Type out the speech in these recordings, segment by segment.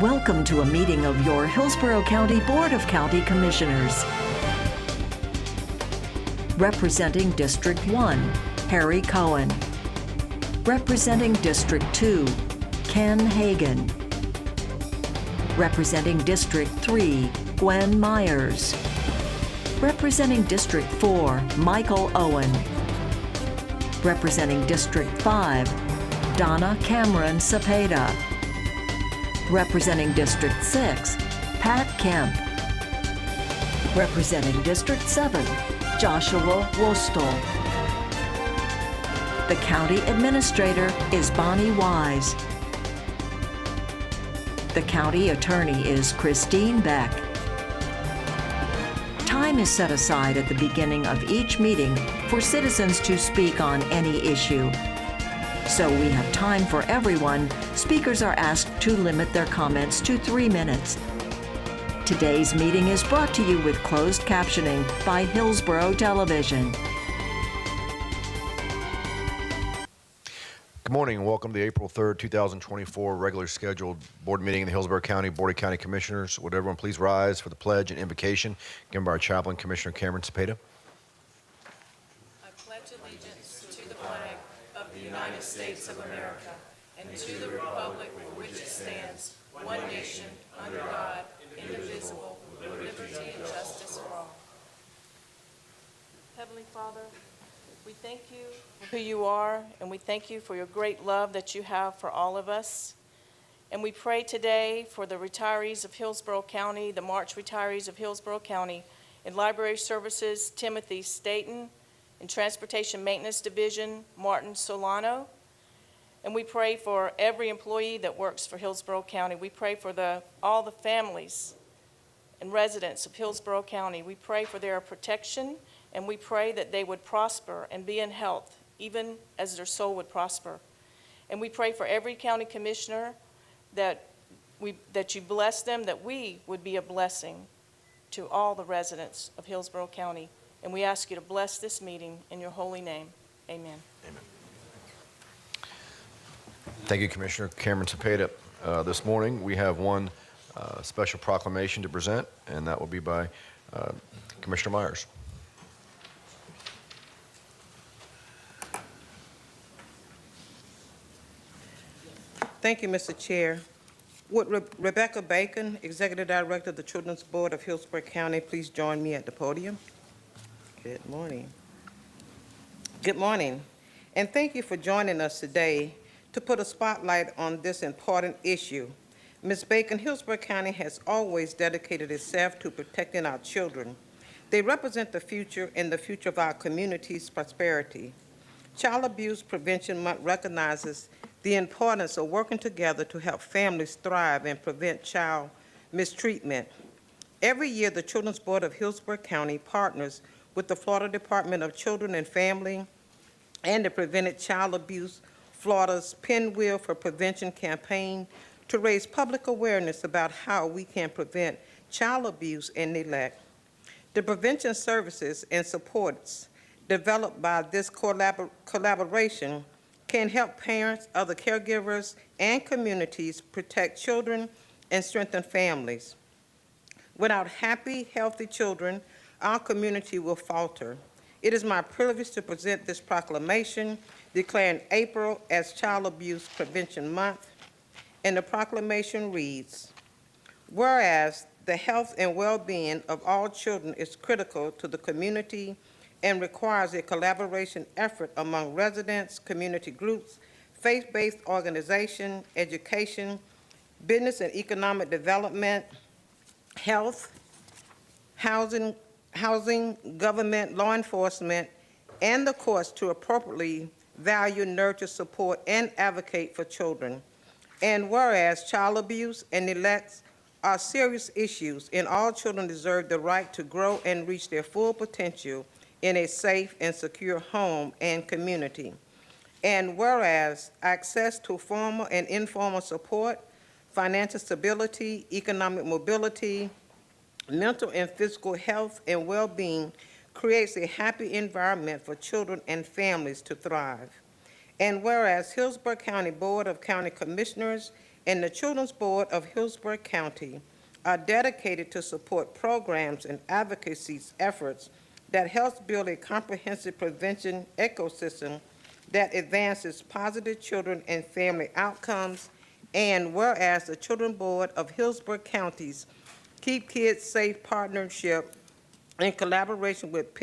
Welcome to a meeting of your Hillsborough County Board of County Commissioners. Representing District 1, Harry Cohen. Representing District 2, Ken Hagan. Representing District 3, Gwen Myers. Representing District 4, Michael Owen. Representing District 5, Donna Cameron Cepeda. Representing District 6, Pat Kemp. Representing District 7, Joshua Wostel. The County Administrator is Bonnie Wise. The County Attorney is Christine Beck. Time is set aside at the beginning of each meeting for citizens to speak on any issue. So we have time for everyone. Speakers are asked to limit their comments to 3 minutes. Today's meeting is brought to you with closed captioning by Hillsborough Television. Good morning and welcome to the April 3rd, 2024 regularly scheduled board meeting in the Hillsborough County Board of County Commissioners. Would everyone please rise for the pledge and invocation given by our chaplain, Commissioner Cameron Cepeda. I pledge allegiance to the flag of the United States of America and to the republic for which it stands, one nation, under God, indivisible, with liberty and justice for all. Heavenly Father, we thank you for who you are, and we thank you for your great love that you have for all of us. And we pray today for the retirees of Hillsborough County, the March retirees of Hillsborough County, in Library Services, Timothy Staten, in Transportation Maintenance Division, Martin Solano. And we pray for every employee that works for Hillsborough County. We pray for all the families and residents of Hillsborough County. We pray for their protection, and we pray that they would prosper and be in health, even as their soul would prosper. And we pray for every county commissioner that you bless them, that we would be a blessing to all the residents of Hillsborough County. And we ask you to bless this meeting in your holy name. Amen. Amen. Thank you, Commissioner Cameron Cepeda. This morning we have one special proclamation to present, and that will be by Commissioner Myers. Thank you, Mr. Chair. Would Rebecca Bacon, Executive Director of the Children's Board of Hillsborough County, please join me at the podium? Good morning. Good morning, and thank you for joining us today to put a spotlight on this important issue. Ms. Bacon, Hillsborough County has always dedicated itself to protecting our children. They represent the future and the future of our community's prosperity. Child Abuse Prevention Month recognizes the importance of working together to help families thrive and prevent child mistreatment. Every year, the Children's Board of Hillsborough County partners with the Florida Department of Children and Family and the Prevented Child Abuse Florida's Pinwheel for Prevention campaign to raise public awareness about how we can prevent child abuse and neglect. The prevention services and supports developed by this collaboration can help parents, other caregivers, and communities protect children and strengthen families. Without happy, healthy children, our community will falter. It is my privilege to present this proclamation declaring April as Child Abuse Prevention Month. And the proclamation reads, whereas the health and well-being of all children is critical to the community and requires a collaboration effort among residents, community groups, faith-based organizations, education, business and economic development, health, housing, government, law enforcement, and the courts to appropriately value, nurture, support, and advocate for children. And whereas child abuse and neglect are serious issues, and all children deserve the right to grow and reach their full potential in a safe and secure home and community. And whereas access to formal and informal support, financial stability, economic mobility, mental and physical health and well-being creates a happy environment for children and families to thrive. And whereas Hillsborough County Board of County Commissioners and the Children's Board of Hillsborough County are dedicated to support programs and advocacy efforts that helps build a comprehensive prevention ecosystem that advances positive children and family outcomes. And whereas the Children's Board of Hillsborough County's Keep Kids Safe partnership in collaboration with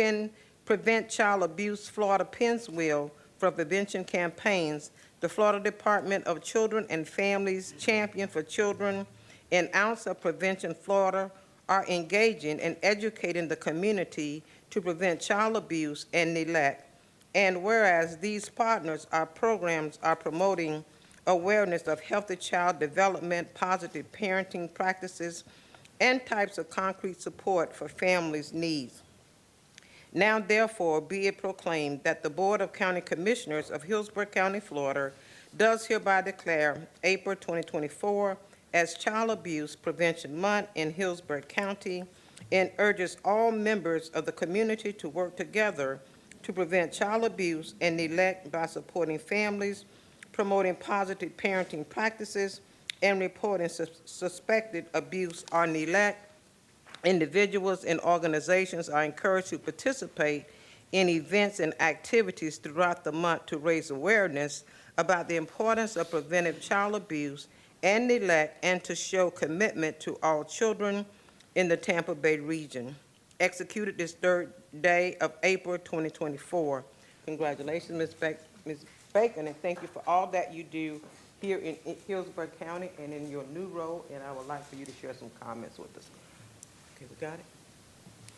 Prevent Child Abuse Florida Penn's Will for Prevention campaigns, the Florida Department of Children and Families Champion for Children and Ounce of Prevention Florida are engaging and educating the community to prevent child abuse and neglect. And whereas these partners, our programs are promoting awareness of healthy child development, positive parenting practices, and types of concrete support for families' needs. Now therefore be it proclaimed that the Board of County Commissioners of Hillsborough County, Florida, does hereby declare April 2024 as Child Abuse Prevention Month in Hillsborough County and urges all members of the community to work together to prevent child abuse and neglect by supporting families, promoting positive parenting practices, and reporting suspected abuse or neglect. Individuals and organizations are encouraged to participate in events and activities throughout the month to raise awareness about the importance of preventive child abuse and neglect and to show commitment to all children in the Tampa Bay region. Executed this third day of April 2024. Congratulations, Ms. Bacon, and thank you for all that you do here in Hillsborough County and in your new role, and I would like for you to share some comments with us. Okay, we got it?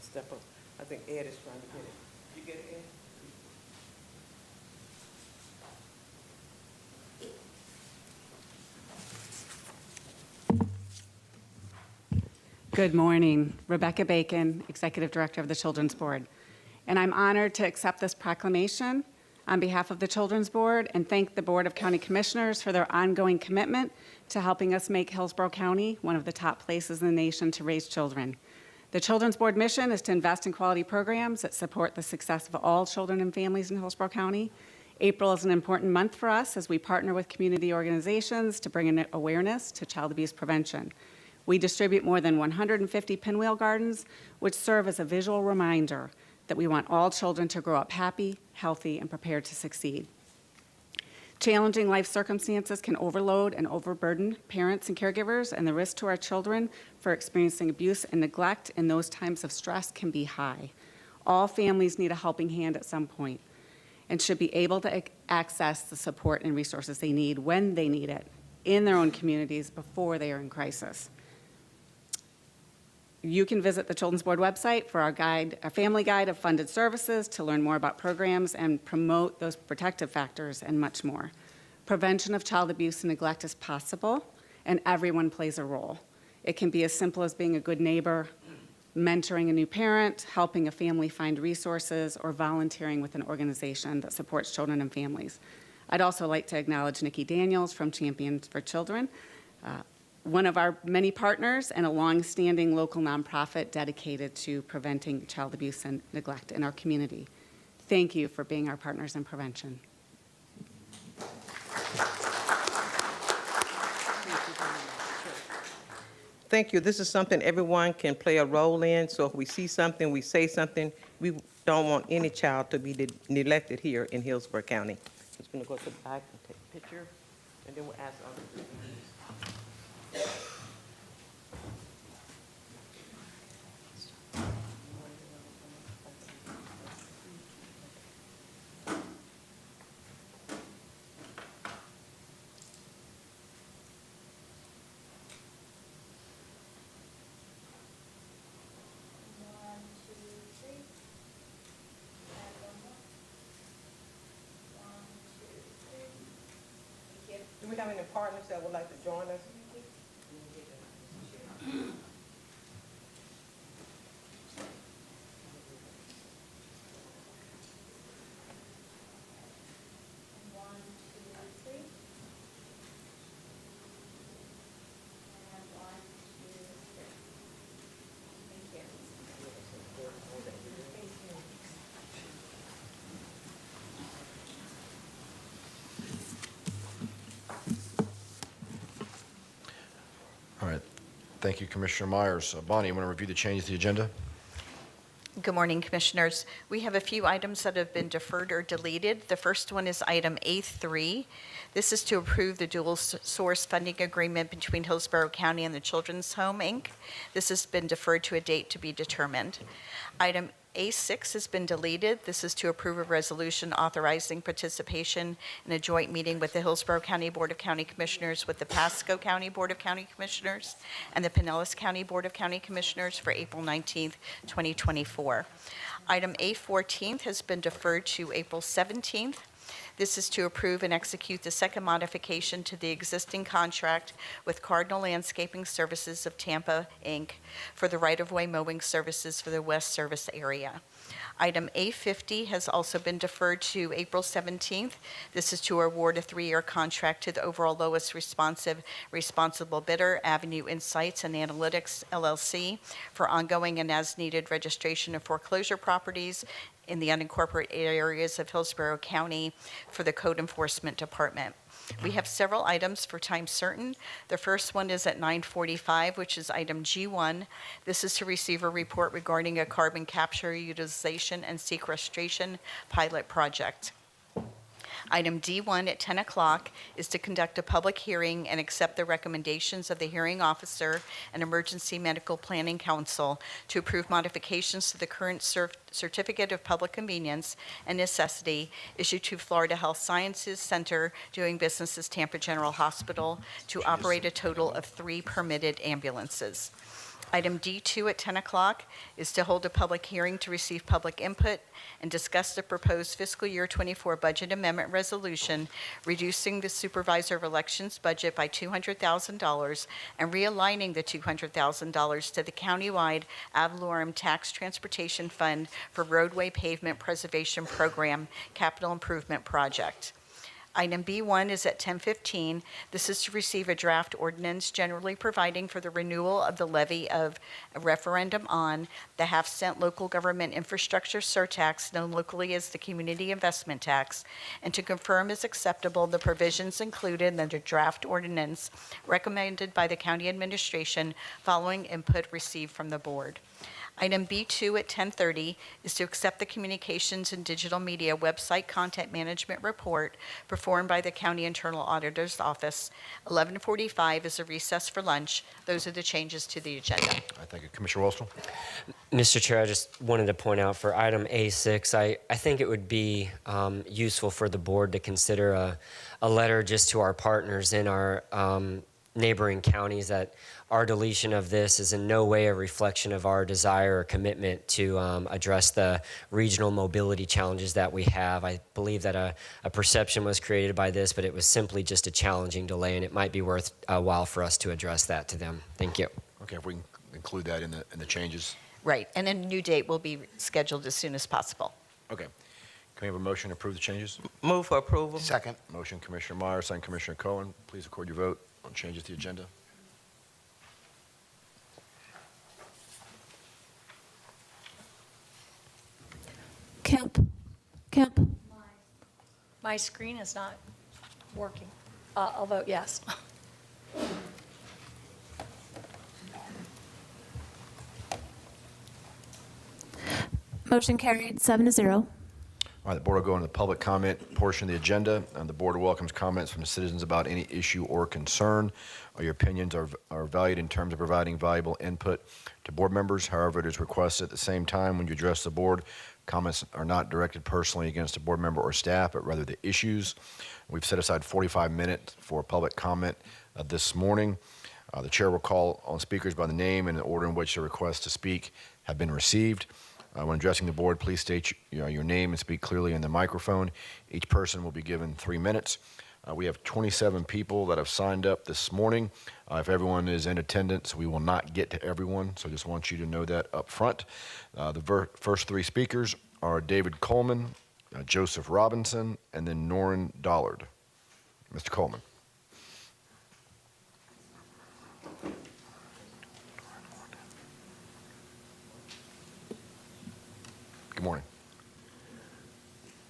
Step up. I think Ed is trying to get it. You get it, Ed? Good morning. Rebecca Bacon, Executive Director of the Children's Board. And I'm honored to accept this proclamation on behalf of the Children's Board and thank the Board of County Commissioners for their ongoing commitment to helping us make Hillsborough County one of the top places in the nation to raise children. The Children's Board mission is to invest in quality programs that support the success of all children and families in Hillsborough County. April is an important month for us as we partner with community organizations to bring in awareness to child abuse prevention. We distribute more than 150 pinwheel gardens, which serve as a visual reminder that we want all children to grow up happy, healthy, and prepared to succeed. Challenging life circumstances can overload and overburden parents and caregivers, and the risk to our children for experiencing abuse and neglect in those times of stress can be high. All families need a helping hand at some point and should be able to access the support and resources they need when they need it in their own communities before they are in crisis. You can visit the Children's Board website for our guide, a family guide of funded services to learn more about programs and promote those protective factors and much more. Prevention of child abuse and neglect is possible, and everyone plays a role. It can be as simple as being a good neighbor, mentoring a new parent, helping a family find resources, or volunteering with an organization that supports children and families. I'd also like to acknowledge Nikki Daniels from Champions for Children, one of our many partners and a long-standing local nonprofit dedicated to preventing child abuse and neglect in our community. Thank you for being our partners in prevention. Thank you. This is something everyone can play a role in, so if we see something, we say something. We don't want any child to be neglected here in Hillsborough County. I'm just going to go to the back and take a picture, and then we'll ask others. Do we have any partners that would like to join us? All right. Thank you, Commissioner Myers. Bonnie, you want to review the changes to the agenda? Good morning, Commissioners. We have a few items that have been deferred or deleted. The first one is item A3. This is to approve the dual source funding agreement between Hillsborough County and the Children's Home, Inc. This has been deferred to a date to be determined. Item A6 has been deleted. This is to approve a resolution authorizing participation in a joint meeting with the Hillsborough County Board of County Commissioners, with the Pasco County Board of County Commissioners, and the Pinellas County Board of County Commissioners for April 19th, 2024. Item A14 has been deferred to April 17th. This is to approve and execute the second modification to the existing contract with Cardinal Landscaping Services of Tampa, Inc. for the right-of-way mowing services for the West Service area. Item A50 has also been deferred to April 17th. This is to award a 3-year contract to the overall lowest responsible bidder, Avenue Insights and Analytics, LLC, for ongoing and as-needed registration of foreclosure properties in the unincorporated areas of Hillsborough County for the Code Enforcement Department. We have several items for time certain. The first one is at 9:45, which is item G1. This is to receive a report regarding a carbon capture, utilization, and sequestration pilot project. Item D1 at 10 o'clock is to conduct a public hearing and accept the recommendations of the hearing officer and Emergency Medical Planning Council to approve modifications to the current Certificate of Public Convenience and Necessity issued to Florida Health Sciences Center doing business as Tampa General Hospital to operate a total of 3 permitted ambulances. Item D2 at 10 o'clock is to hold a public hearing to receive public input and discuss the proposed fiscal year 24 budget amendment resolution, reducing the supervisor of elections budget by $200,000 and realigning the $200,000 to the countywide ad valorem tax transportation fund for roadway pavement preservation program capital improvement project. Item B1 is at 10:15. This is to receive a draft ordinance generally providing for the renewal of the levy of a referendum on the half-cent local government infrastructure surtax, known locally as the community investment tax, and to confirm as acceptable the provisions included in the draft ordinance recommended by the county administration following input received from the board. Item B2 at 10:30 is to accept the Communications and Digital Media Website Content Management Report performed by the County Internal Auditor's Office. 11:45 is a recess for lunch. Those are the changes to the agenda. I thank you. Commissioner Wostel? Mr. Chair, I just wanted to point out for item A6, I think it would be useful for the board to consider a letter just to our partners in our neighboring counties that our deletion of this is in no way a reflection of our desire or commitment to address the regional mobility challenges that we have. I believe that a perception was created by this, but it was simply just a challenging delay, and it might be worth a while for us to address that to them. Thank you. Okay, if we can include that in the changes. Right, and a new date will be scheduled as soon as possible. Okay. Can we have a motion to approve the changes? Move for approval. Second. Motion, Commissioner Myers, second Commissioner Cohen. Please record your vote on changes to the agenda. Kemp. My screen is not working. I'll vote yes. Motion carried, 7-0. All right, the board will go into the public comment portion of the agenda. The board welcomes comments from the citizens about any issue or concern. Your opinions are valued in terms of providing valuable input to board members. However, it is requested at the same time when you address the board, comments are not directed personally against a board member or staff, but rather the issues. We've set aside 45 minutes for public comment this morning. The chair will call on speakers by the name and the order in which the requests to speak have been received. When addressing the board, please state your name and speak clearly in the microphone. Each person will be given 3 minutes. We have 27 people that have signed up this morning. If everyone is in attendance, we will not get to everyone, so just want you to know that up front. The first 3 speakers are David Coleman, Joseph Robinson, and then Norrin Dollard. Mr. Coleman. Good morning.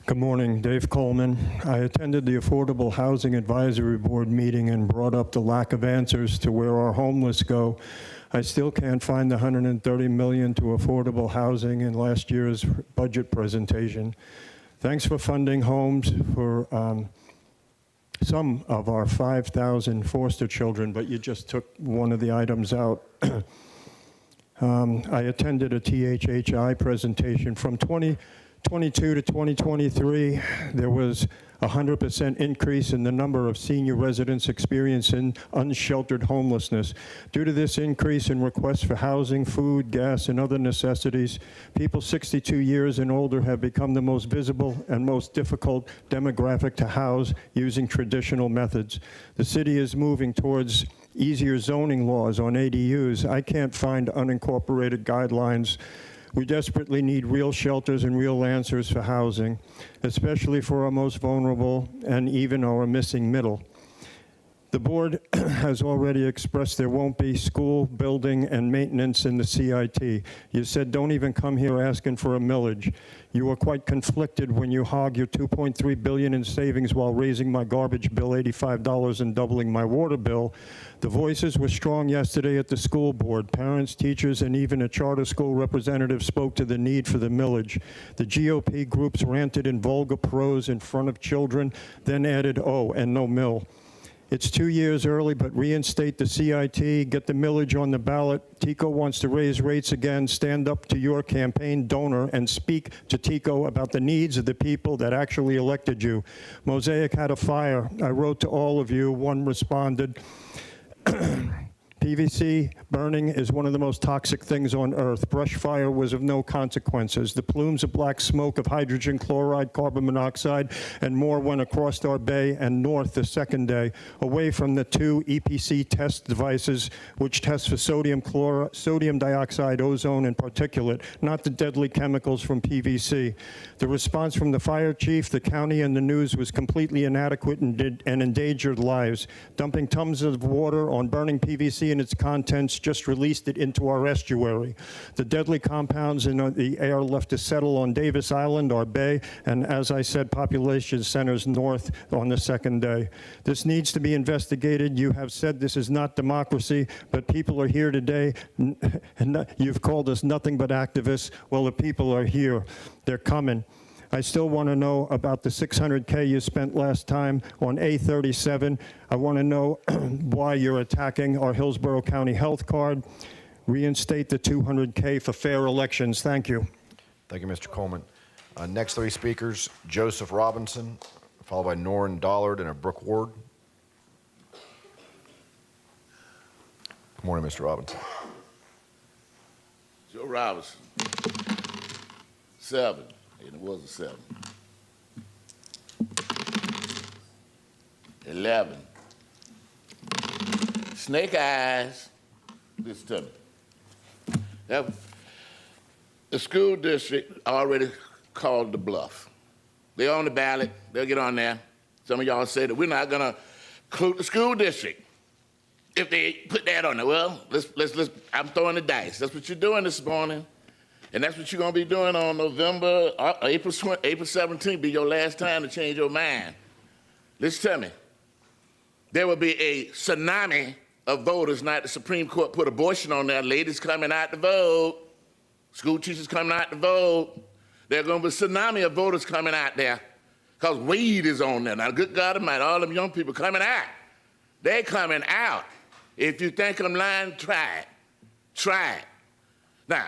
Good morning, Dave Coleman. I attended the Affordable Housing Advisory Board meeting and brought up the lack of answers to where our homeless go. I still can't find the $130 million to affordable housing in last year's budget presentation. Thanks for funding homes for some of our 5,000 foster children, but you just took one of the items out. I attended a THHI presentation from 2022 to 2023. There was a 100% increase in the number of senior residents experiencing unsheltered homelessness. Due to this increase in requests for housing, food, gas, and other necessities, people 62 years and older have become the most visible and most difficult demographic to house using traditional methods. The city is moving towards easier zoning laws on ADUs. I can't find unincorporated guidelines. We desperately need real shelters and real answers for housing, especially for our most vulnerable and even our missing middle. The board has already expressed there won't be school, building, and maintenance in the CIT. You said don't even come here asking for a millage. You were quite conflicted when you hog your $2.3 billion in savings while raising my garbage bill $85 and doubling my water bill. The voices were strong yesterday at the school board. Parents, teachers, and even a charter school representative spoke to the need for the millage. The GOP groups ranted in vulgar prose in front of children, then added, oh, and no mill. It's 2 years early, but reinstate the CIT, get the millage on the ballot. TICO wants to raise rates again. Stand up to your campaign donor and speak to TICO about the needs of the people that actually elected you. Mosaic had a fire. I wrote to all of you. One responded. PVC burning is one of the most toxic things on earth. Brush fire was of no consequences. The plumes of black smoke of hydrogen chloride, carbon monoxide, and more went across our bay and north the second day, away from the 2 EPC test devices which test for sodium dioxide, ozone, and particulate, not the deadly chemicals from PVC. The response from the fire chief, the county, and the news was completely inadequate and endangered lives. Dumping tons of water on burning PVC and its contents just released it into our estuary. The deadly compounds in the air left to settle on Davis Island, our bay, and as I said, population centers north on the second day. This needs to be investigated. You have said this is not democracy, but people are here today, and you've called us nothing but activists. Well, the people are here. They're coming. I still want to know about the $600K you spent last time on A37. I want to know why you're attacking our Hillsborough County health card. Reinstate the $200K for fair elections. Thank you. Thank you, Mr. Coleman. Next 3 speakers, Joseph Robinson, followed by Norrin Dollard and Brooke Ward. Good morning, Mr. Robinson. Joe Robinson, 7. And it was a 7. 11. Snake eyes. Listen to me. Now, the school district already called the bluff. They're on the ballot. They'll get on there. Some of y'all say that we're not gonna include the school district if they put that on there. Well, let's. I'm throwing the dice. That's what you're doing this morning. And that's what you're going to be doing on April 17th, be your last time to change your mind. Listen to me. There will be a tsunami of voters, not the Supreme Court put abortion on there. Ladies coming out to vote. School teachers coming out to vote. There's going to be a tsunami of voters coming out there because weed is on there. Now, good God Almighty, all them young people coming out. They're coming out. If you think I'm lying, try it. Try it. Now,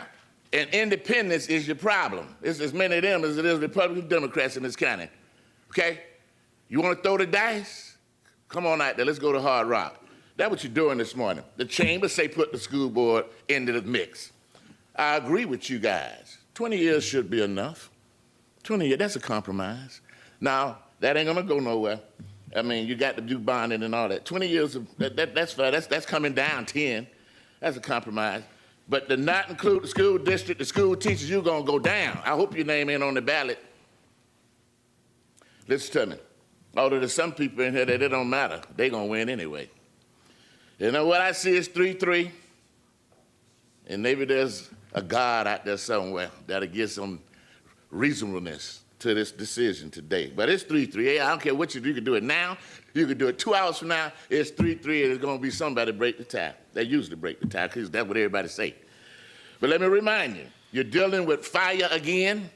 and independence is your problem. It's as many of them as it is Republican Democrats in this county. Okay? You want to throw the dice? Come on out there. Let's go to Hard Rock. That's what you're doing this morning. The chamber say put the school board into the mix. I agree with you guys. 20 years should be enough. 20 years, that's a compromise. Now, that ain't going to go nowhere. I mean, you got to do bonding and all that. 20 years, that's fair. That's coming down 10. That's a compromise. But to not include the school district, the school teachers, you're going to go down. I hope your name ain't on the ballot. Listen to me. Although there's some people in here that it don't matter. They're going to win anyway. You know what I see is 3-3. And maybe there's a God out there somewhere that'll give some reasonableness. to this decision today. But it's 3-3. I don't care what you do. You can do it now. You can do it 2 hours from now. It's 3-3, and it's going to be somebody break the tie. They usually break the tie because that's what everybody say. But let me remind you, you're dealing with fire again.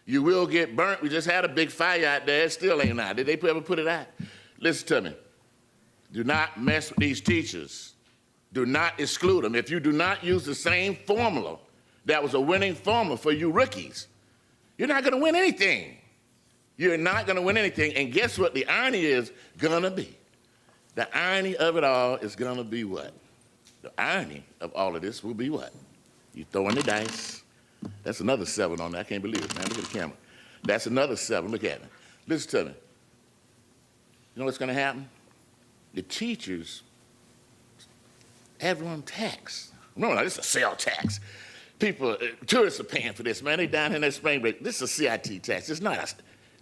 You will get burnt. We just had a big fire out there. It still ain't out. Did they ever put it out? Listen to me. Do not mess with these teachers. Do not exclude them. If you do not use the same formula that was a winning formula for you rookies, you're not going to win anything. You're not going to win anything. And guess what the irony is going to be? The irony of it all is going to be what? The irony of all of this will be what? You throwing the dice. That's another 7 on there. I can't believe it, man. Look at the camera. That's another 7. Look at me. Listen to me. You know what's going to happen? The teachers, everyone tax. Remember, this is a sale tax. People, tourists are paying for this, man. They down in their spring break. This is a CIT tax. It's not a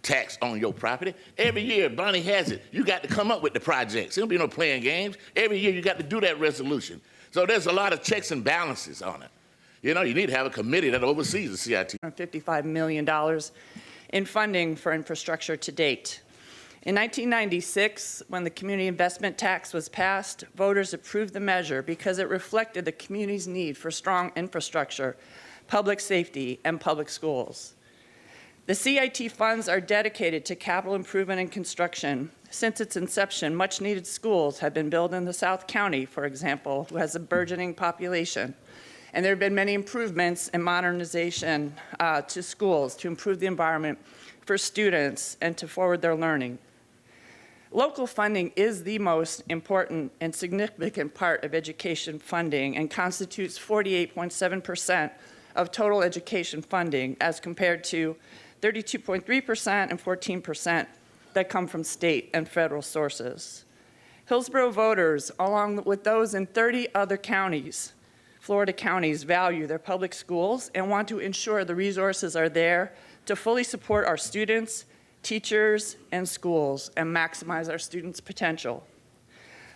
tax on your property. Every year, Bonnie has it. You got to come up with the projects. There'll be no playing games. Every year, you got to do that resolution. So there's a lot of checks and balances on it. You know, you need to have a committee that oversees the CIT. $55 million in funding for infrastructure to date. In 1996, when the community investment tax was passed, voters approved the measure because it reflected the community's need for strong infrastructure, public safety, and public schools. The CIT funds are dedicated to capital improvement and construction. Since its inception, much-needed schools have been built in the South County, for example, who has a burgeoning population. And there have been many improvements and modernization to schools to improve the environment for students and to forward their learning. Local funding is the most important and significant part of education funding and constitutes 48.7% of total education funding as compared to 32.3% and 14% that come from state and federal sources. Hillsborough voters, along with those in 30 other counties, Florida counties, value their public schools and want to ensure the resources are there to fully support our students, teachers, and schools, and maximize our students' potential.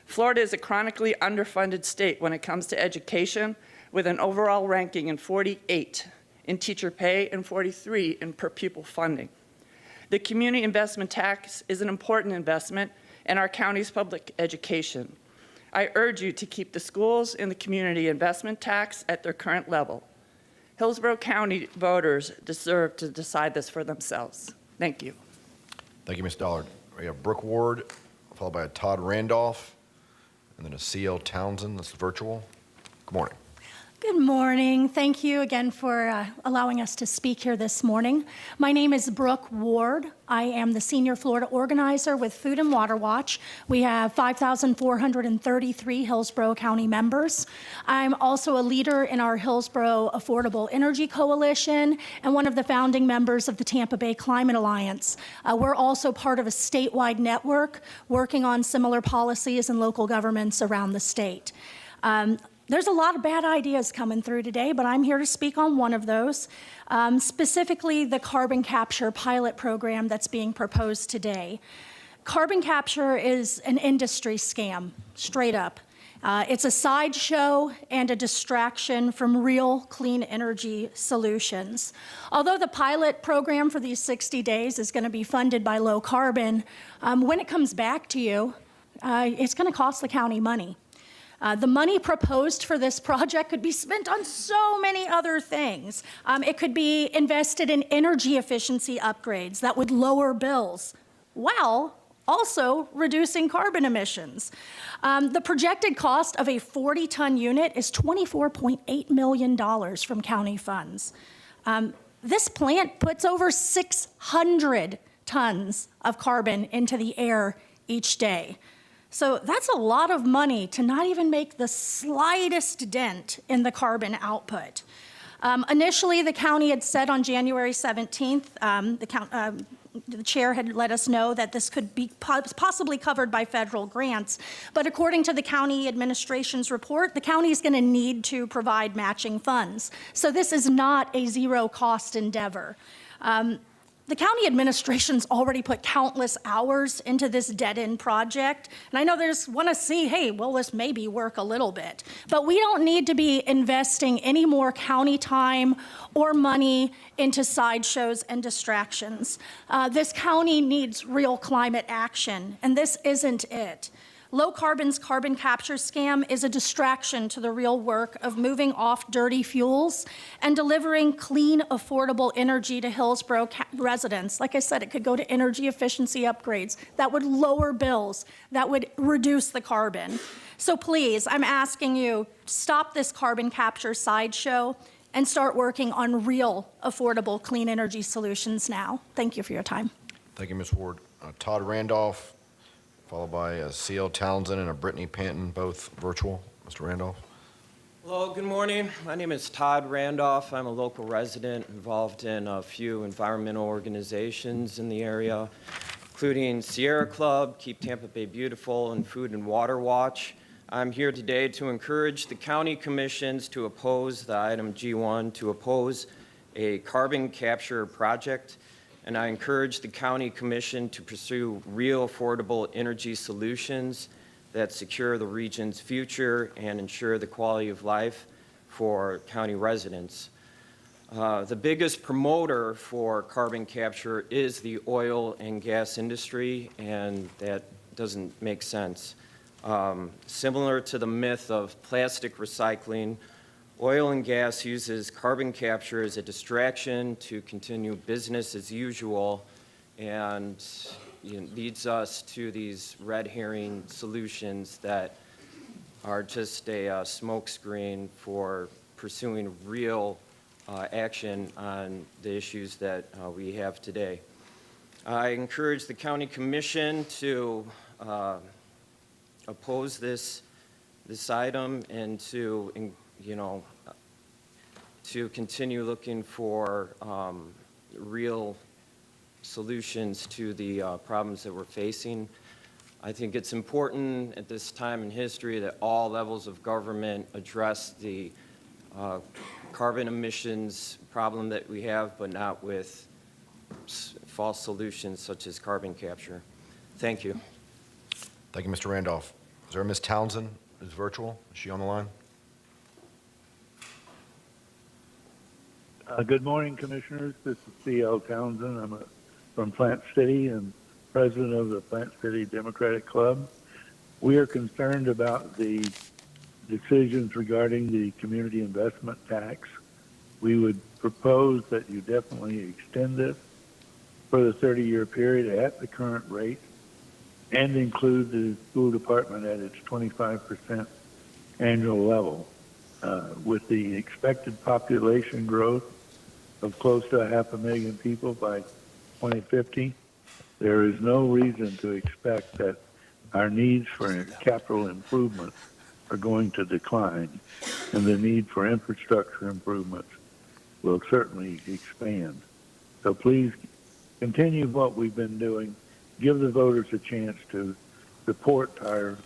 Florida is a chronically underfunded state when it comes to education, with an overall ranking in 48 in teacher pay and 43 in per pupil funding. The community investment tax is an important investment in our county's public education. I urge you to keep the schools and the community investment tax at their current level. Hillsborough County voters deserve to decide this for themselves. Thank you. Thank you, Ms. Dollard. We have Brooke Ward, followed by a Todd Randolph, and then a C.L. Townsend. That's virtual. Good morning. Good morning. Thank you again for allowing us to speak here this morning. My name is Brooke Ward. I am the Senior Florida Organizer with Food and Water Watch. We have 5,433 Hillsborough County members. I'm also a leader in our Hillsborough Affordable Energy Coalition and one of the founding members of the Tampa Bay Climate Alliance. We're also part of a statewide network working on similar policies in local governments around the state. There's a lot of bad ideas coming through today, but I'm here to speak on one of those, specifically the carbon capture pilot program that's being proposed today. Carbon capture is an industry scam, straight up. It's a sideshow and a distraction from real clean energy solutions. Although the pilot program for these 60 days is going to be funded by low carbon, when it comes back to you, it's going to cost the county money. The money proposed for this project could be spent on so many other things. It could be invested in energy efficiency upgrades that would lower bills, while also reducing carbon emissions. The projected cost of a 40-ton unit is $24.8 million from county funds. This plant puts over 600 tons of carbon into the air each day. So that's a lot of money to not even make the slightest dent in the carbon output. Initially, the county had said on January 17th, the chair had let us know that this could be possibly covered by federal grants. But according to the county administration's report, the county is going to need to provide matching funds. So this is not a zero-cost endeavor. The county administration's already put countless hours into this dead-end project, and I know they just want to see, hey, will this maybe work a little bit? But we don't need to be investing any more county time or money into sideshows and distractions. This county needs real climate action, and this isn't it. Low Carbon's carbon capture scam is a distraction to the real work of moving off dirty fuels and delivering clean, affordable energy to Hillsborough residents. Like I said, it could go to energy efficiency upgrades. That would lower bills. That would reduce the carbon. So please, I'm asking you, stop this carbon capture sideshow and start working on real, affordable, clean energy solutions now. Thank you for your time. Thank you, Ms. Ward. Todd Randolph, followed by C.L. Townsend and a Brittany Panton, both virtual. Mr. Randolph. Hello, good morning. My name is Todd Randolph. I'm a local resident involved in a few environmental organizations in the area, including Sierra Club, Keep Tampa Bay Beautiful, and Food and Water Watch. I'm here today to encourage the county commissions to oppose the item G1, to oppose a carbon capture project. And I encourage the county commission to pursue real affordable energy solutions that secure the region's future and ensure the quality of life for county residents. The biggest promoter for carbon capture is the oil and gas industry, and that doesn't make sense. Similar to the myth of plastic recycling, oil and gas uses carbon capture as a distraction to continue business as usual, and leads us to these red herring solutions that are just a smokescreen for pursuing real action on the issues that we have today. I encourage the county commission to oppose this item and to to continue looking for real solutions to the problems that we're facing. I think it's important at this time in history that all levels of government address the carbon emissions problem that we have, but not with false solutions such as carbon capture. Thank you. Thank you, Mr. Randolph. Is there a Ms. Townsend who's virtual? Is she on the line? Good morning, Commissioners. This is C.L. Townsend. I'm from Plant City and president of the Plant City Democratic Club. We are concerned about the decisions regarding the community investment tax. We would propose that you definitely extend this for the 30-year period at the current rate and include the school department at its 25% annual level. With the expected population growth of close to 500,000 people by 2050, there is no reason to expect that our needs for capital improvements are going to decline, and the need for infrastructure improvements will certainly expand. So please continue what we've been doing. Give the voters a chance to support our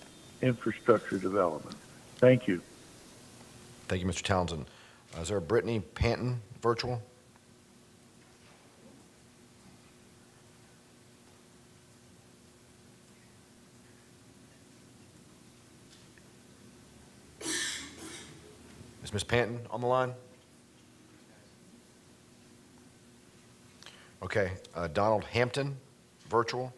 infrastructure development. Thank you. Thank you, Mr. Townsend. Is there a Brittany Panton virtual? Is Ms. Panton on the line? Okay. Donald Hampton, virtual.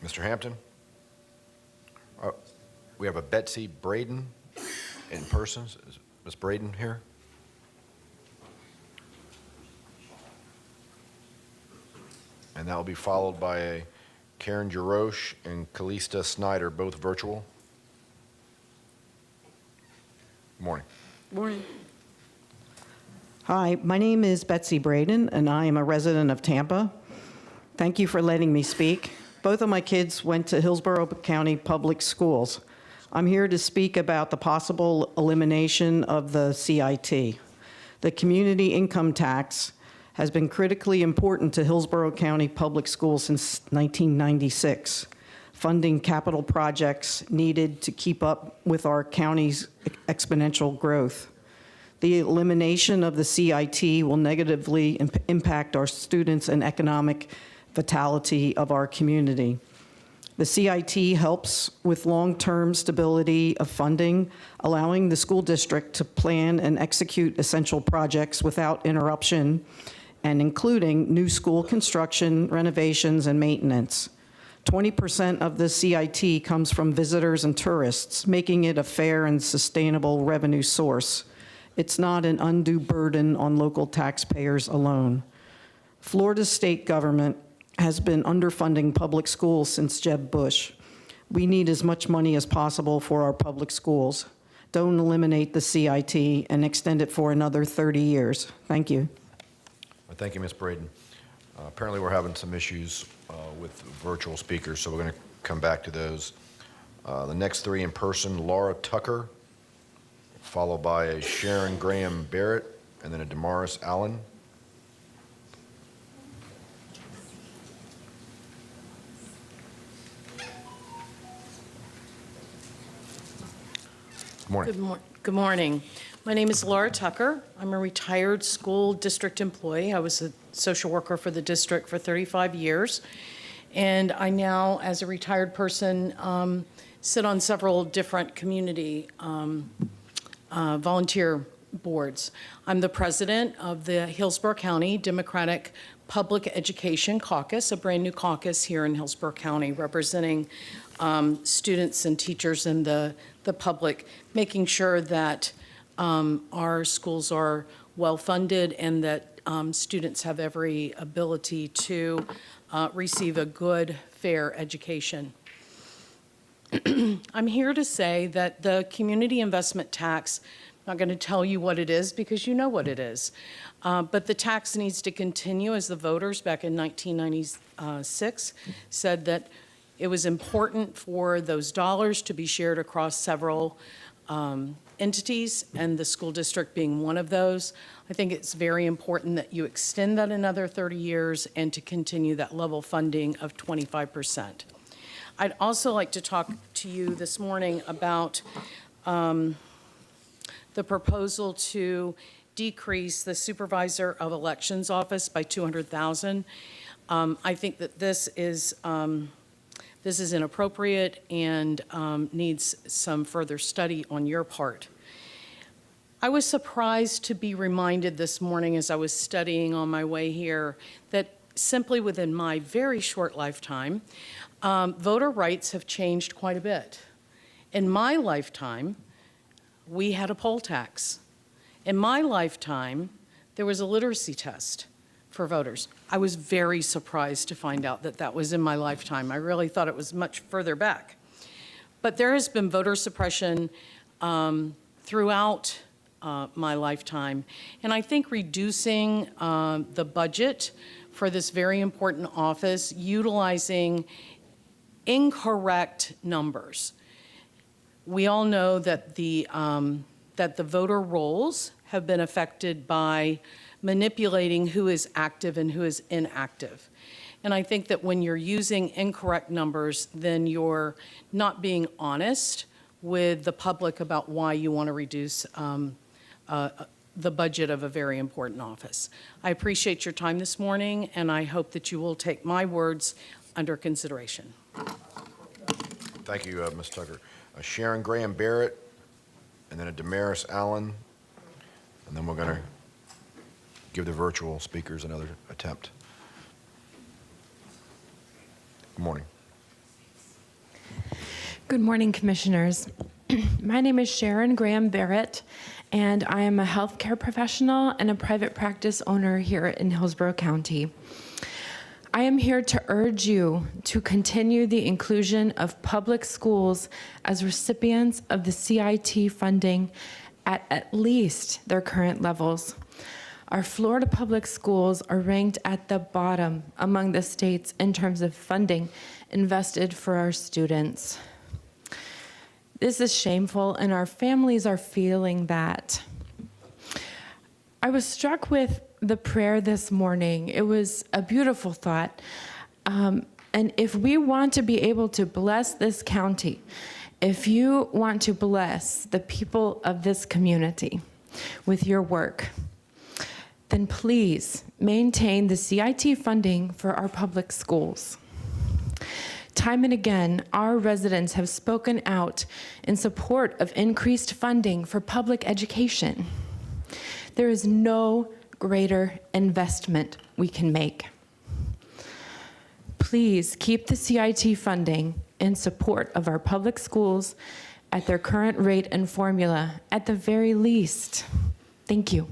Mr. Hampton? We have a Betsy Braden in person. Is Ms. Braden here? And that will be followed by a Karen Jarosh and Kalista Snyder, both virtual. Good morning. Morning. Hi, my name is Betsy Braden, and I am a resident of Tampa. Thank you for letting me speak. Both of my kids went to Hillsborough County Public Schools. I'm here to speak about the possible elimination of the CIT. The community income tax has been critically important to Hillsborough County Public Schools since 1996. funding capital projects needed to keep up with our county's exponential growth. The elimination of the CIT will negatively impact our students and economic vitality of our community. The CIT helps with long-term stability of funding, allowing the school district to plan and execute essential projects without interruption, and including new school construction, renovations, and maintenance. 20% of the CIT comes from visitors and tourists, making it a fair and sustainable revenue source. It's not an undue burden on local taxpayers alone. Florida state government has been underfunding public schools since Jeb Bush. We need as much money as possible for our public schools. Don't eliminate the CIT and extend it for another 30 years. Thank you. Well, thank you, Ms. Braden. Apparently, we're having some issues with virtual speakers, so we're going to come back to those. The next three in person, Laura Tucker, followed by a Sharon Graham Barrett, and then a Damaris Allen. Good morning. Good morning. My name is Laura Tucker. I'm a retired school district employee. I was a social worker for the district for 35 years. And I now, as a retired person, sit on several different community volunteer boards. I'm the president of the Hillsborough County Democratic Public Education Caucus, a brand new caucus here in Hillsborough County, representing students and teachers and the public, making sure that our schools are well-funded and that students have every ability to receive a good, fair education. I'm here to say that the community investment tax, I'm not going to tell you what it is because you know what it is, but the tax needs to continue, as the voters back in 1996 said that it was important for those dollars to be shared across several entities, and the school district being one of those. I think it's very important that you extend that another 30 years and to continue that level funding of 25%. I'd also like to talk to you this morning about the proposal to decrease the supervisor of elections office by $200,000. I think that this is inappropriate and needs some further study on your part. I was surprised to be reminded this morning as I was studying on my way here that simply within my very short lifetime, voter rights have changed quite a bit. In my lifetime, we had a poll tax. In my lifetime, there was a literacy test for voters. I was very surprised to find out that that was in my lifetime. I really thought it was much further back. But there has been voter suppression throughout my lifetime. And I think reducing the budget for this very important office, utilizing incorrect numbers. We all know that the voter rolls have been affected by manipulating who is active and who is inactive. And I think that when you're using incorrect numbers, then you're not being honest with the public about why you want to reduce the budget of a very important office. I appreciate your time this morning, and I hope that you will take my words under consideration. Thank you, Ms. Tucker. Sharon Graham Barrett, and then a Damaris Allen, and then we're going to give the virtual speakers another attempt. Good morning. Good morning, Commissioners. My name is Sharon Graham Barrett, and I am a healthcare professional and a private practice owner here in Hillsborough County. I am here to urge you to continue the inclusion of public schools as recipients of the CIT funding at least their current levels. Our Florida public schools are ranked at the bottom among the states in terms of funding invested for our students. This is shameful, and our families are feeling that. I was struck with the prayer this morning. It was a beautiful thought. And if we want to be able to bless this county, if you want to bless the people of this community with your work, then please maintain the CIT funding for our public schools. Time and again, our residents have spoken out in support of increased funding for public education. There is no greater investment we can make. Please keep the CIT funding in support of our public schools at their current rate and formula, at the very least. Thank you.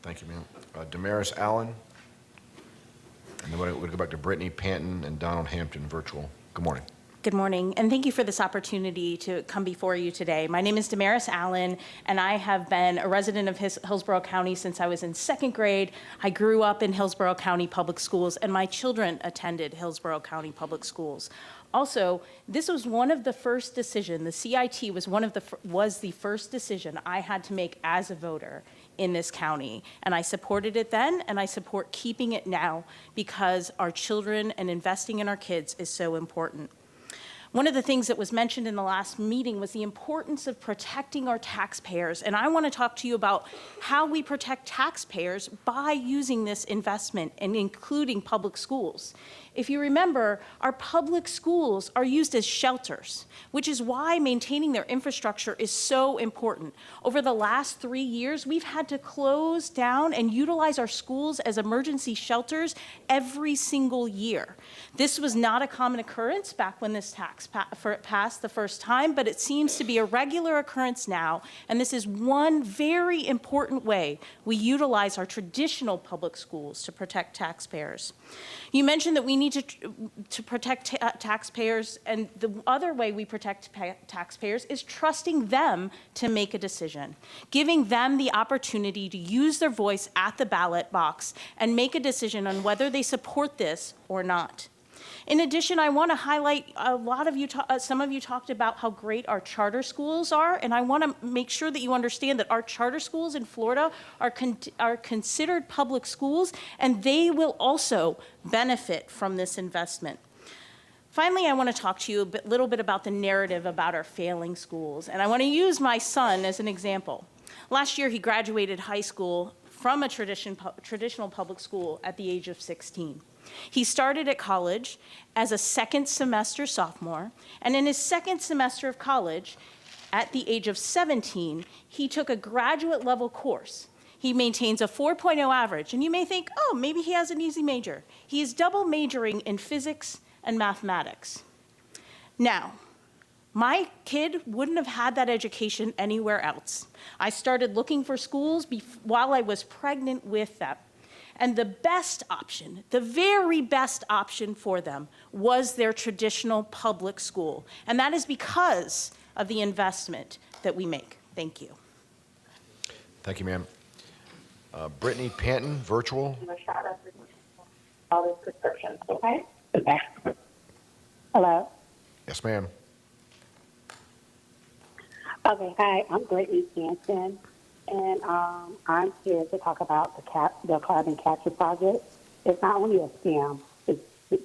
Thank you, ma'am. Damaris Allen. And then we'll go back to Brittany Panton and Donald Hampton, virtual. Good morning. Good morning, and thank you for this opportunity to come before you today. My name is Damaris Allen, and I have been a resident of Hillsborough County since I was in 2nd grade. I grew up in Hillsborough County Public Schools, and my children attended Hillsborough County Public Schools. Also, this was one of the first decisions, the CIT was the first decision I had to make as a voter in this county. And I supported it then, and I support keeping it now because our children and investing in our kids is so important. One of the things that was mentioned in the last meeting was the importance of protecting our taxpayers. And I want to talk to you about how we protect taxpayers by using this investment and including public schools. If you remember, our public schools are used as shelters, which is why maintaining their infrastructure is so important. Over the last 3 years, we've had to close down and utilize our schools as emergency shelters every single year. This was not a common occurrence back when this tax passed the first time, but it seems to be a regular occurrence now, and this is one very important way we utilize our traditional public schools to protect taxpayers. You mentioned that we need to protect taxpayers, and the other way we protect taxpayers is trusting them to make a decision, giving them the opportunity to use their voice at the ballot box and make a decision on whether they support this or not. In addition, I want to highlight some of you talked about how great our charter schools are, and I want to make sure that you understand that our charter schools in Florida are considered public schools, and they will also benefit from this investment. Finally, I want to talk to you a little bit about the narrative about our failing schools, and I want to use my son as an example. Last year, he graduated high school from a traditional public school at the age of 16. He started at college as a 2nd semester sophomore, and in his 2nd semester of college, at the age of 17, he took a graduate level course. He maintains a 4.0 average, and you may think, oh, maybe he has an easy major. He is double majoring in physics and mathematics. Now, my kid wouldn't have had that education anywhere else. I started looking for schools while I was pregnant with them. And the best option, the very best option for them was their traditional public school. And that is because of the investment that we make. Thank you. Thank you, ma'am. Brittany Panton, virtual. All these prescriptions, okay? Hello? Yes, ma'am. Okay, hi, I'm Brittany Panton. And I'm here to talk about the carbon capture project. It's not only a scam, it's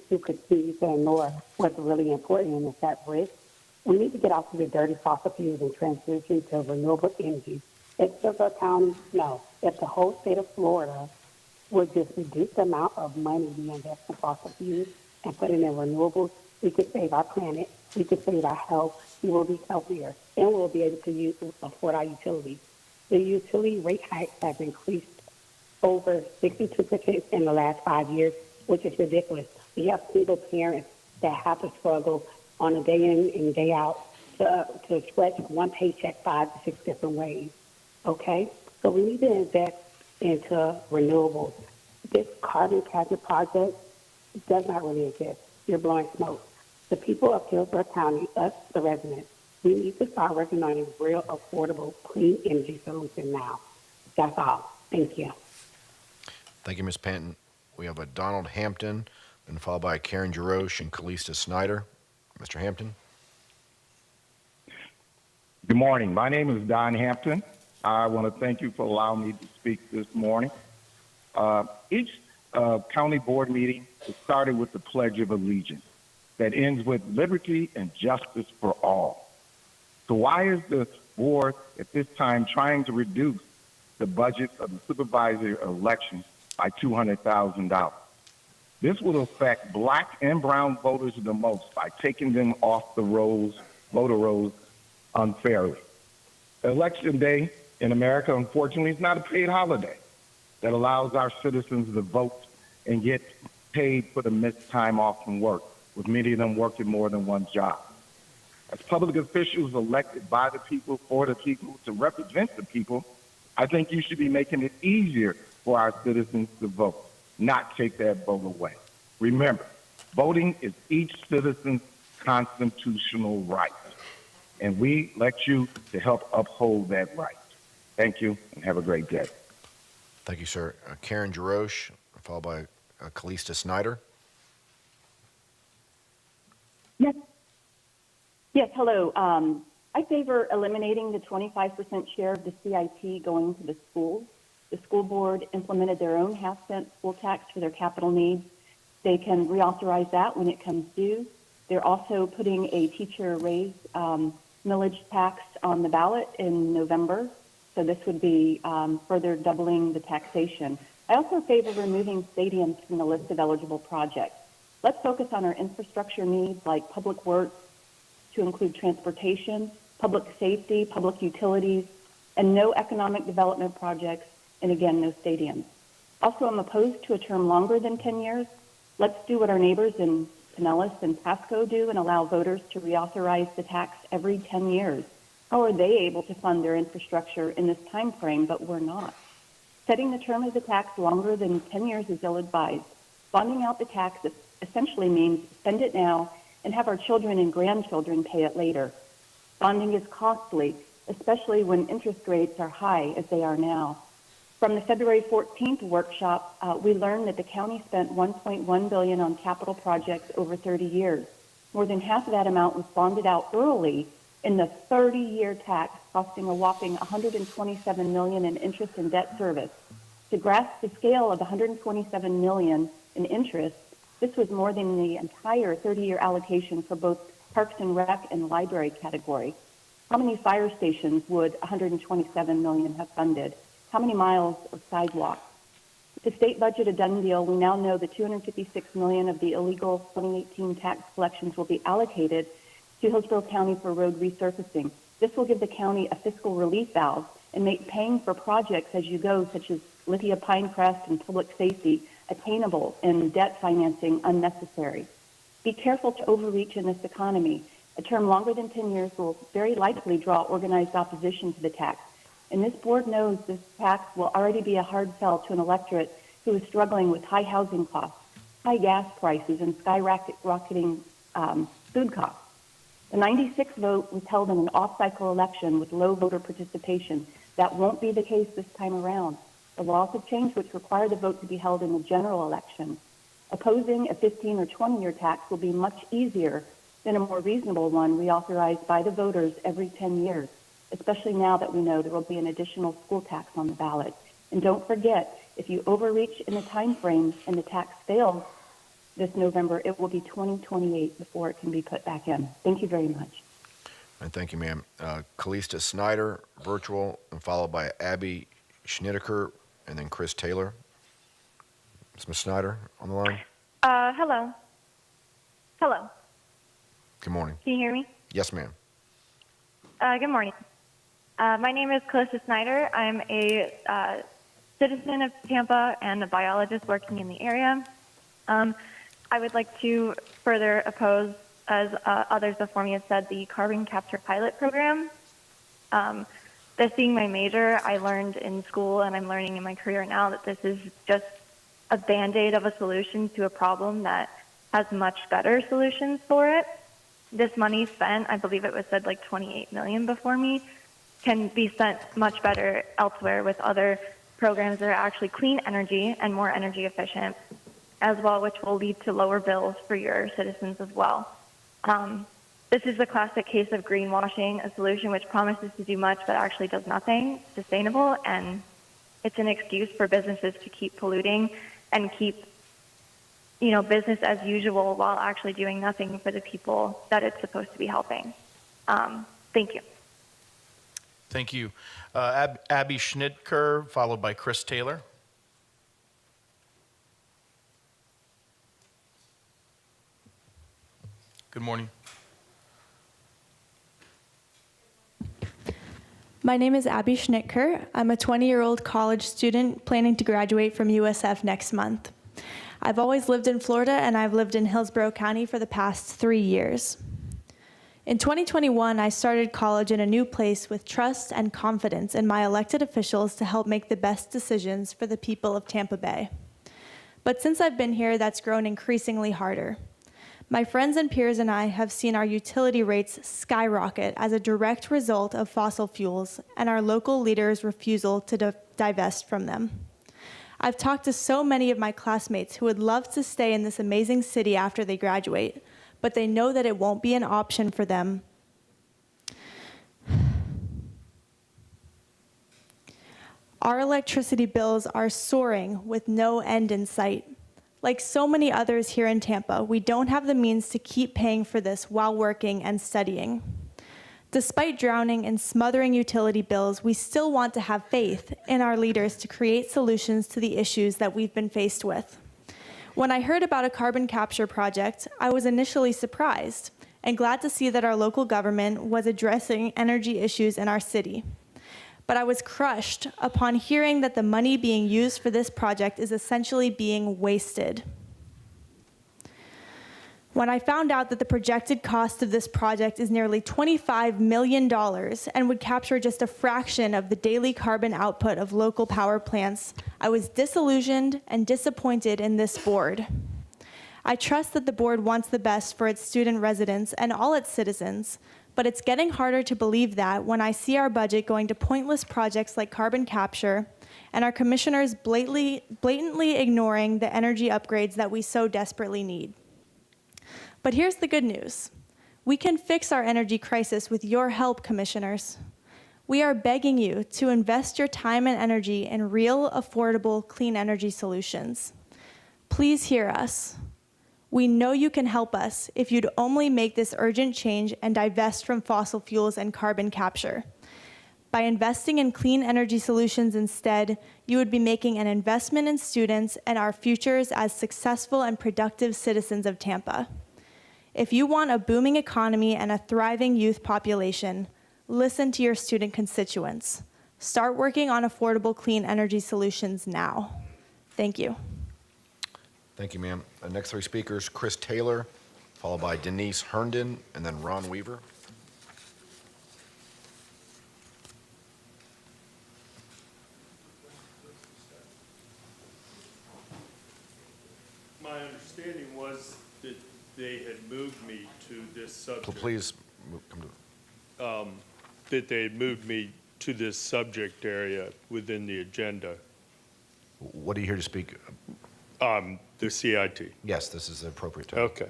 to continue to ignore what's really important and it's at risk. We need to get off of the dirty fossil fuels and transition to renewable energy. If Hillsborough County, no, if the whole state of Florida would just reduce the amount of money we invest in fossil fuels and put it in renewables, we could save our planet, we could save our health, we will be healthier, and we'll be able to afford our utilities. The utility rate hikes have increased over 62% in the last 5 years, which is ridiculous. We have single parents that have to struggle on a day in and day out to stretch one paycheck 5 to 6 different ways. Okay? So we need to invest into renewables. This carbon capture project does not really exist. You're blowing smoke. The people of Hillsborough County, us, the residents, we need to start working on a real affordable, clean energy solution now. That's all. Thank you. Thank you, Ms. Panton. We have a Donald Hampton, then followed by Karen Jarosh and Kalista Snyder. Mr. Hampton. Good morning. My name is Don Hampton. I want to thank you for allowing me to speak this morning. county board meeting, it started with the Pledge of Allegiance that ends with liberty and justice for all. So why is the board at this time trying to reduce the budget of the supervisor election by $200,000? This will affect black and brown voters the most by taking them off the rolls, voter rolls unfairly. Election day in America, unfortunately, is not a paid holiday that allows our citizens to vote and get paid for the missed time off from work, with many of them working more than one job. As public officials elected by the people, for the people, to represent the people, I think you should be making it easier for our citizens to vote, not take that vote away. Remember, voting is each citizen's constitutional right, and we elect you to help uphold that right. Thank you, and have a great day. Thank you, sir. Karen Jarosh, followed by Kalista Snyder. Yes. Yes, hello. I favor eliminating the 25% share of the CIP going to the schools. The school board implemented their own half-cent school tax for their capital needs. They can reauthorize that when it comes due. They're also putting a teacher raise millage tax on the ballot in November. So this would be further doubling the taxation. I also favor removing stadiums from the list of eligible projects. Let's focus on our infrastructure needs like public works, to include transportation, public safety, public utilities, and no economic development projects, and again, no stadiums. Also, I'm opposed to a term longer than 10 years. Let's do what our neighbors in Pinellas and Pasco do and allow voters to reauthorize the tax every 10 years. How are they able to fund their infrastructure in this time frame, but we're not? Setting the term of the tax longer than 10 years is ill-advised. Bonding out the tax essentially means spend it now and have our children and grandchildren pay it later. Bonding is costly, especially when interest rates are high as they are now. From the February 14th workshop, we learned that the county spent $1.1 billion on capital projects over 30 years. More than half of that amount was bonded out early in the 30-year tax, costing a whopping $127 million in interest and debt service. To grasp the scale of $127 million in interest, this was more than the entire 30-year allocation for both Parks and Rec and library category. How many fire stations would $127 million have funded? How many miles of sidewalk? With the state budget a done deal, we now know the $256 million of the illegal 2018 tax collections will be allocated to Hillsborough County for road resurfacing. This will give the county a fiscal relief valve and make paying for projects as you go, such as Lithia Pinecrest and public safety, attainable and debt financing unnecessary. Be careful to overreach in this economy. A term longer than 10 years will very likely draw organized opposition to the tax. And this board knows this tax will already be a hard sell to an electorate who is struggling with high housing costs, high gas prices, and skyrocketing food costs. The 96 vote was held in an off-cycle election with low voter participation. That won't be the case this time around. The laws have changed, which require the vote to be held in the general election. Opposing a 15 or 20-year tax will be much easier than a more reasonable one reauthorized by the voters every 10 years, especially now that we know there will be an additional school tax on the ballot. And don't forget, if you overreach in the time frame and the tax fails this November, it will be 2028 before it can be put back in. Thank you very much. And thank you, ma'am. Kalista Snyder, virtual, and followed by Abby Schnittiker, and then Chris Taylor. Is Ms. Snyder on the line? Hello. Hello. Good morning. Can you hear me? Yes, ma'am. Good morning. My name is Kalista Snyder. I'm a citizen of Tampa and a biologist working in the area. I would like to further oppose, as others before me have said, the carbon capture pilot program. This being my major, I learned in school and I'm learning in my career now that this is just a Band-Aid of a solution to a problem that has much better solutions for it. This money spent, I believe it was said like $28 million before me, can be spent much better elsewhere with other programs that are actually clean energy and more energy efficient as well, which will lead to lower bills for your citizens as well. This is the classic case of greenwashing, a solution which promises to do much but actually does nothing sustainable, and it's an excuse for businesses to keep polluting and keep, business as usual while actually doing nothing for the people that it's supposed to be helping. Thank you. Thank you. Abby Schnitker, followed by Chris Taylor. Good morning. My name is Abby Schnitker. I'm a 20-year-old college student planning to graduate from USF next month. I've always lived in Florida, and I've lived in Hillsborough County for the past 3 years. In 2021, I started college in a new place with trust and confidence in my elected officials to help make the best decisions for the people of Tampa Bay. But since I've been here, that's grown increasingly harder. My friends and peers and I have seen our utility rates skyrocket as a direct result of fossil fuels and our local leaders' refusal to divest from them. I've talked to so many of my classmates who would love to stay in this amazing city after they graduate, but they know that it won't be an option for them. Our electricity bills are soaring with no end in sight. Like so many others here in Tampa, we don't have the means to keep paying for this while working and studying. Despite drowning and smothering utility bills, we still want to have faith in our leaders to create solutions to the issues that we've been faced with. When I heard about a carbon capture project, I was initially surprised and glad to see that our local government was addressing energy issues in our city. But I was crushed upon hearing that the money being used for this project is essentially being wasted. When I found out that the projected cost of this project is nearly $25 million and would capture just a fraction of the daily carbon output of local power plants, I was disillusioned and disappointed in this board. I trust that the board wants the best for its student residents and all its citizens, but it's getting harder to believe that when I see our budget going to pointless projects like carbon capture and our commissioners blatantly ignoring the energy upgrades that we so desperately need. But here's the good news. We can fix our energy crisis with your help, commissioners. We are begging you to invest your time and energy in real, affordable, clean energy solutions. Please hear us. We know you can help us if you'd only make this urgent change and divest from fossil fuels and carbon capture. By investing in clean energy solutions instead, you would be making an investment in students and our futures as successful and productive citizens of Tampa. If you want a booming economy and a thriving youth population, listen to your student constituents. Start working on affordable clean energy solutions now. Thank you. Thank you, ma'am. Next three speakers, Chris Taylor, followed by Denise Herndon, and then Ron Weaver. My understanding was that they had moved me to this subject. Please come to. That they had moved me to this subject area within the agenda. What are you here to speak? The CIT. Yes, this is the appropriate time. Okay.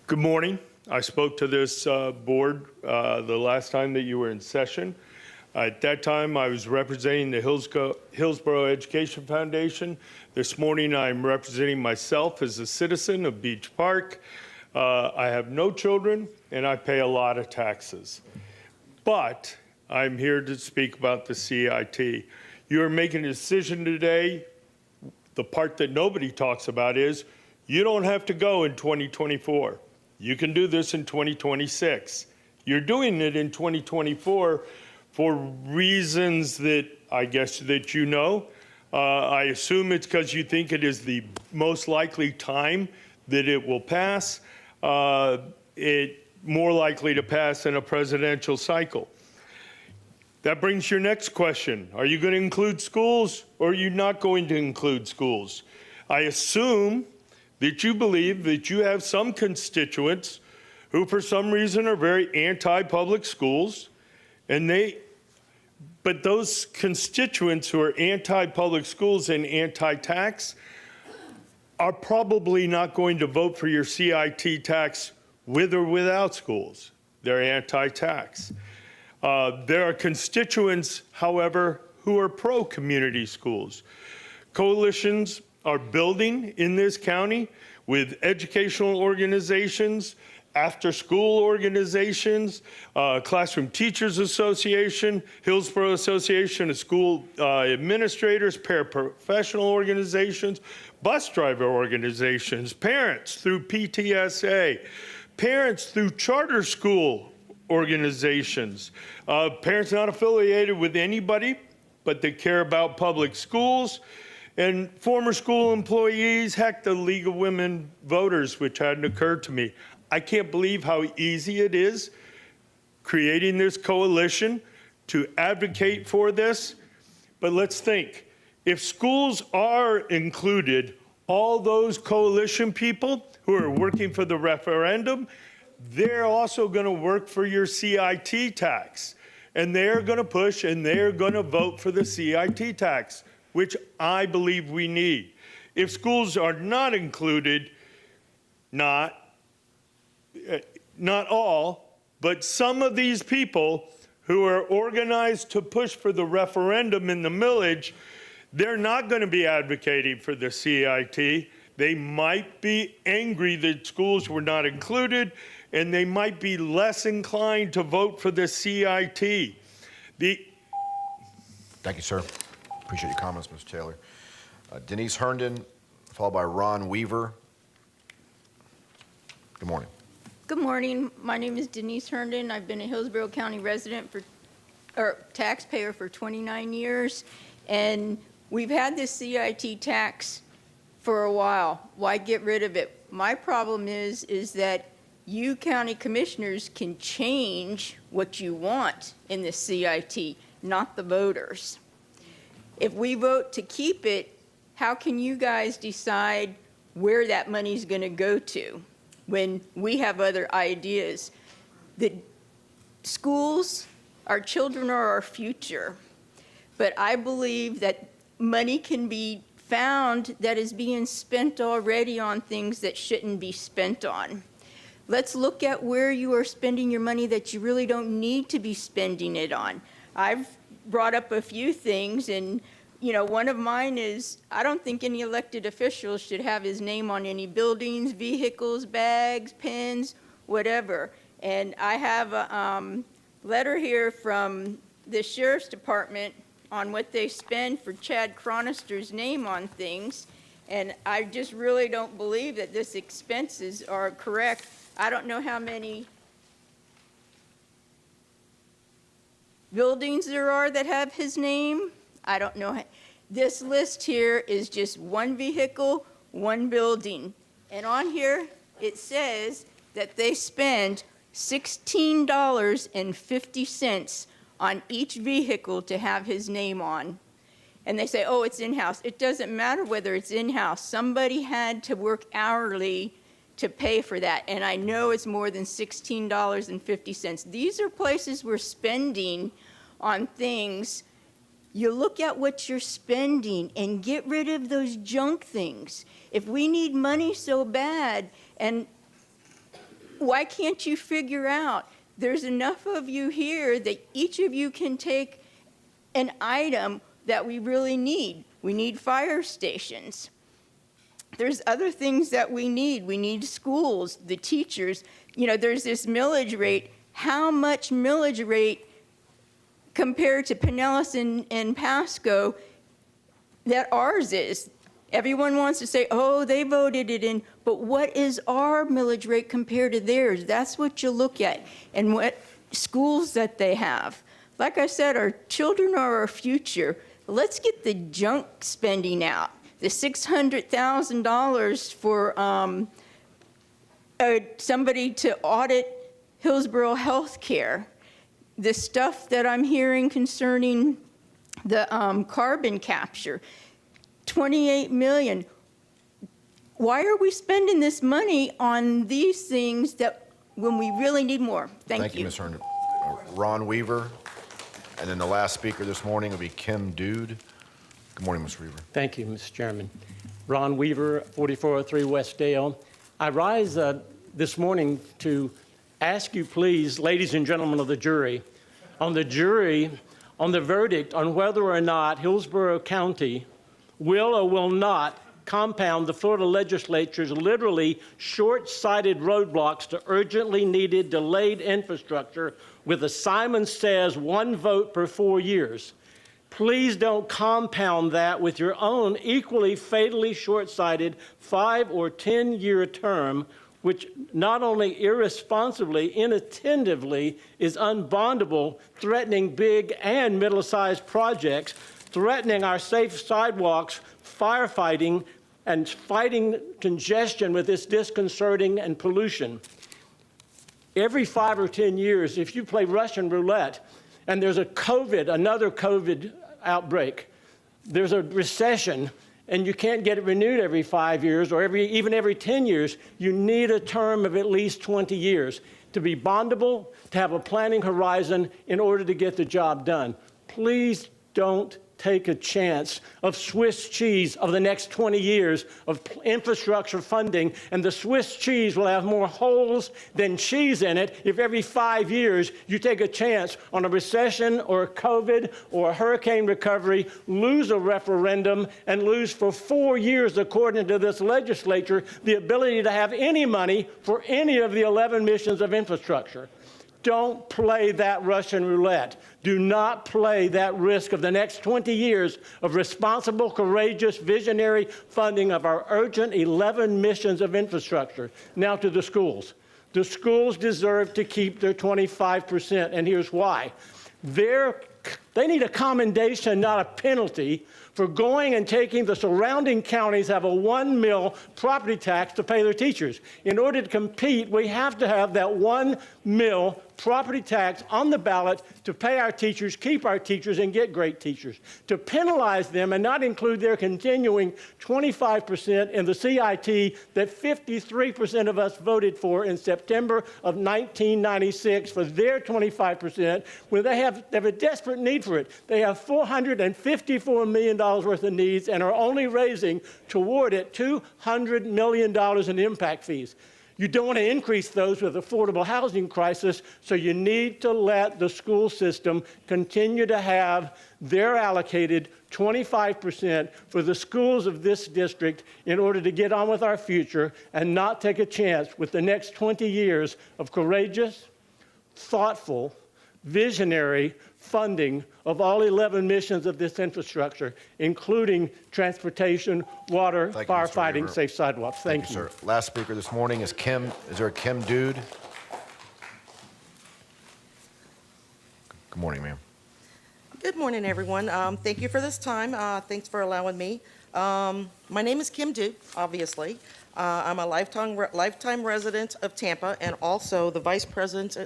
Good morning. I spoke to this board the last time that you were in session. At that time, I was representing the Hillsborough Education Foundation. This morning, I'm representing myself as a citizen of Beach Park. I have no children, and I pay a lot of taxes. But I'm here to speak about the CIT. You are making a decision today. The part that nobody talks about is you don't have to go in 2024. You can do this in 2026. You're doing it in 2024 for reasons that I guess that you know. I assume it's because you think it is the most likely time that it will pass. It more likely to pass in a presidential cycle. That brings your next question. Are you going to include schools or are you not going to include schools? I assume that you believe that you have some constituents who for some reason are very anti-public schools, but those constituents who are anti-public schools and anti-tax are probably not going to vote for your CIT tax with or without schools. They're anti-tax. There are constituents, however, who are pro-community schools. Coalitions are building in this county with educational organizations, after-school organizations, Classroom Teachers Association, Hillsborough Association of School Administrators, paraprofessional organizations, bus driver organizations, parents through PTSA, parents through charter school organizations, parents not affiliated with anybody, but they care about public schools, and former school employees, heck, the League of Women Voters, which hadn't occurred to me. I can't believe how easy it is creating this coalition to advocate for this. But let's think, if schools are included, all those coalition people who are working for the referendum, they're also going to work for your CIT tax. And they're going to push and they're going to vote for the CIT tax, which I believe we need. If schools are not included, not all, but some of these people who are organized to push for the referendum in the millage, they're not going to be advocating for the CIT. They might be angry that schools were not included, and they might be less inclined to vote for the CIT. Thank you, sir. Appreciate your comments, Mr. Taylor. Denise Herndon, followed by Ron Weaver. Good morning. Good morning. My name is Denise Herndon. I've been a Hillsborough County resident taxpayer for 29 years, and we've had this CIT tax for a while. Why get rid of it? My problem is that you county commissioners can change what you want in the CIT, not the voters. If we vote to keep it, how can you guys decide where that money's going to go to when we have other ideas? The schools, our children are our future, but I believe that money can be found that is being spent already on things that shouldn't be spent on. Let's look at where you are spending your money that you really don't need to be spending it on. I've brought up a few things, and one of mine is I don't think any elected official should have his name on any buildings, vehicles, bags, pens, whatever. And I have a letter here from the Sheriff's Department on what they spend for Chad Chronister's name on things, and I just really don't believe that these expenses are correct. I don't know how many buildings there are that have his name. I don't know. This list here is just one vehicle, one building. And on here, it says that they spend $16.50 on each vehicle to have his name on. And they say, oh, it's in-house. It doesn't matter whether it's in-house. Somebody had to work hourly to pay for that. And I know it's more than $16.50. These are places we're spending on things. You look at what you're spending and get rid of those junk things. If we need money so bad, and why can't you figure out there's enough of you here that each of you can take an item that we really need. We need fire stations. There's other things that we need. We need schools, the teachers. There's this millage rate. How much millage rate compared to Pinellas and Pasco that ours is? Everyone wants to say, oh, they voted it in, but what is our millage rate compared to theirs? That's what you look at, and what schools that they have. Like I said, our children are our future. Let's get the junk spending out. The $600,000 for somebody to audit Hillsborough Health Care. The stuff that I'm hearing concerning the carbon capture, $28 million. Why are we spending this money on these things that when we really need more? Thank you. Ms. Herndon. Ron Weaver, and then the last speaker this morning will be Kim Dude. Good morning, Ms. Weaver. Thank you, Mr. Chairman. Ron Weaver, 4403 West Dale. I rise this morning to ask you, please, ladies and gentlemen of the jury, on the verdict on whether or not Hillsborough County will or will not compound the Florida legislature's literally short-sighted roadblocks to urgently needed delayed infrastructure with a Simon Says 1 vote per 4 years. Please don't compound that with your own equally fatally short-sighted 5 or 10-year term, which not only irresponsibly, inattentively is unbondable, threatening big and middle-sized projects, threatening our safe sidewalks, firefighting, and fighting congestion with this disconcerting and pollution. Every 5 or 10 years, if you play Russian roulette and there's another COVID outbreak, there's a recession, and you can't get it renewed every 5 years or even every 10 years, you need a term of at least 20 years to be bondable, to have a planning horizon in order to get the job done. Please don't take a chance of Swiss cheese of the next 20 years of infrastructure funding, and the Swiss cheese will have more holes than cheese in it if every 5 years you take a chance on a recession or a COVID or a hurricane recovery, lose a referendum, and lose for 4 years, according to this legislature, the ability to have any money for any of the 11 missions of infrastructure. Don't play that Russian roulette. Do not play that risk of the next 20 years of responsible, courageous, visionary funding of our urgent 11 missions of infrastructure. Now to the schools. The schools deserve to keep their 25%, and here's why. They need a commendation, not a penalty, for going and taking the surrounding counties have a 1 mil property tax to pay their teachers. In order to compete, we have to have that 1 mil property tax on the ballot to pay our teachers, keep our teachers, and get great teachers. To penalize them and not include their continuing 25% in the CIT that 53% of us voted for in September of 1996 for their 25%, when they have a desperate need for it. They have $454 million worth of needs and are only raising toward it $200 million in impact fees. You don't want to increase those with affordable housing crisis, so you need to let the school system continue to have their allocated 25% for the schools of this district in order to get on with our future and not take a chance with the next 20 years of courageous, thoughtful, visionary funding of all 11 missions of this infrastructure, including transportation, water, firefighting, safe sidewalks. Thank you, sir. Last speaker this morning is Kim. Is there a Kim Dude? Good morning, ma'am. Good morning, everyone. Thank you for this time. Thanks for allowing me. My name is Kim Dude, obviously. I'm a lifetime resident of Tampa and also the vice president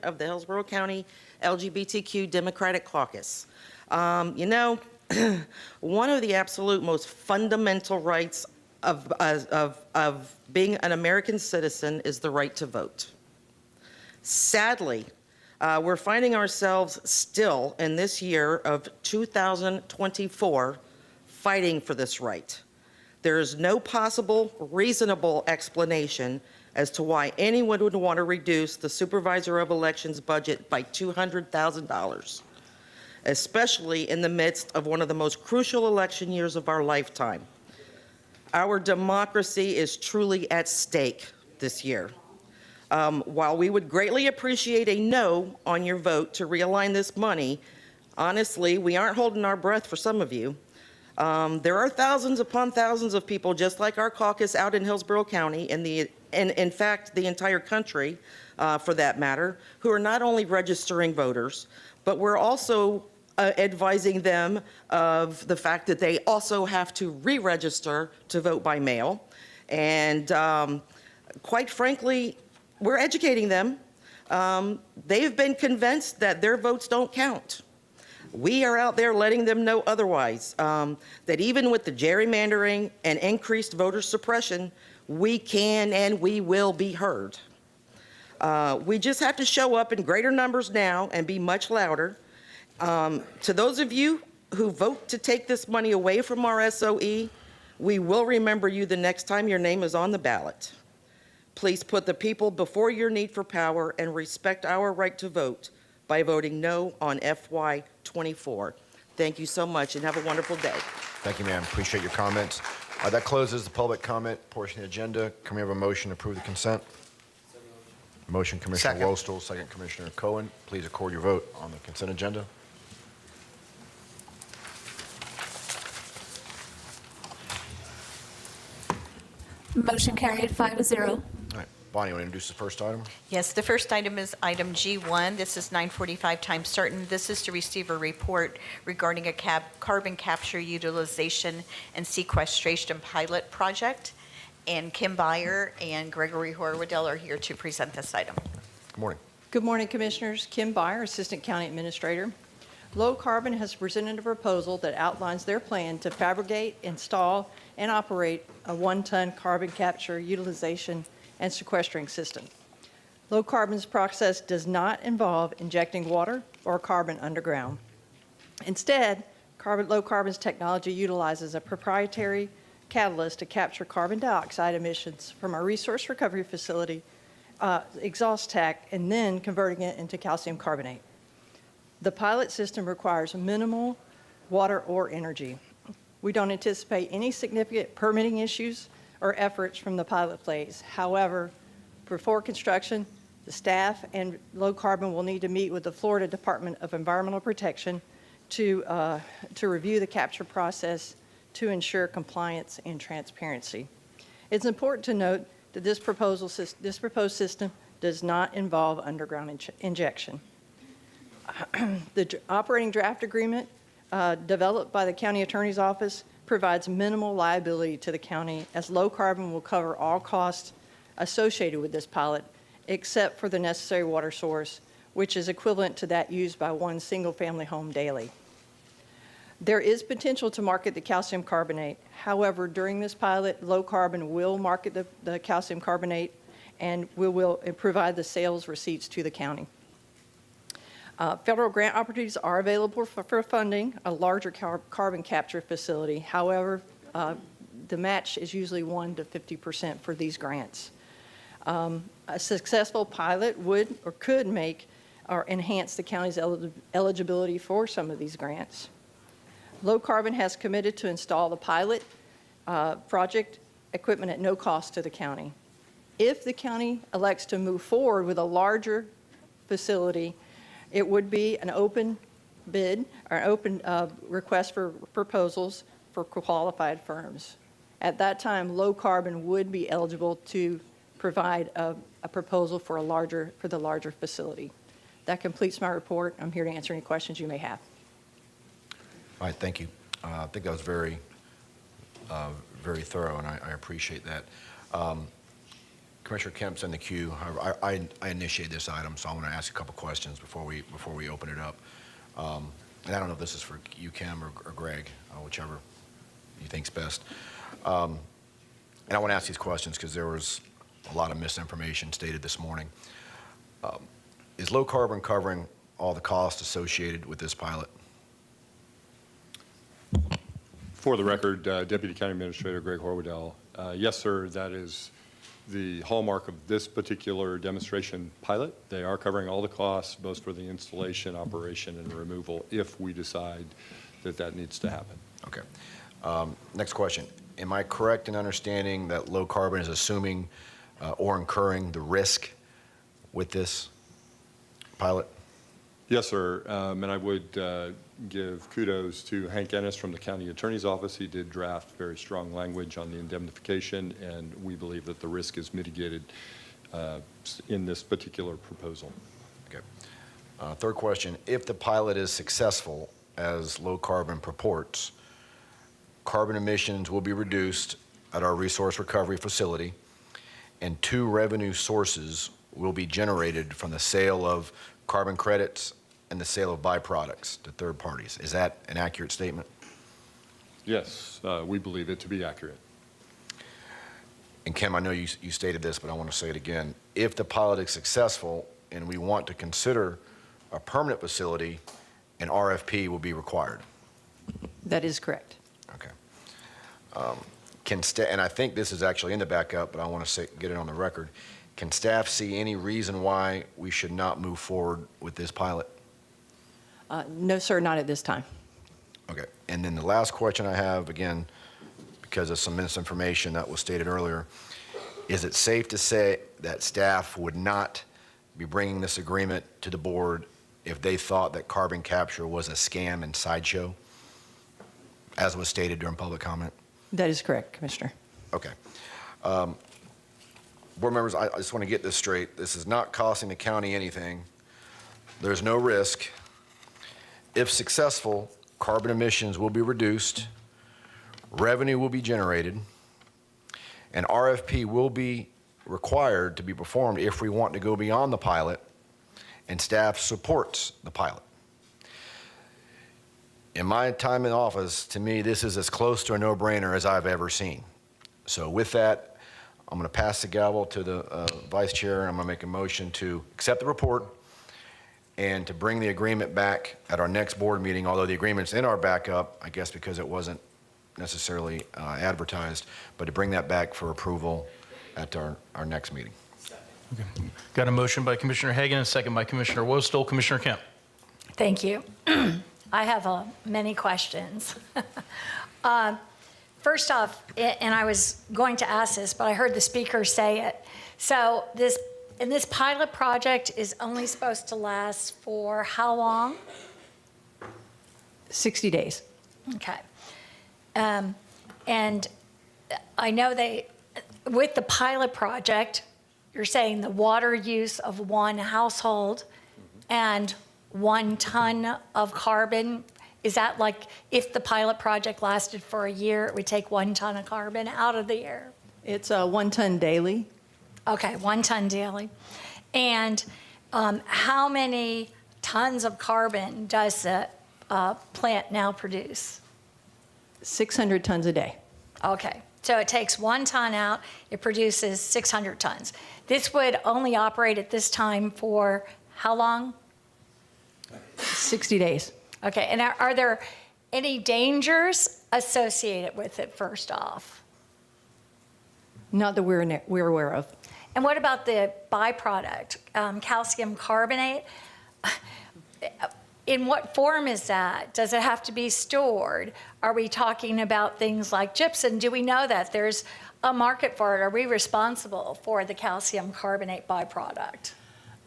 of the Hillsborough County LGBTQ Democratic Caucus. You know, one of the absolute most fundamental rights of being an American citizen is the right to vote. Sadly, we're finding ourselves still in this year of 2024 fighting for this right. There is no possible reasonable explanation as to why anyone would want to reduce the Supervisor of Elections budget by $200,000, especially in the midst of one of the most crucial election years of our lifetime. Our democracy is truly at stake this year. While we would greatly appreciate a no on your vote to realign this money, honestly, we aren't holding our breath for some of you. There are thousands upon thousands of people just like our caucus out in Hillsborough County and in fact the entire country for that matter, who are not only registering voters, but we're also advising them of the fact that they also have to re-register to vote by mail. And quite frankly, we're educating them. They've been convinced that their votes don't count. We are out there letting them know otherwise, that even with the gerrymandering and increased voter suppression, we can and we will be heard. We just have to show up in greater numbers now and be much louder. To those of you who vote to take this money away from our SOE, we will remember you the next time your name is on the ballot. Please put the people before your need for power and respect our right to vote by voting no on FY24. Thank you so much and have a wonderful day. Thank you, ma'am. Appreciate your comments. That closes the public comment portion of the agenda. Can we have a motion to approve the consent? Motion, Commissioner Second. Wostel, second, Commissioner Cohen. Please record your vote on the consent agenda. Motion carried 5-0. All right, Bonnie, you want to introduce the first item? Yes, the first item is item G1. This is 9:45 time certain. This is to receive a report regarding a carbon capture utilization and sequestration pilot project. And Kim Byer and Gregory Horwedel are here to present this item. Good morning. Good morning, Commissioners. Kim Byer, Assistant County Administrator. Low Carbon has presented a proposal that outlines their plan to fabricate, install, and operate a one-ton carbon capture, utilization, and sequestering system. Low Carbon's process does not involve injecting water or carbon underground. Instead, Low Carbon's technology utilizes a proprietary catalyst to capture carbon dioxide emissions from our resource recovery facility exhaust stack and then converting it into calcium carbonate. The pilot system requires minimal water or energy. We don't anticipate any significant permitting issues or efforts from the pilot phase. However, before construction, the staff and Low Carbon will need to meet with the Florida Department of Environmental Protection to review the capture process to ensure compliance and transparency. It's important to note that this proposed system does not involve underground injection. The operating draft agreement developed by the County Attorney's Office provides minimal liability to the county, as Low Carbon will cover all costs associated with this pilot, except for the necessary water source, which is equivalent to that used by one single-family home daily. There is potential to market the calcium carbonate. However, during this pilot, Low Carbon will market the calcium carbonate, and we will provide the sales receipts to the county. Federal grant opportunities are available for funding a larger carbon capture facility. However, the match is usually 1 to 50% for these grants. A successful pilot would or could make or enhance the county's eligibility for some of these grants. Low Carbon has committed to install the pilot project equipment at no cost to the county. If the county elects to move forward with a larger facility, it would be an open bid or an open request for proposals for qualified firms. At that time, Low Carbon would be eligible to provide a proposal for the larger facility. That completes my report. I'm here to answer any questions you may have. All right, thank you. I think that was very, very thorough, and I appreciate that. Commissioner Kemp's in the queue. I initiated this item, so I want to ask a couple questions before we open it up. And I don't know if this is for you, Kim, or Greg, whichever you think's best. And I want to ask these questions because there was a lot of misinformation stated this morning. Is Low Carbon covering all the costs associated with this pilot? For the record, Deputy County Administrator Greg Horwedel, yes, sir, that is the hallmark of this particular demonstration pilot. They are covering all the costs, both for the installation, operation, and removal, if we decide that that needs to happen. Okay. Next question. Am I correct in understanding that Low Carbon is assuming or incurring the risk with this pilot? Yes, sir, and I would give kudos to Hank Ennis from the County Attorney's Office. He did draft very strong language on the indemnification, and we believe that the risk is mitigated in this particular proposal. Okay. Third question. If the pilot is successful, as Low Carbon purports, carbon emissions will be reduced at our resource recovery facility, and 2 revenue sources will be generated from the sale of carbon credits and the sale of byproducts to third parties. Is that an accurate statement? Yes, we believe it to be accurate. And Kim, I know you stated this, but I want to say it again. If the pilot is successful and we want to consider a permanent facility, an RFP will be required. That is correct. Okay. And I think this is actually in the backup, but I want to get it on the record. Can staff see any reason why we should not move forward with this pilot? No, sir, not at this time. Okay. And then the last question I have, again, because of some misinformation that was stated earlier, is it safe to say that staff would not be bringing this agreement to the board if they thought that carbon capture was a scam and sideshow, as was stated during public comment? That is correct, Commissioner. Okay. Board members, I just want to get this straight. This is not costing the county anything. There's no risk. If successful, carbon emissions will be reduced, revenue will be generated, and RFP will be required to be performed if we want to go beyond the pilot, and staff supports the pilot. In my time in office, to me, this is as close to a no-brainer as I've ever seen. So with that, I'm going to pass the gavel to the vice chair, and I'm going to make a motion to accept the report and to bring the agreement back at our next board meeting, although the agreement's in our backup, I guess because it wasn't necessarily advertised, but to bring that back for approval at our next meeting. Okay. Got a motion by Commissioner Hagan, and a second by Commissioner Wostol. Commissioner Kemp. Thank you. I have many questions. First off, and I was going to ask this, but I heard the speaker say it. So this pilot project is only supposed to last for how long? 60 days. Okay. And I know with the pilot project, you're saying the water use of one household and 1 ton of carbon. Is that like if the pilot project lasted for a year, it would take 1 ton of carbon out of the air? It's 1 ton daily. Okay, 1 ton daily. And how many tons of carbon does the plant now produce? 600 tons a day. Okay, so it takes 1 ton out, it produces 600 tons. This would only operate at this time for how long? 60 days. Okay, and are there any dangers associated with it, first off? Not that we're aware of. And what about the byproduct, calcium carbonate? In what form is that? Does it have to be stored? Are we talking about things like gypsum? Do we know that there's a market for it? Are we responsible for the calcium carbonate byproduct?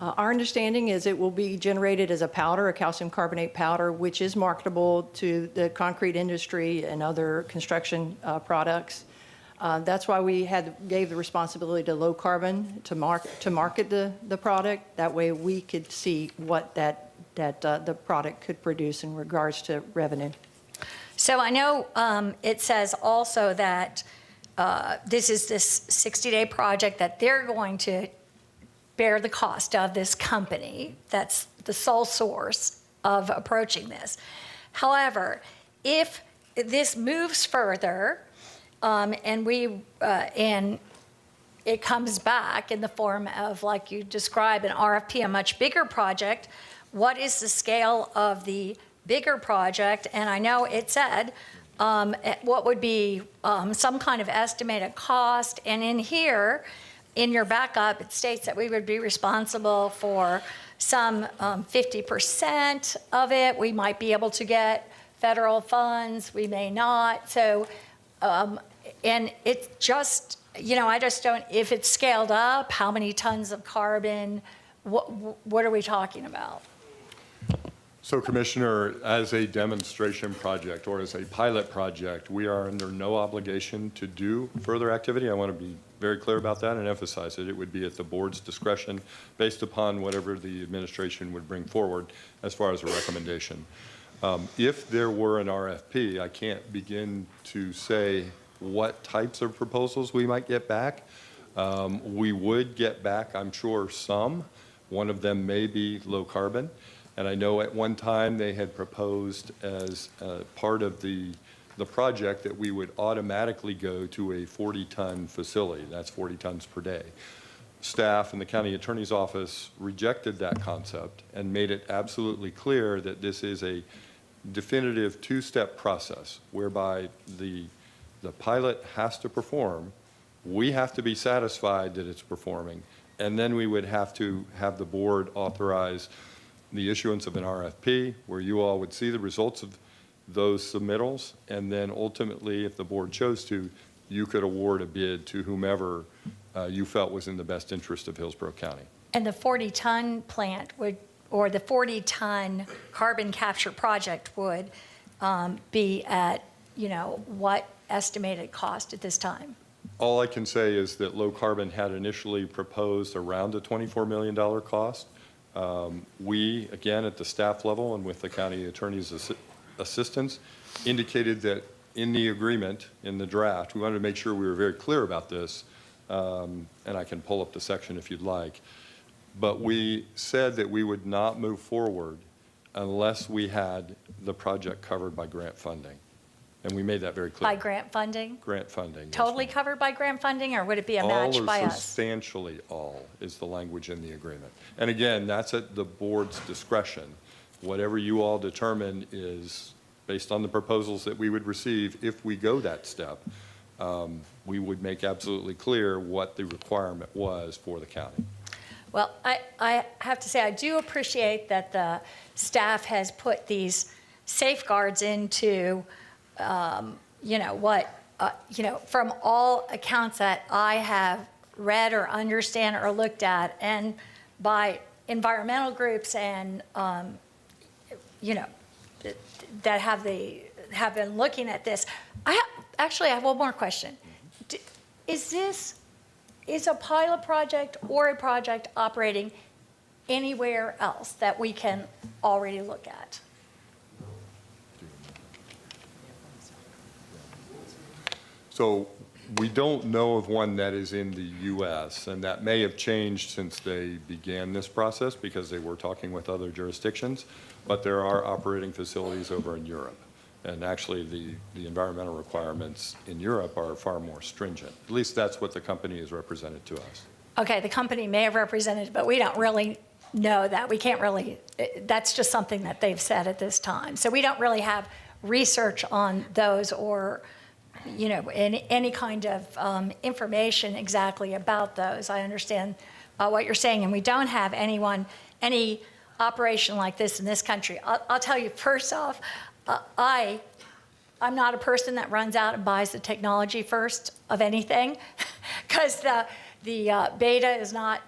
Our understanding is it will be generated as a powder, a calcium carbonate powder, which is marketable to the concrete industry and other construction products. That's why we gave the responsibility to Low Carbon to market the product. That way we could see what the product could produce in regards to revenue. So I know it says also that this is this 60-day project that they're going to bear the cost of, this company. That's the sole source of approaching this. However, if this moves further and it comes back in the form of, like you described, an RFP, a much bigger project, what is the scale of the bigger project? And I know it said what would be some kind of estimated cost. And in here, in your backup, it states that we would be responsible for some 50% of it. We might be able to get federal funds, we may not. So, and it's just, I just don't, if it's scaled up, how many tons of carbon, what are we talking about? So, Commissioner, as a demonstration project or as a pilot project, we are under no obligation to do further activity. I want to be very clear about that and emphasize it. It would be at the board's discretion based upon whatever the administration would bring forward as far as a recommendation. If there were an RFP, I can't begin to say what types of proposals we might get back. We would get back, I'm sure, some. One of them may be low carbon. And I know at one time they had proposed as part of the project that we would automatically go to a 40-ton facility. That's 40 tons per day. Staff and the county attorney's office rejected that concept and made it absolutely clear that this is a definitive two-step process whereby the pilot has to perform, we have to be satisfied that it's performing, and then we would have to have the board authorize the issuance of an RFP where you all would see the results of those submittals, and then ultimately, if the board chose to, you could award a bid to whomever you felt was in the best interest of Hillsborough County. And the 40-ton plant would, or the 40-ton carbon capture project would be at, what estimated cost at this time? All I can say is that low carbon had initially proposed around a $24 million cost. We, again, at the staff level and with the county attorney's assistance, indicated that in the agreement, in the draft, we wanted to make sure we were very clear about this, and I can pull up the section if you'd like, but we said that we would not move forward unless we had the project covered by grant funding. And we made that very clear. By grant funding? Grant funding. Yes, Totally ma'am. covered by grant funding, or would it be a match by All or us? substantially all is the language in the agreement. And again, that's at the board's discretion. Whatever you all determine is based on the proposals that we would receive. If we go that step, we would make absolutely clear what the requirement was for the county. Well, I have to say, I do appreciate that the staff has put these safeguards into, from all accounts that I have read or understand or looked at, and by environmental groups and, that have been looking at this. I have one more question. Is a pilot project or a project operating anywhere else that we can already look at? So we don't know of one that is in the U.S., and that may have changed since they began this process because they were talking with other jurisdictions, but there are operating facilities over in Europe. And actually, the environmental requirements in Europe are far more stringent. At least that's what the company has represented to us. Okay, the company may have represented, but we don't really know that. We can't really, that's just something that they've said at this time. So we don't really have research on those or, any kind of information exactly about those. I understand what you're saying, and we don't have any operation like this in this country. I'll tell you first off, I'm not a person that runs out and buys the technology first of anything, because the beta is not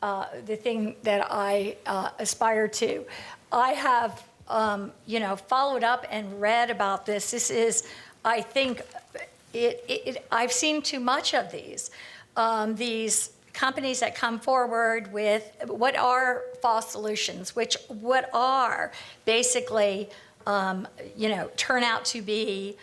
the thing that I aspire to. I have, followed up and read about this. This is, I think, I've seen too much of these companies that come forward with what are false solutions, what are basically turn out to be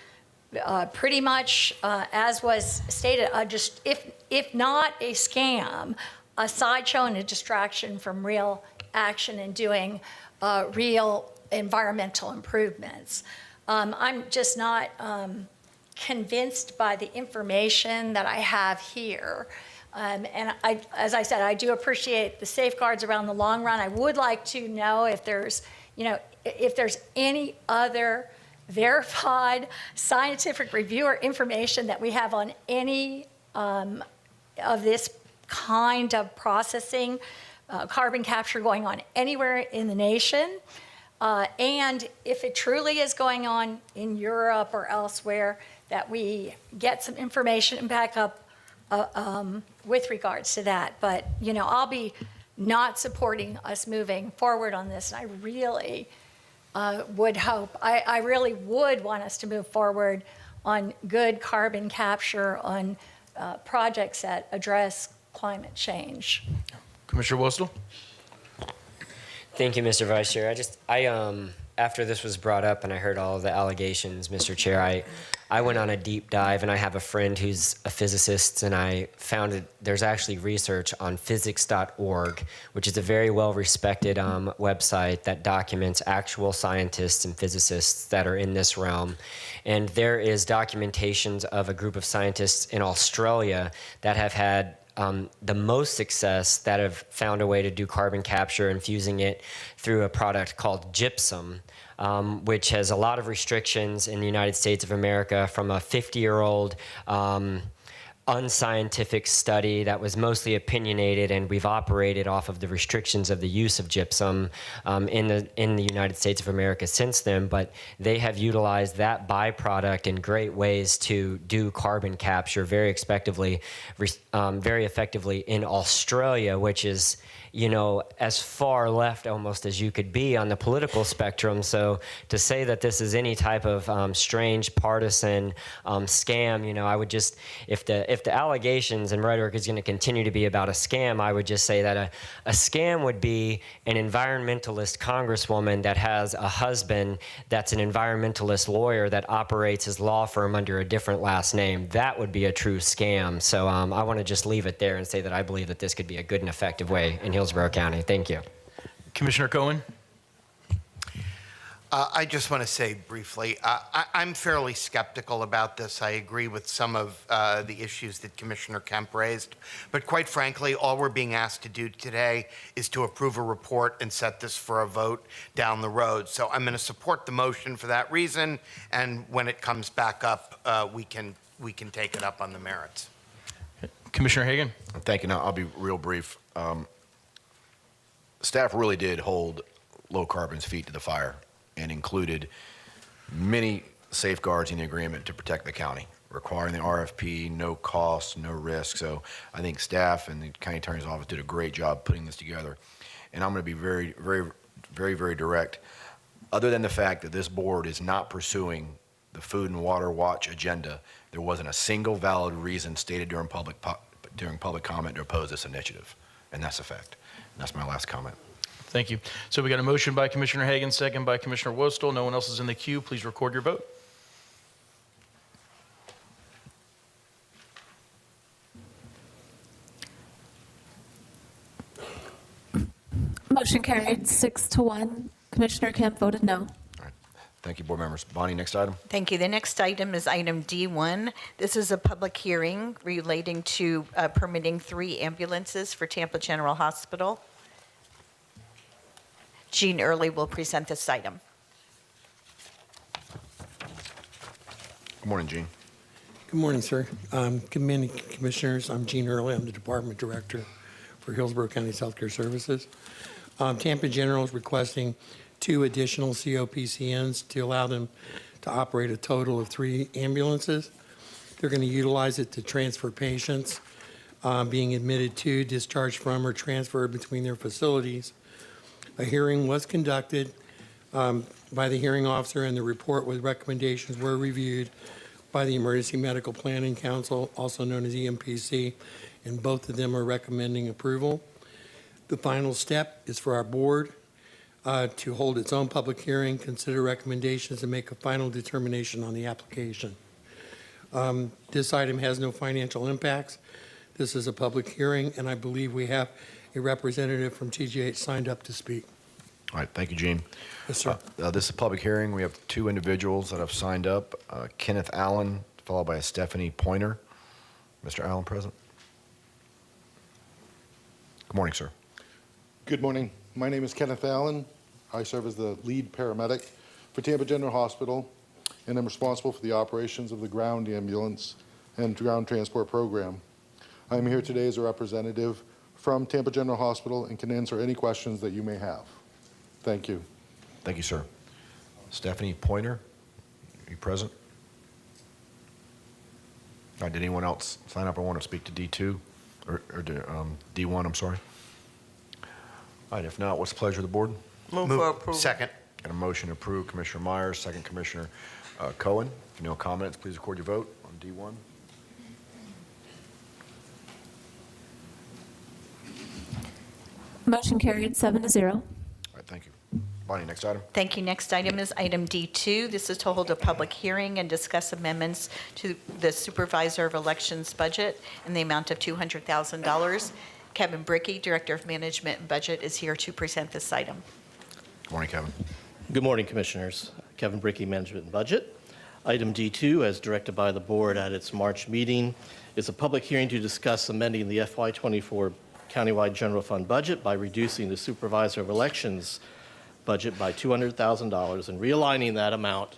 pretty much, as was stated, just if not a scam, a sideshow and a distraction from real action and doing real environmental improvements. I'm just not convinced by the information that I have here. And as I said, I do appreciate the safeguards around the long run. I would like to know if there's any other verified scientific review or information that we have on any of this kind of processing, carbon capture going on anywhere in the nation. And if it truly is going on in Europe or elsewhere, that we get some information and back up with regards to that. But, I'll be not supporting us moving forward on this. I really would hope, I really would want us to move forward on good carbon capture on projects that address climate change. Commissioner Wostel? Thank you, Mr. Vice Chair. After this was brought up and I heard all of the allegations, Mr. Chair, I went on a deep dive, and I have a friend who's a physicist, and I found that there's actually research on physics.org, which is a very well-respected website that documents actual scientists and physicists that are in this realm. And there is documentations of a group of scientists in Australia that have had the most success, that have found a way to do carbon capture, infusing it through a product called gypsum, which has a lot of restrictions in the United States of America, from a 50-year-old unscientific study that was mostly opinionated, and we've operated off of the restrictions of the use of gypsum in the United States of America since then. But they have utilized that byproduct in great ways to do carbon capture very effectively in Australia, which is, you know, as far left almost as you could be on the political spectrum. So to say that this is any type of strange partisan scam, you know, I would just, if the allegations and rhetoric is going to continue to be about a scam, I would just say that a scam would be an environmentalist congresswoman that has a husband that's an environmentalist lawyer that operates his law firm under a different last name. That would be a true scam. So I want to just leave it there and say that I believe that this could be a good and effective way in Hillsborough County. Thank you. Commissioner Cohen? I just want to say briefly, I'm fairly skeptical about this. I agree with some of the issues that Commissioner Kemp raised. But quite frankly, all we're being asked to do today is to approve a report and set this for a vote down the road. So I'm going to support the motion for that reason. And when it comes back up, we can take it up on the merits. Commissioner Hagan? Thank you. Now, I'll be real brief. Staff really did hold low carbon's feet to the fire and included many safeguards in the agreement to protect the county, requiring the RFP, no cost, no risk. So I think staff and the county attorney's office did a great job putting this together. And I'm going to be very, very, very, very direct. Other than the fact that this board is not pursuing the Food and Water Watch agenda, there wasn't a single valid reason stated during public comment to oppose this initiative. And that's a fact. And that's my last comment. Thank you. So we got a motion by Commissioner Hagan, second by Commissioner Wostel. No one else is in the queue. Please record your vote. Motion carried 6-1. Commissioner Kemp voted no. Thank you, board members. Bonnie, next item. Thank you. The next item is item D1. This is a public hearing relating to permitting 3 ambulances for Tampa General Hospital. Jean Early will present this item. Good morning, Gene. Good morning, sir. Good morning, Commissioners. I'm Gene Early. I'm the Department Director for Hillsborough County's Healthcare Services. Tampa General is requesting 2 additional COPCNs to allow them to operate a total of 3 ambulances. They're going to utilize it to transfer patients being admitted to, discharged from, or transferred between their facilities. A hearing was conducted by the hearing officer, and the report with recommendations were reviewed by the Emergency Medical Planning Council, also known as EMPC, and both of them are recommending approval. The final step is for our board to hold its own public hearing, consider recommendations, and make a final determination on the application. This item has no financial impacts. This is a public hearing, and I believe we have a representative from TGH signed up to speak. All right, thank you, Gene. Yes, sir. This is a public hearing. We have 2 individuals that have signed up. Kenneth Allen, followed by Stephanie Pointer. Mr. Allen, present. Good morning, sir. Good morning. My name is Kenneth Allen. I serve as the lead paramedic for Tampa General Hospital, and I'm responsible for the operations of the ground ambulance and ground transport program. I'm here today as a representative from Tampa General Hospital and can answer any questions that you may have. Thank you. Thank you, sir. Stephanie Pointer, are you present? All right, did anyone else sign up or want to speak to D2 or D1, I'm sorry? All right, if not, what's the pleasure of the board? Move for approval. Second. Got a motion to approve, Commissioner Myers, second Commissioner Cohen. If no comments, please record your vote on D1. Motion carried 7-0. All right, thank you. Bonnie, next item. Thank you. Next item is item D2. This is to hold a public hearing and discuss amendments to the Supervisor of Elections budget in the amount of $200,000. Kevin Brickey, Director of Management and Budget, is here to present this item. Good morning, Kevin. Good morning, Commissioners. Kevin Brickey, Management and Budget. Item D2, as directed by the board at its March meeting, is a public hearing to discuss amending the FY24 countywide general fund budget by reducing the Supervisor of Elections budget by $200,000 and realigning that amount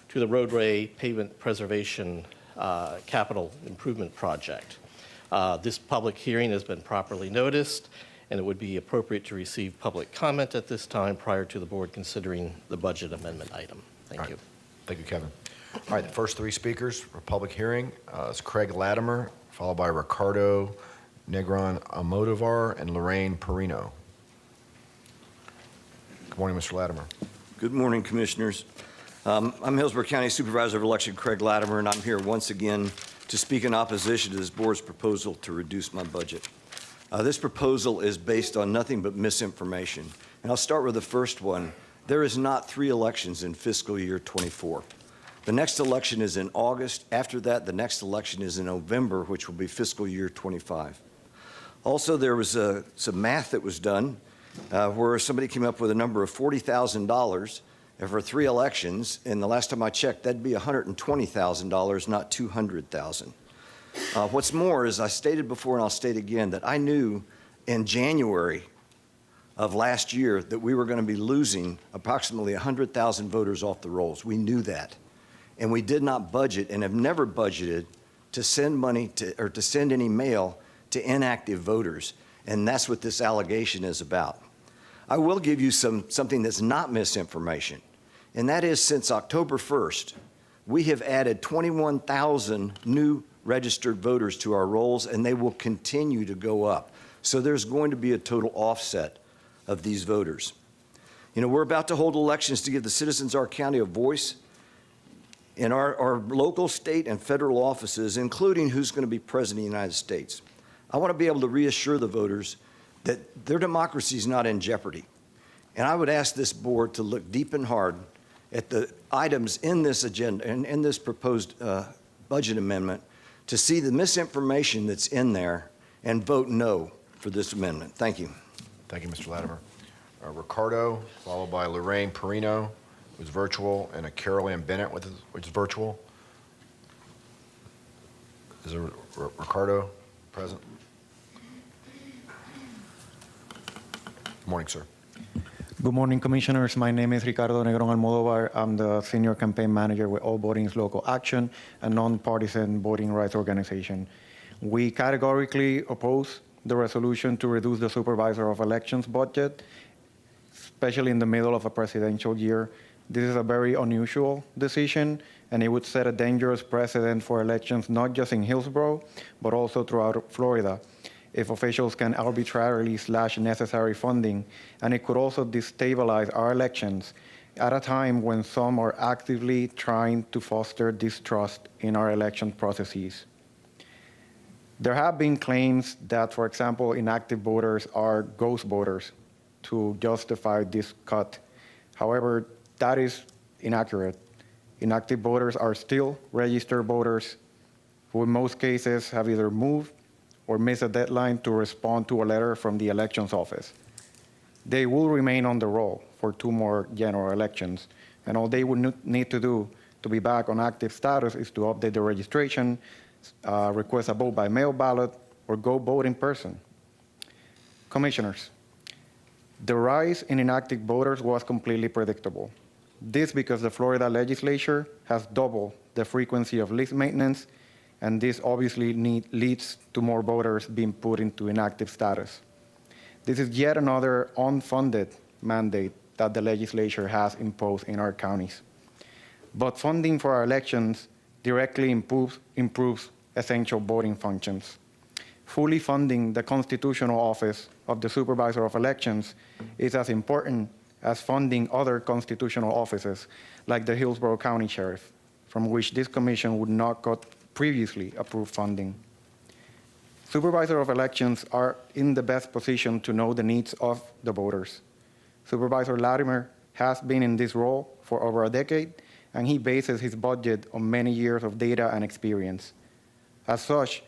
to the roadway pavement preservation capital improvement project. This public hearing has been properly noticed, and it would be appropriate to receive public comment at this time prior to the board considering the budget amendment item. Thank you. Thank you, Kevin. All right, the first three speakers for public hearing is Craig Latimer, followed by Ricardo Negron Almodovar and Lorraine Perino. Good morning, Mr. Latimer. Good morning, Commissioners. I'm Hillsborough County Supervisor of Election Craig Latimer, and I'm here once again to speak in opposition to this board's proposal to reduce my budget. This proposal is based on nothing but misinformation. And I'll start with the first one. There is not 3 elections in fiscal year 24. The next election is in August. After that, the next election is in November, which will be fiscal year 25. Also, there was some math that was done where somebody came up with a number of $40,000 for 3 elections, and the last time I checked, that'd be $120,000, not $200,000. What's more, as I stated before and I'll state again, that I knew in January of last year that we were going to be losing approximately 100,000 voters off the rolls. We knew that. And we did not budget and have never budgeted to send money to, or to send any mail to inactive voters. And that's what this allegation is about. I will give you something that's not misinformation. And that is, since October 1st, we have added 21,000 new registered voters to our rolls, and they will continue to go up. So there's going to be a total offset of these voters. You know, we're about to hold elections to give the citizens of our county a voice in our local, state, and federal offices, including who's going to be president of the United States. I want to be able to reassure the voters that their democracy is not in jeopardy. And I would ask this board to look deep and hard at the items in this agenda and in this proposed budget amendment to see the misinformation that's in there and vote no for this amendment. Thank you. Thank you, Mr. Latimer. Ricardo, followed by Lorraine Perino, who's virtual, and a Carol Ann Bennett, which is virtual. Is there Ricardo present? Good morning, sir. Good morning, Commissioners. My name is Ricardo Negron Almodovar. I'm the Senior Campaign Manager with All Voting's Local Action, a nonpartisan voting rights organization. We categorically oppose the resolution to reduce the Supervisor of Elections budget, especially in the middle of a presidential year. This is a very unusual decision, and it would set a dangerous precedent for elections not just in Hillsborough, but also throughout Florida, if officials can arbitrarily slash necessary funding, and it could also destabilize our elections at a time when some are actively trying to foster distrust in our election processes. There have been claims that, for example, inactive voters are ghost voters to justify this cut. However, that is inaccurate. Inactive voters are still registered voters who in most cases have either moved or missed a deadline to respond to a letter from the elections office. They will remain on the roll for 2 more general elections, and all they would need to do to be back on active status is to update the registration, request a vote by mail ballot, or go vote in person. Commissioners, the rise in inactive voters was completely predictable. This because the Florida legislature has doubled the frequency of list maintenance, and this obviously leads to more voters being put into inactive status. This is yet another unfunded mandate that the legislature has imposed in our counties. But funding for our elections directly improves essential voting functions. Fully funding the constitutional office of the Supervisor of Elections is as important as funding other constitutional offices like the Hillsborough County Sheriff, from which this commission would not cut previously approved funding. Supervisor of Elections are in the best position to know the needs of the voters. Supervisor Latimer has been in this role for over a decade, and he bases his budget on many years of data and experience. As such,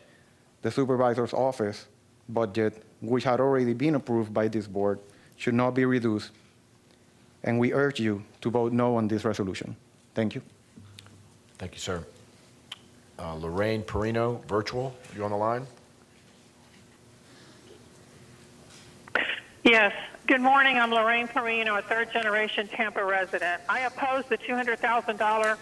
the Supervisor's Office budget, which had already been approved by this board, should not be reduced, and we urge you to vote no on this resolution. Thank you. Thank you, sir. Lorraine Perino, virtual, you on the line? Yes. Good morning. I'm Lorraine Perino, a third-generation Tampa resident. I oppose the $200,000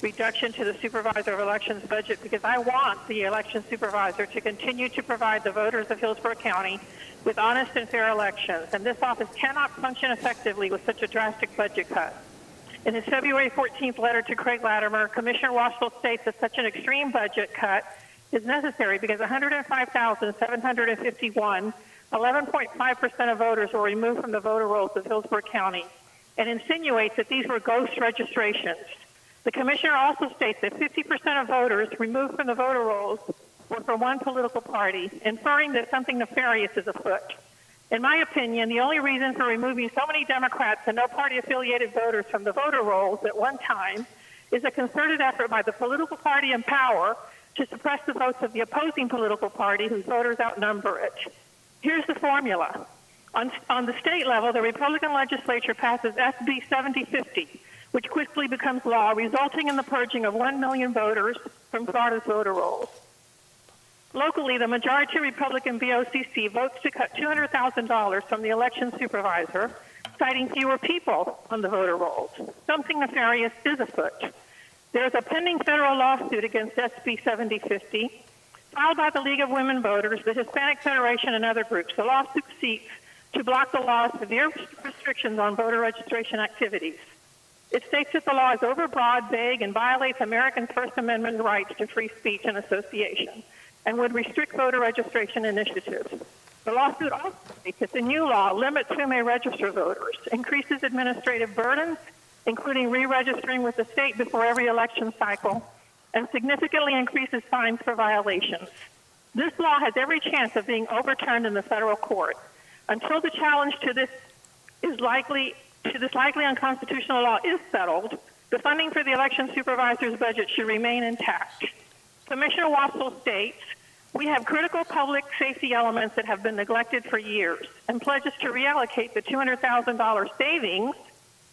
reduction to the supervisor of elections budget because I want the election supervisor to continue to provide the voters of Hillsborough County with honest and fair elections, and this office cannot function effectively with such a drastic budget cut. In his February 14th letter to Craig Latimer, Commissioner Washel states that such an extreme budget cut is necessary because 105,751, 11.5% of voters were removed from the voter rolls of Hillsborough County, and insinuates that these were ghost registrations. The commissioner also states that 50% of voters removed from the voter rolls were from one political party, inferring that something nefarious is afoot. In my opinion, the only reason for removing so many Democrats and no party-affiliated voters from the voter rolls at one time is a concerted effort by the political party in power to suppress the votes of the opposing political party whose voters outnumber it. Here's the formula. On the state level, the Republican legislature passes SB 7050, which quickly becomes law, resulting in the purging of 1 million voters from Florida's voter rolls. Locally, the majority Republican BOCC votes to cut $200,000 from the election supervisor, citing fewer people on the voter rolls. Something nefarious is afoot. There is a pending federal lawsuit against SB 7050, filed by the League of Women Voters, the Hispanic Federation, and other groups. The lawsuit seeks to block the law's severe restrictions on voter registration activities. It states that the law is overbroad, vague, and violates Americans' First Amendment rights to free speech and association, and would restrict voter registration initiatives. The lawsuit also states that the new law limits who may register voters, increases administrative burdens, including re-registering with the state before every election cycle, and significantly increases fines for violations. This law has every chance of being overturned in the federal court. Until the challenge to this likely unconstitutional law is settled, the funding for the election supervisor's budget should remain intact. Commissioner Wassel states, we have critical public safety elements that have been neglected for years, and pledges to reallocate the $200,000 savings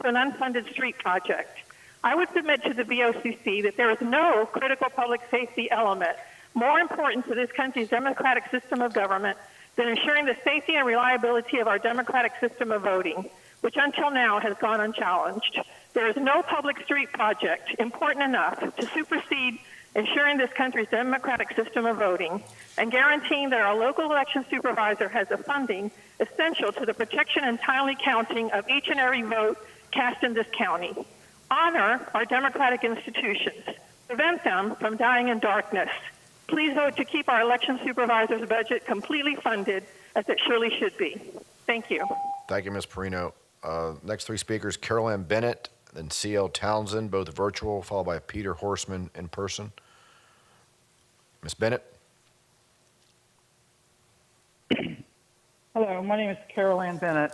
to an unfunded street project. I would submit to the BOCC that there is no critical public safety element more important to this country's democratic system of government than ensuring the safety and reliability of our democratic system of voting, which until now has gone unchallenged. There is no public street project important enough to supersede ensuring this country's democratic system of voting and guaranteeing that our local election supervisor has the funding essential to the protection and timely counting of each and every vote cast in this county. Honor our democratic institutions. Prevent them from dying in darkness. Please vote to keep our election supervisor's budget completely funded, as it surely should be. Thank you. Thank you, Ms. Perino. Next three speakers, Carol Ann Bennett, then C.L. Townsend, both virtual, followed by Peter Horseman in person. Ms. Bennett. Hello, my name is Carol Ann Bennett.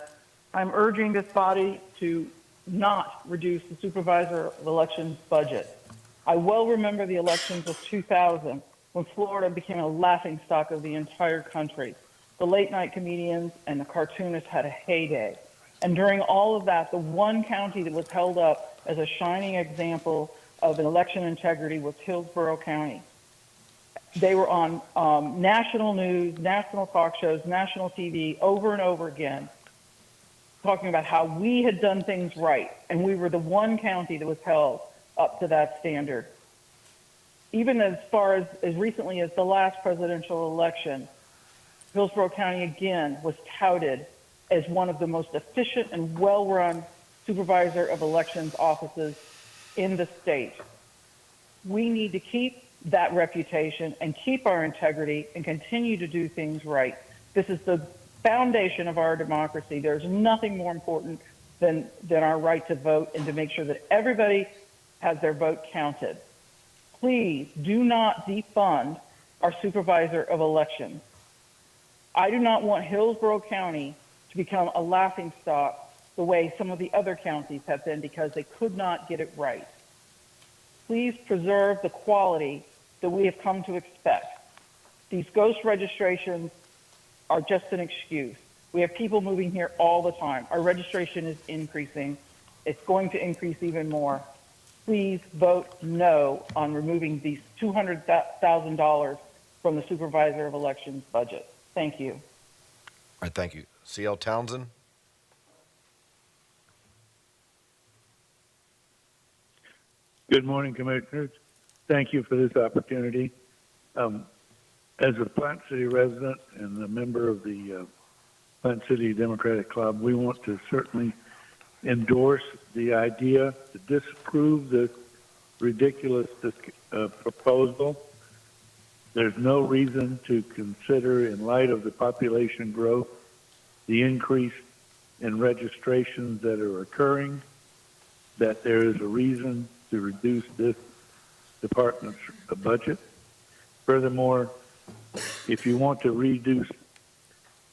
I'm urging this body to not reduce the supervisor of elections budget. I well remember the elections of 2000 when Florida became a laughingstock of the entire country. The late night comedians and the cartoonists had a heyday. And during all of that, the one county that was held up as a shining example of election integrity was Hillsborough County. They were on national news, national talk shows, national TV over and over again, talking about how we had done things right, and we were the one county that was held up to that standard. Even as far as recently as the last presidential election, Hillsborough County again was touted as one of the most efficient and well-run supervisor of elections offices in the state. We need to keep that reputation and keep our integrity and continue to do things right. This is the foundation of our democracy. There's nothing more important than our right to vote and to make sure that everybody has their vote counted. Please do not defund our supervisor of elections. I do not want Hillsborough County to become a laughingstock the way some of the other counties have been because they could not get it right. Please preserve the quality that we have come to expect. These ghost registrations are just an excuse. We have people moving here all the time. Our registration is increasing. It's going to increase even more. Please vote no on removing these $200,000 from the supervisor of elections budget. Thank you. All right, thank you. C.L. Townsend. Good morning, Commissioners. Thank you for this opportunity. As a Plant City resident and a member of the Plant City Democratic Club, we want to certainly endorse the idea to disapprove this ridiculous proposal. There's no reason to consider, in light of the population growth, the increase in registrations that are occurring, that there is a reason to reduce this department's budget. Furthermore, if you want to reduce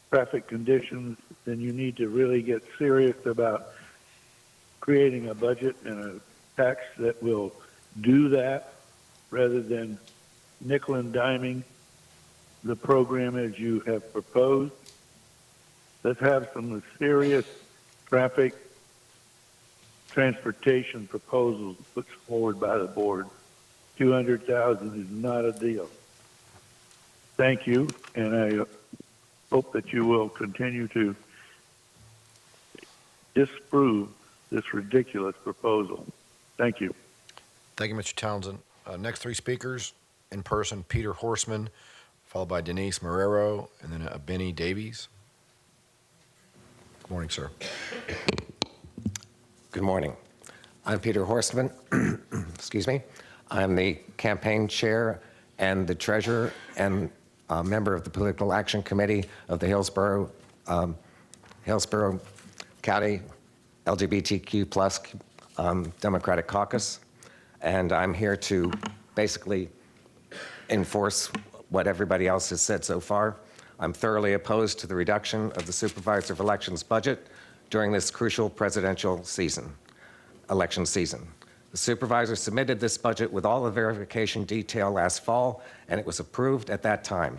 traffic conditions, then you need to really get serious about creating a budget and a tax that will do that rather than nickel and diming the program as you have proposed. Let's have some serious traffic transportation proposals put forward by the board. 200,000 is not a deal. Thank you, and I hope that you will continue to disprove this ridiculous proposal. Thank you. Thank you, Mr. Townsend. Next three speakers in person, Peter Horstman, followed by Denise Marrero, and then Benny Davies. Good morning, sir. Good morning. I'm Peter Horstman. Excuse me. I'm the campaign chair and the treasurer and a member of the Political Action Committee of the Hillsborough County LGBTQ+ Democratic Caucus. And I'm here to basically enforce what everybody else has said so far. I'm thoroughly opposed to the reduction of the Supervisor of Elections budget during this crucial presidential election season. The supervisor submitted this budget with all the verification detail last fall, and it was approved at that time.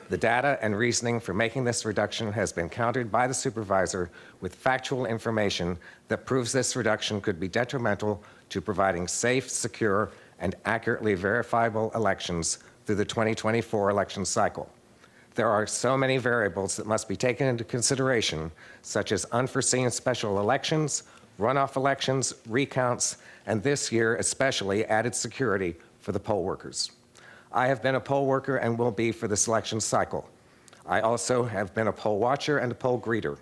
The data and reasoning for making this reduction has been countered by the supervisor with factual information that proves this reduction could be detrimental to providing safe, secure, and accurately verifiable elections through the 2024 election cycle. There are so many variables that must be taken into consideration, such as unforeseen special elections, runoff elections, recounts, and this year especially added security for the poll workers. I have been a poll worker and will be for this election cycle. I also have been a poll watcher and a poll greeter.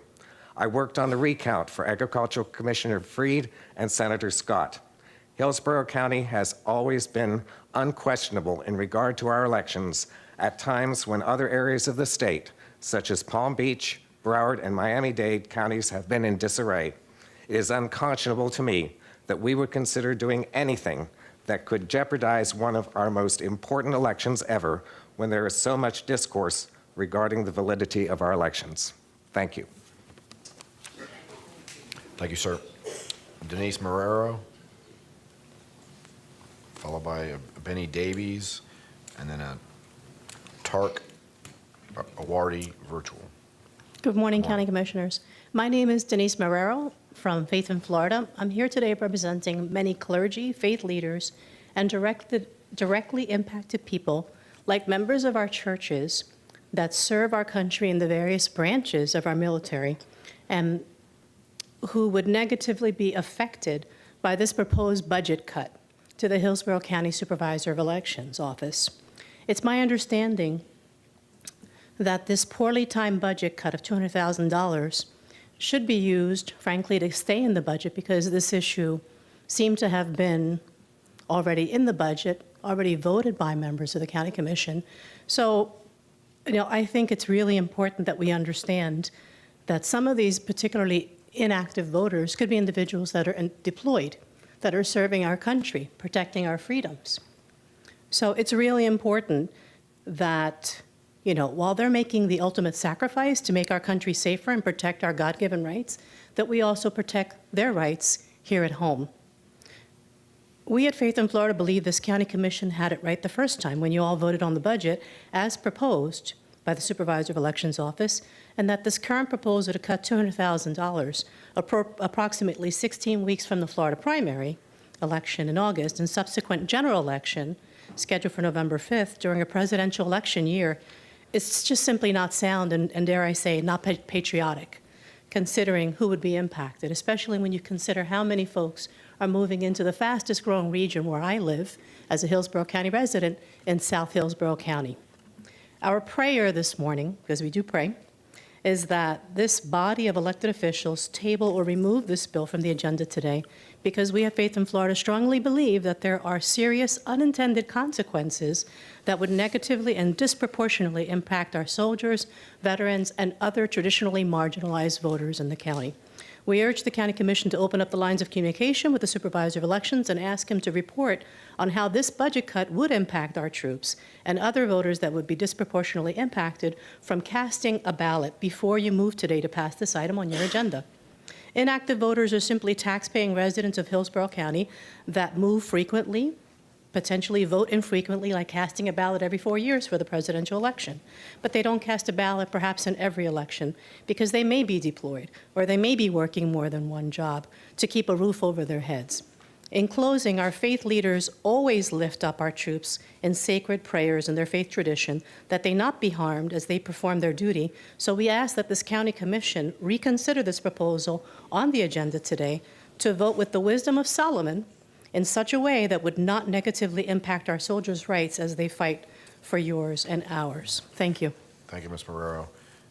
I worked on the recount for Agricultural Commissioner Freed and Senator Scott. Hillsborough County has always been unquestionable in regard to our elections at times when other areas of the state, such as Palm Beach, Broward, and Miami-Dade counties have been in disarray. It is unconscionable to me that we would consider doing anything that could jeopardize one of our most important elections ever when there is so much discourse regarding the validity of our elections. Thank you. Thank you, sir. Denise Marrero, followed by Benny Davies, and then Tark Awardi Virtual. Good morning, County Commissioners. My name is Denise Marrero from Faith in Florida. I'm here today representing many clergy, faith leaders, and directly impacted people, like members of our churches that serve our country in the various branches of our military, and who would negatively be affected by this proposed budget cut to the Hillsborough County Supervisor of Elections office. It's my understanding that this poorly timed budget cut of $200,000 should be used, frankly, to stay in the budget because this issue seemed to have been already in the budget, already voted by members of the County Commission. So, I think it's really important that we understand that some of these particularly inactive voters could be individuals that are deployed, that are serving our country, protecting our freedoms. So it's really important that, while they're making the ultimate sacrifice to make our country safer and protect our God-given rights, that we also protect their rights here at home. We at Faith in Florida believe this county commission had it right the first time when you all voted on the budget as proposed by the Supervisor of Elections Office, and that this current proposal to cut $200,000, approximately 16 weeks from the Florida primary election in August and subsequent general election scheduled for November 5th during a presidential election year, it's just simply not sound and dare I say, not patriotic considering who would be impacted, especially when you consider how many folks are moving into the fastest growing region where I live as a Hillsborough County resident in South Hillsborough County. Our prayer this morning, because we do pray, is that this body of elected officials table or remove this bill from the agenda today, because we at Faith in Florida strongly believe that there are serious unintended consequences that would negatively and disproportionately impact our soldiers, veterans, and other traditionally marginalized voters in the county. We urge the County Commission to open up the lines of communication with the Supervisor of Elections and ask him to report on how this budget cut would impact our troops and other voters that would be disproportionately impacted from casting a ballot before you move today to pass this item on your agenda. Inactive voters are simply tax-paying residents of Hillsborough County that move frequently, potentially vote infrequently, like casting a ballot every 4 years for the presidential election. But they don't cast a ballot perhaps in every election because they may be deployed or they may be working more than one job to keep a roof over their heads. In closing, our faith leaders always lift up our troops in sacred prayers in their faith tradition that they not be harmed as they perform their duty. So we ask that this county commission reconsider this proposal on the agenda today to vote with the wisdom of Solomon in such a way that would not negatively impact our soldiers' rights as they fight for yours and ours. Thank you. Thank you, Ms. Marrero.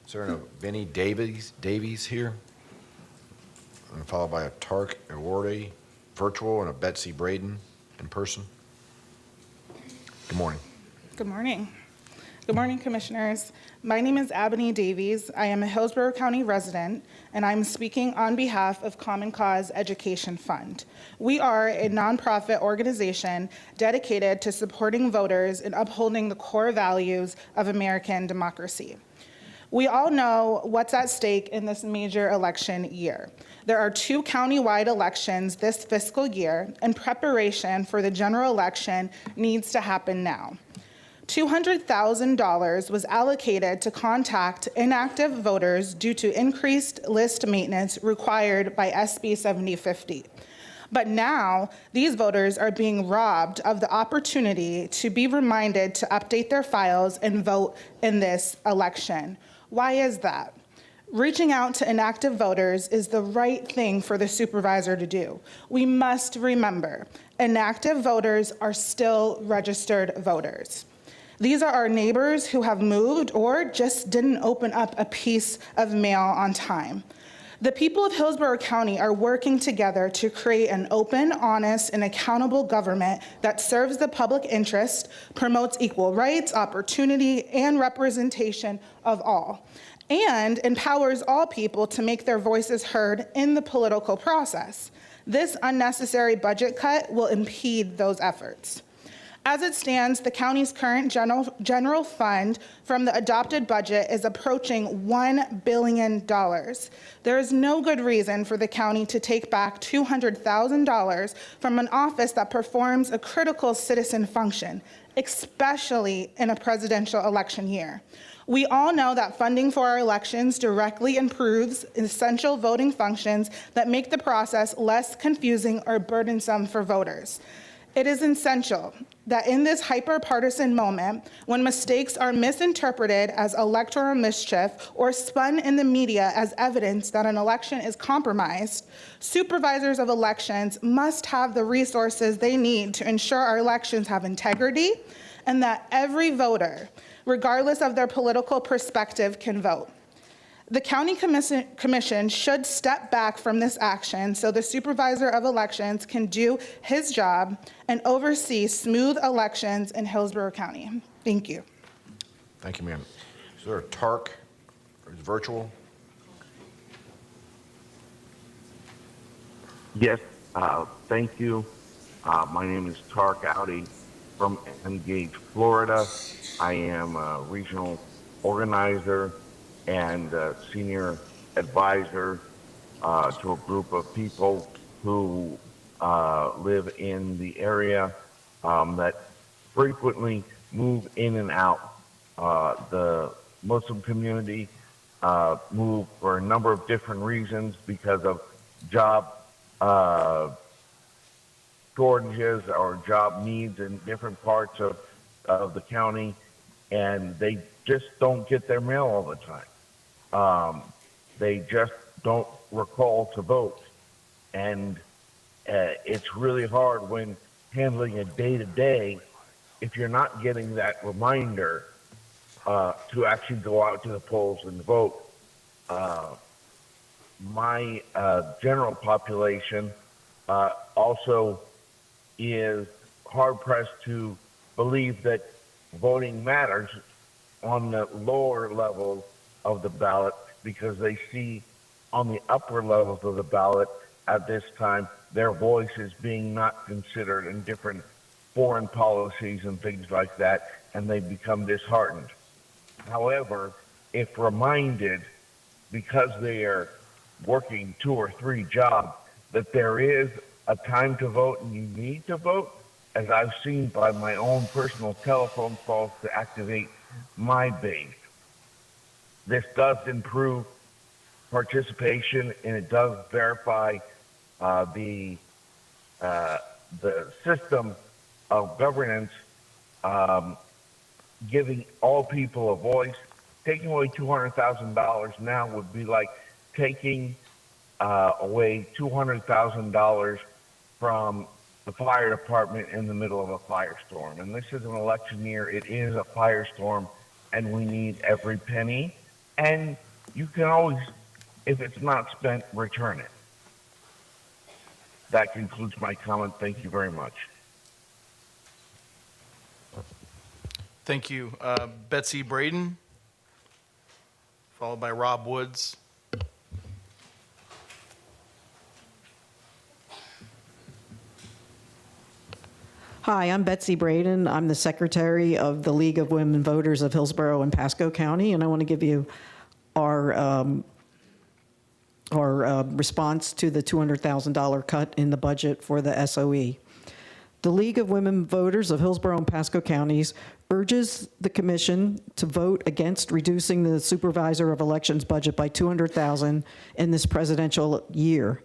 Is there a Benny Davies here? And followed by a Tark Awardee virtual and a Betsy Braden in person. Good morning. Good morning. Good morning, Commissioners. My name is Abney Davies. I am a Hillsborough County resident, and I'm speaking on behalf of Common Cause Education Fund. We are a nonprofit organization dedicated to supporting voters and upholding the core values of American democracy. We all know what's at stake in this major election year. There are 2 countywide elections this fiscal year, and preparation for the general election needs to happen now. $200,000 was allocated to contact inactive voters due to increased list maintenance required by SB 7050. But now, these voters are being robbed of the opportunity to be reminded to update their files and vote in this election. Why is that? Reaching out to inactive voters is the right thing for the supervisor to do. We must remember, inactive voters are still registered voters. These are our neighbors who have moved or just didn't open up a piece of mail on time. The people of Hillsborough County are working together to create an open, honest, and accountable government that serves the public interest, promotes equal rights, opportunity, and representation of all, and empowers all people to make their voices heard in the political process. This unnecessary budget cut will impede those efforts. As it stands, the county's current general fund from the adopted budget is approaching $1 billion. There is no good reason for the county to take back $200,000 from an office that performs a critical citizen function, especially in a presidential election year. We all know that funding for our elections directly improves essential voting functions that make the process less confusing or burdensome for voters. It is essential that in this hyper-partisan moment, when mistakes are misinterpreted as electoral mischief or spun in the media as evidence that an election is compromised, supervisors of elections must have the resources they need to ensure our elections have integrity and that every voter, regardless of their political perspective, can vote. The County Commission should step back from this action so the supervisor of elections can do his job and oversee smooth elections in Hillsborough County. Thank you. Thank you, ma'am. Is there a TARC virtual? Yes, thank you. My name is Tark Audi from Engage, Florida. I am a regional organizer and senior advisor to a group of people who live in the area that frequently move in and out. The Muslim community move for a number of different reasons because of job shortages or job needs in different parts of the county, and they just don't get their mail all the time. They just don't recall to vote. And it's really hard when handling a day-to-day if you're not getting that reminder to actually go out to the polls and vote. My general population also is hard-pressed to believe that voting matters on the lower levels of the ballot because they see on the upper levels of the ballot at this time their voice is being not considered in different foreign policies and things like that, and they become disheartened. However, if reminded, because they are working 2 or 3 jobs, that there is a time to vote and you need to vote, as I've seen by my own personal telephone calls to activate my base. This does improve participation, and it does verify the system of governance, giving all people a voice. Taking away $200,000 now would be like taking away $200,000 from the fire department in the middle of a firestorm. And this is an election year. It is a firestorm, and we need every penny. And you can always, if it's not spent, return it. That concludes my comment. Thank you very much. Thank you. Betsy Braden, followed by Rob Woods. Hi, I'm Betsy Braden. I'm the secretary of the League of Women Voters of Hillsborough and Pasco County, and I want to give you our response to the $200,000 cut in the budget for the SOE. The League of Women Voters of Hillsborough and Pasco Counties urges the Commission to vote against reducing the Supervisor of Elections budget by $200,000 in this presidential year.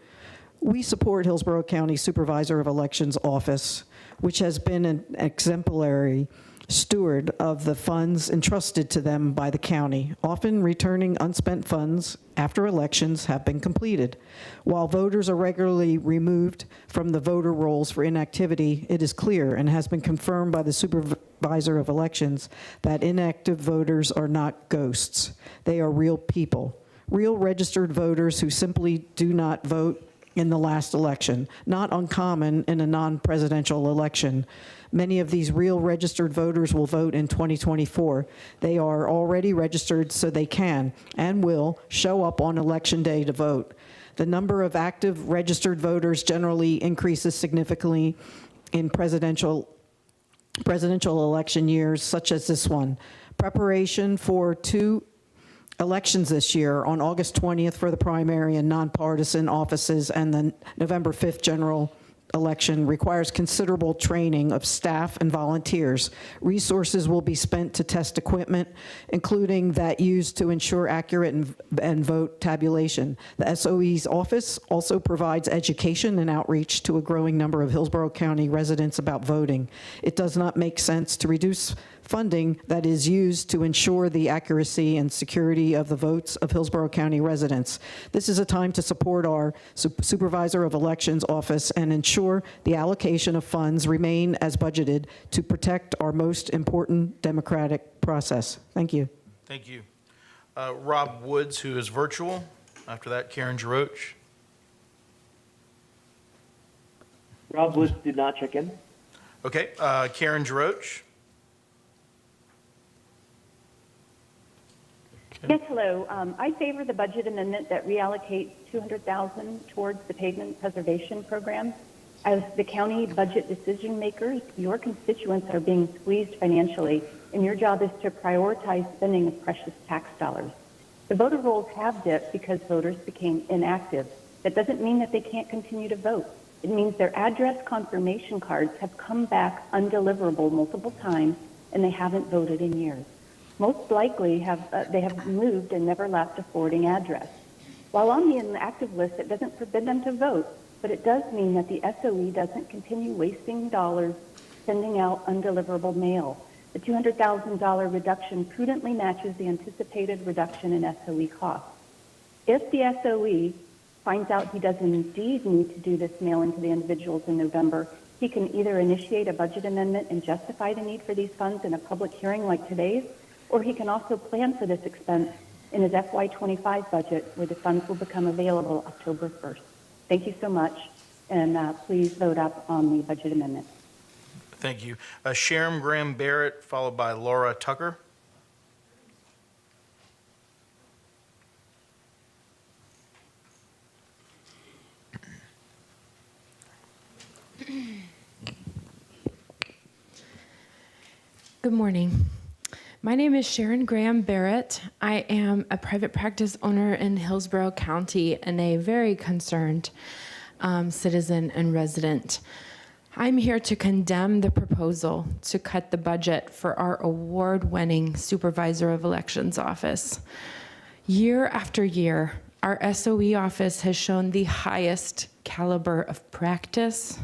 We support Hillsborough County Supervisor of Elections office, which has been an exemplary steward of the funds entrusted to them by the county, often returning unspent funds after elections have been completed. While voters are regularly removed from the voter rolls for inactivity, it is clear and has been confirmed by the Supervisor of Elections that inactive voters are not ghosts. They are real people, real registered voters who simply do not vote in the last election, not uncommon in a non-presidential election. Many of these real registered voters will vote in 2024. They are already registered, so they can and will show up on election day to vote. The number of active registered voters generally increases significantly in presidential election years, such as this one. Preparation for 2 elections this year, on August 20th for the primary and nonpartisan offices and the November 5th general election, requires considerable training of staff and volunteers. Resources will be spent to test equipment, including that used to ensure accurate and vote tabulation. The SOE's office also provides education and outreach to a growing number of Hillsborough County residents about voting. It does not make sense to reduce funding that is used to ensure the accuracy and security of the votes of Hillsborough County residents. This is a time to support our Supervisor of Elections office and ensure the allocation of funds remain as budgeted to protect our most important democratic process. Thank you. Thank you. Rob Woods, who is virtual. After that, Karen Giroch. Rob Woods did not check in. Okay, Karen Giroch. Yes, hello. I favor the budget amendment that reallocates $200,000 towards the pavement preservation program. As the county budget decision makers, your constituents are being squeezed financially, and your job is to prioritize spending of precious tax dollars. The voter rolls have dipped because voters became inactive. That doesn't mean that they can't continue to vote. It means their address confirmation cards have come back undeliverable multiple times, and they haven't voted in years. Most likely they have moved and never left a forwarding address. While on the inactive list, it doesn't forbid them to vote, but it does mean that the SOE doesn't continue wasting dollars sending out undeliverable mail. The $200,000 reduction prudently matches the anticipated reduction in SOE costs. If the SOE finds out he does indeed need to do this mailing to the individuals in November, he can either initiate a budget amendment and justify the need for these funds in a public hearing like today's, or he can also plan for this expense in his FY25 budget, where the funds will become available October 1st. Thank you so much, and please vote up on the budget amendment. Thank you. Sharon Graham Barrett, followed by Laura Tucker. Good morning. My name is Sharon Graham Barrett. I am a private practice owner in Hillsborough County and a very concerned citizen and resident. I'm here to condemn the proposal to cut the budget for our award-winning Supervisor of Elections office. Year after year, our SOE office has shown the highest caliber of practice,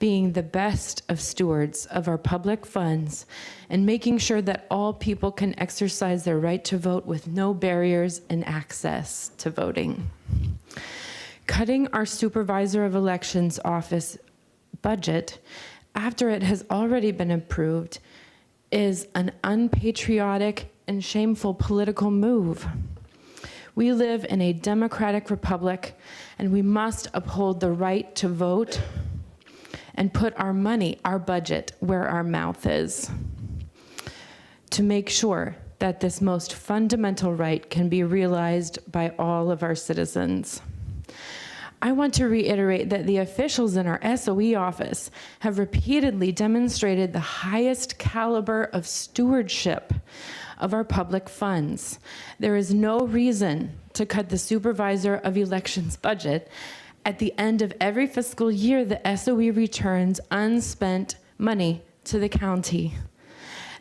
being the best of stewards of our public funds, and making sure that all people can exercise their right to vote with no barriers and access to voting. Cutting our Supervisor of Elections office budget after it has already been approved is an unpatriotic and shameful political move. We live in a democratic republic, and we must uphold the right to vote and put our money, our budget, where our mouth is, to make sure that this most fundamental right can be realized by all of our citizens. I want to reiterate that the officials in our SOE office have repeatedly demonstrated the highest caliber of stewardship of our public funds. There is no reason to cut the Supervisor of Elections budget. At the end of every fiscal year, the SOE returns unspent money to the county.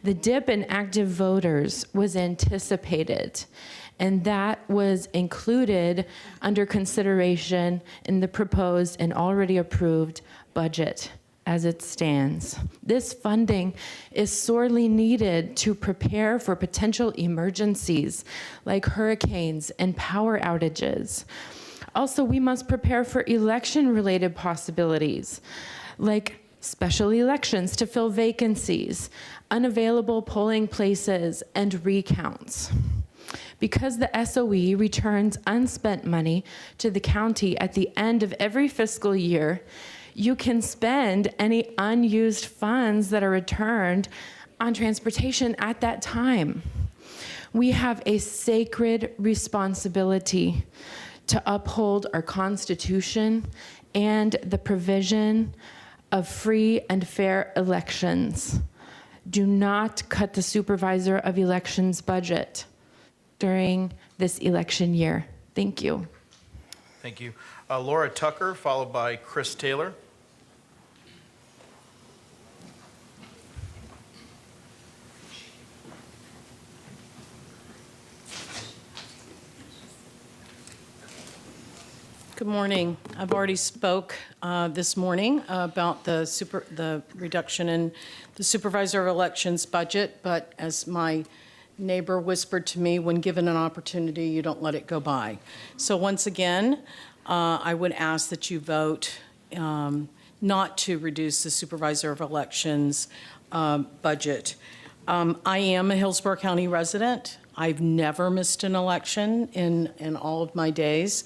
The dip in active voters was anticipated, and that was included under consideration in the proposed and already approved budget as it stands. This funding is sorely needed to prepare for potential emergencies like hurricanes and power outages. Also, we must prepare for election-related possibilities, like special elections to fill vacancies, unavailable polling places, and recounts. Because the SOE returns unspent money to the county at the end of every fiscal year, you can spend any unused funds that are returned on transportation at that time. We have a sacred responsibility to uphold our Constitution and the provision of free and fair elections. Do not cut the Supervisor of Elections budget during this election year. Thank you. Thank you. Laura Tucker, followed by Chris Taylor. Good morning. I've already spoke this morning about the reduction in the Supervisor of Elections budget, but as my neighbor whispered to me, when given an opportunity, you don't let it go by. So once again, I would ask that you vote not to reduce the Supervisor of Elections budget. I am a Hillsborough County resident. I've never missed an election in all of my days.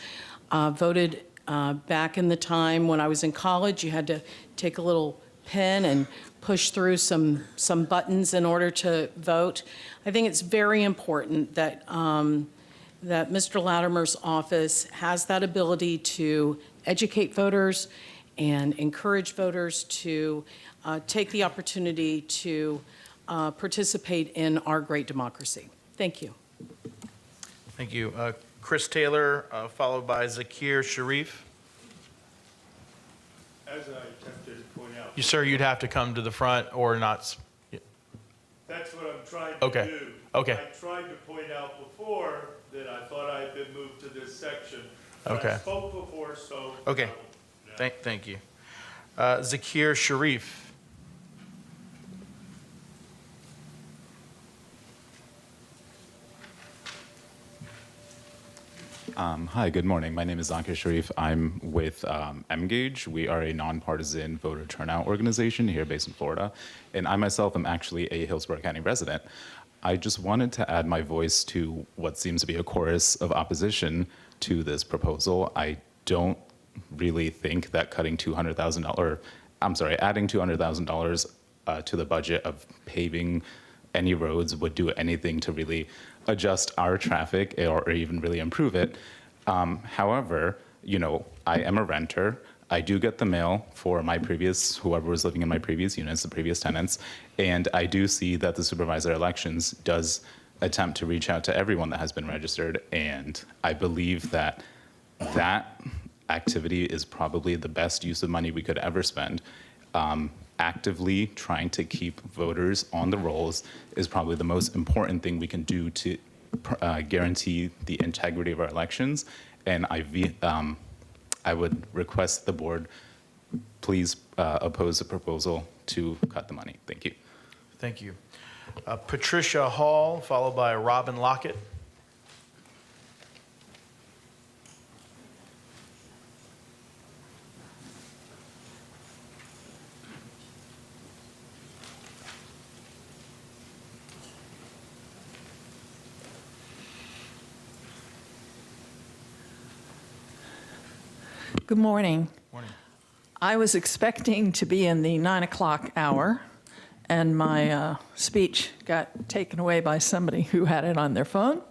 Voted back in the time when I was in college. You had to take a little pen and push through some buttons in order to vote. I think it's very important that that Mr. Latimer's office has that ability to educate voters and encourage voters to take the opportunity to participate in our great democracy. Thank you. Thank you. Chris Taylor, followed by Zakir Sharif. As I attempted to point out. Sir, you'd have to come to the front or not. That's what I'm trying to Okay. do. Okay. I tried to point out before that I thought I had been moved to this section. But Okay. I spoke before, so. Okay. Thank you. Zakir Sharif. Hi, good morning. My name is Zakir Sharif. I'm with Engage. We are a nonpartisan voter turnout organization here based in Florida. And I myself am actually a Hillsborough County resident. I just wanted to add my voice to what seems to be a chorus of opposition to this proposal. I don't really think that cutting adding $200,000 to the budget of paving any roads would do anything to really adjust our traffic or even really improve it. However, I am a renter. I do get the mail for whoever was living in my previous units, the previous tenants, and I do see that the supervisor elections does attempt to reach out to everyone that has been registered, and I believe that that activity is probably the best use of money we could ever spend. Actively trying to keep voters on the rolls is probably the most important thing we can do to guarantee the integrity of our elections. And I would request the board please oppose the proposal to cut the money. Thank you. Thank you. Patricia Hall, followed by Robin Lockett. Good morning. Morning. I was expecting to be in the 9 o'clock hour, and my speech got taken away by somebody who had it on their phone.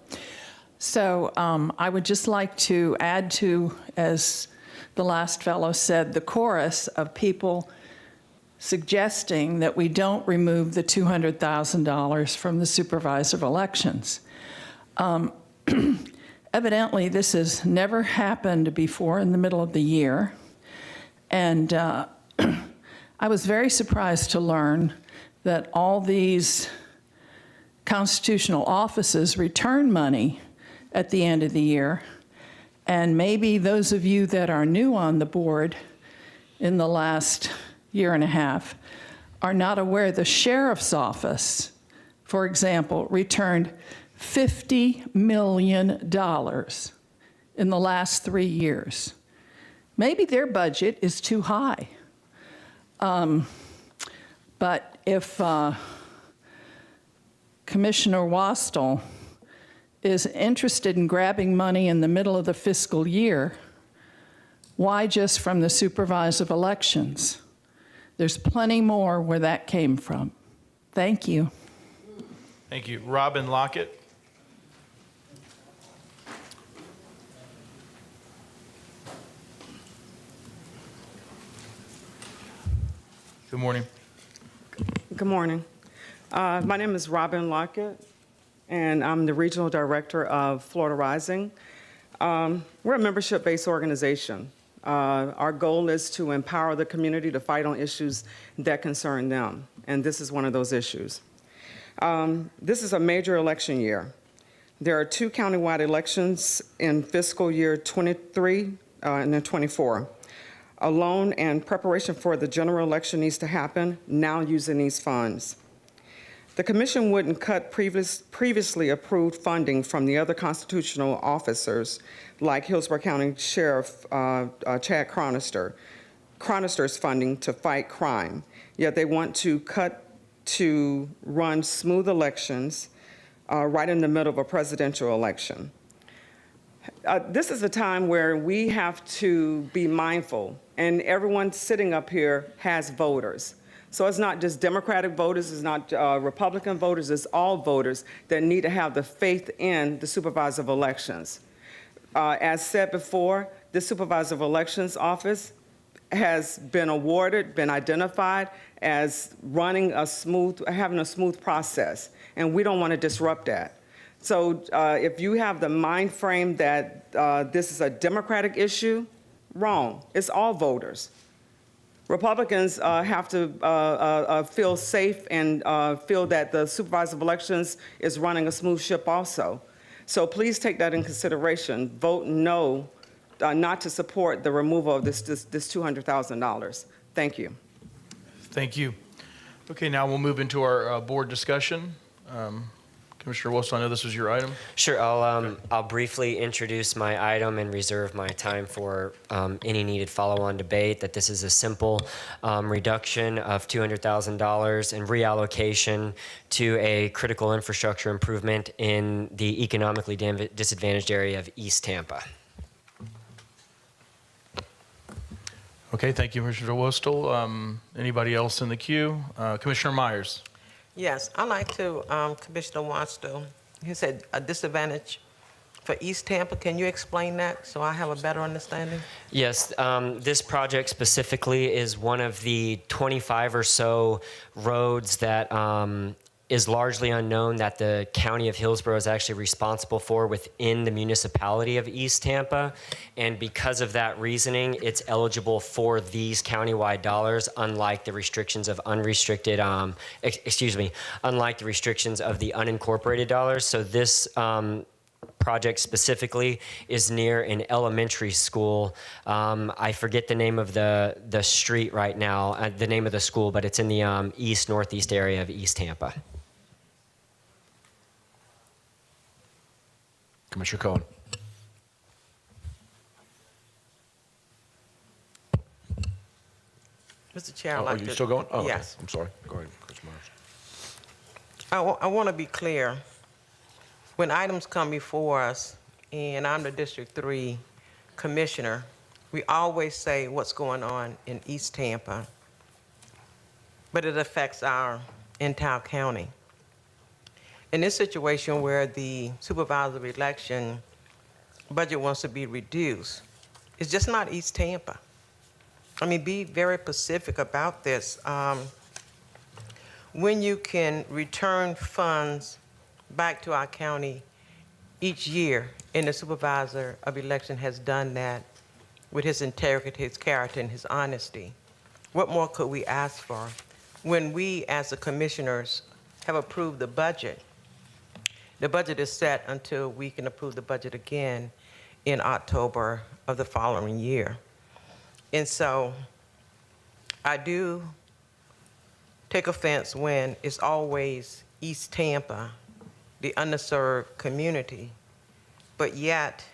So I would just like to add to, as the last fellow said, the chorus of people suggesting that we don't remove the $200,000 from the supervisor of elections. Evidently, this has never happened before in the middle of the year. And I was very surprised to learn that all these constitutional offices return money at the end of the year. And maybe those of you that are new on the board in the last year and a half are not aware the sheriff's office, for example, returned $50 million in the last 3 years. Maybe their budget is too high. But if Commissioner Wastel is interested in grabbing money in the middle of the fiscal year, why just from the supervisor of elections? There's plenty more where that came from. Thank you. Thank you. Robin Lockett. Good morning. Good morning. My name is Robin Lockett, and I'm the Regional Director of Florida Rising. We're a membership-based organization. Our goal is to empower the community to fight on issues that concern them, and this is one of those issues. This is a major election year. There are 2 countywide elections in fiscal year 23 and then 24. Alone and preparation for the general election needs to happen now using these funds. The commission wouldn't cut previously approved funding from the other constitutional officers like Hillsborough County Sheriff Chad Cronister's funding to fight crime, yet they want to cut to run smooth elections right in the middle of a presidential election. This is a time where we have to be mindful, and everyone sitting up here has voters. So it's not just Democratic voters, it's not Republican voters, it's all voters that need to have the faith in the supervisor of elections. As said before, the supervisor of elections office has been awarded, been identified as having a smooth process, and we don't want to disrupt that. So if you have the mind frame that this is a Democratic issue, wrong. It's all voters. Republicans have to feel safe and feel that the supervisor of elections is running a smooth ship also. So please take that in consideration. Vote no, not to support the removal of this $200,000. Thank you. Thank you. Okay, now we'll move into our board discussion. Commissioner Wilson, I know this was your item. Sure, I'll briefly introduce my item and reserve my time for any needed follow-on debate. That this is a simple reduction of $200,000 and reallocation to a critical infrastructure improvement in the economically disadvantaged area of East Tampa. Okay, thank you, Commissioner Wostel. Anybody else in the queue? Commissioner Myers. Yes, I'd like to, Commissioner Wostel, you said a disadvantage for East Tampa. Can you explain that so I have a better understanding? Yes, this project specifically is one of the 25 or so roads that is largely unknown that the County of Hillsborough is actually responsible for within the municipality of East Tampa. And because of that reasoning, it's eligible for these countywide dollars, unlike the restrictions of unrestricted, unlike the restrictions of the unincorporated dollars. So this project specifically is near an elementary school. I forget the name of the street right now, the name of the school, but it's in the northeast area of East Tampa. Commissioner Cohen. Mr. Chair, Are you still going? Oh, yes. Okay. I'm sorry. Go ahead, Commissioner Myers. I want to be clear. When items come before us, and I'm the District 3 Commissioner, we always say what's going on in East Tampa, but it affects our entire county. In this situation where the supervisory election budget wants to be reduced, it's just not East Tampa. I mean, be very specific about this. When you can return funds back to our county each year, and the supervisor of election has done that with his integrity, his character, and his honesty, what more could we ask for? When we, as the commissioners, have approved the budget is set until we can approve the budget again in October of the following year. And so I do take offense when it's always East Tampa, the underserved community, but yet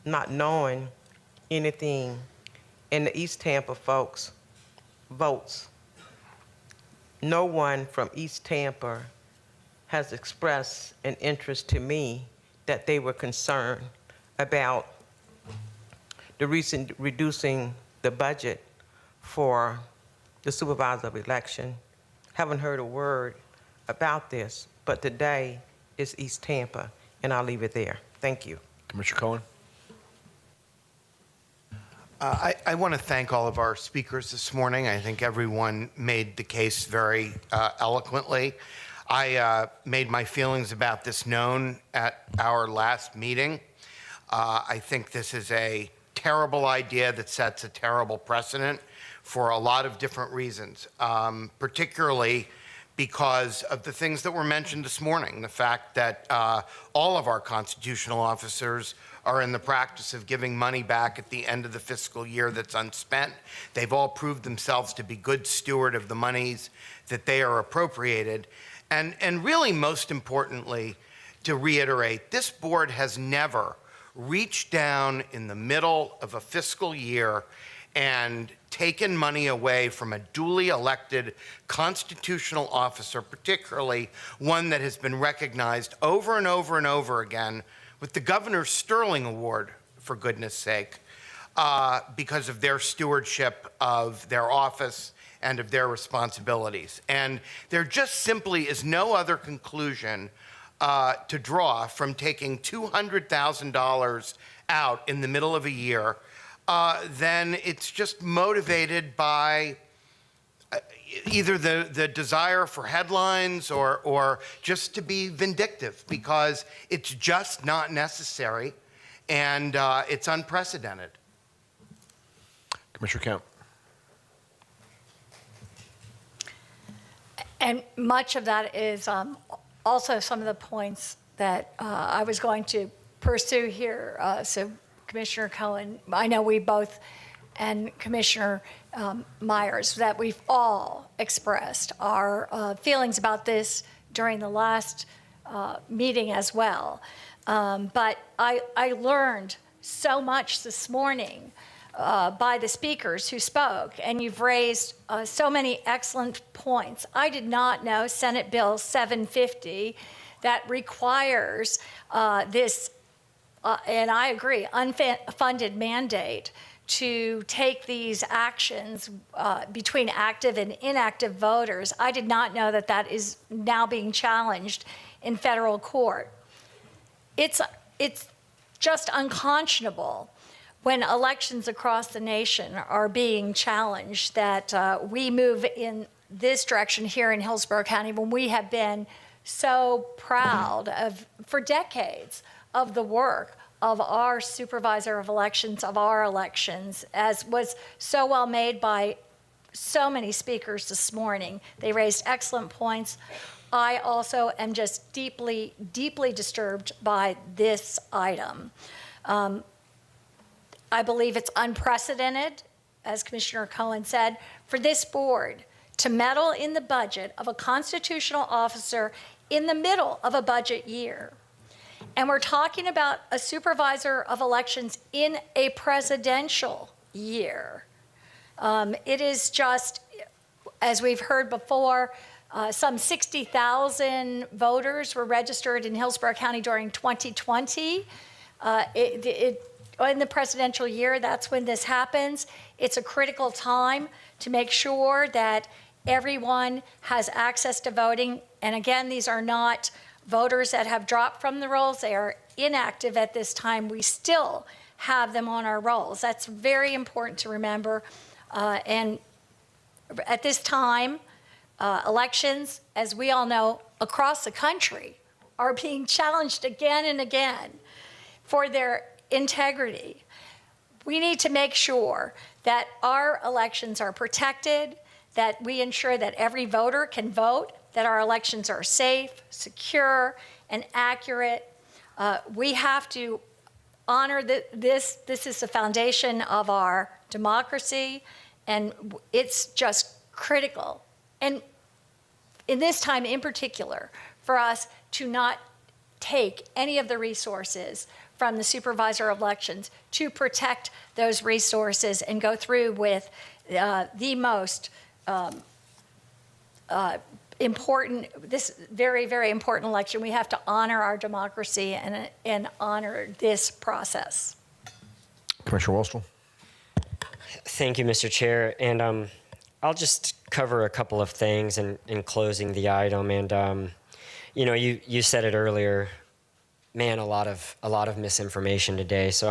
not knowing anything in the East Tampa folks' votes. No one from East Tampa has expressed an interest to me that they were concerned about the recent reducing the budget for the supervisor of election. Haven't heard a word about this, but today is East Tampa, and I'll leave it there. Thank you. Commissioner Cohen. I want to thank all of our speakers this morning. I think everyone made the case very eloquently. I made my feelings about this known at our last meeting. I think this is a terrible idea that sets a terrible precedent for a lot of different reasons, particularly because of the things that were mentioned this morning, the fact that all of our constitutional officers are in the practice of giving money back at the end of the fiscal year that's unspent. They've all proved themselves to be good steward of the monies that they are appropriated. And really, most importantly, to reiterate, this board has never reached down in the middle of a fiscal year and taken money away from a duly elected constitutional officer, particularly one that has been recognized over and over and over again with the Governor's Sterling Award, for goodness sake, because of their stewardship of their office and of their responsibilities. And there just simply is no other conclusion to draw from taking $200,000 out in the middle of a year than it's just motivated by either the desire for headlines or just to be vindictive, because it's just not necessary and it's unprecedented. Commissioner Kemp. And much of that is also some of the points that I was going to pursue here. So Commissioner Cohen, I know we both, and Commissioner Myers, that we've all expressed our feelings about this during the last meeting as well. But I learned so much this morning by the speakers who spoke, and you've raised so many excellent points. I did not know Senate Bill 750 that requires this, and I agree, unfunded mandate to take these actions between active and inactive voters. I did not know that that is now being challenged in federal court. It's just unconscionable when elections across the nation are being challenged that we move in this direction here in Hillsborough County when we have been so proud of, for decades, of the work of our supervisor of elections, of our elections, as was so well made by so many speakers this morning. They raised excellent points. I also am just deeply, deeply disturbed by this item. I believe it's unprecedented, as Commissioner Cohen said, for this board to meddle in the budget of a constitutional officer in the middle of a budget year. And we're talking about a supervisor of elections in a presidential year. It is just, as we've heard before, some 60,000 voters were registered in Hillsborough County during 2020. In the presidential year, that's when this happens. It's a critical time to make sure that everyone has access to voting. And again, these are not voters that have dropped from the rolls. They are inactive at this time. We still have them on our rolls. That's very important to remember. And at this time, elections, as we all know, across the country are being challenged again and again for their integrity. We need to make sure that our elections are protected, that we ensure that every voter can vote, that our elections are safe, secure, and accurate. We have to honor this. This is the foundation of our democracy, and it's just critical. And in this time in particular, for us to not take any of the resources from the supervisor of elections to protect those resources and go through with the most important, this very, very important election. We have to honor our democracy and honor this process. Commissioner Wostel. Thank you, Mr. Chair. And I'll just cover a couple of things in closing the item. And you know, you said it earlier, man, a lot of misinformation today. So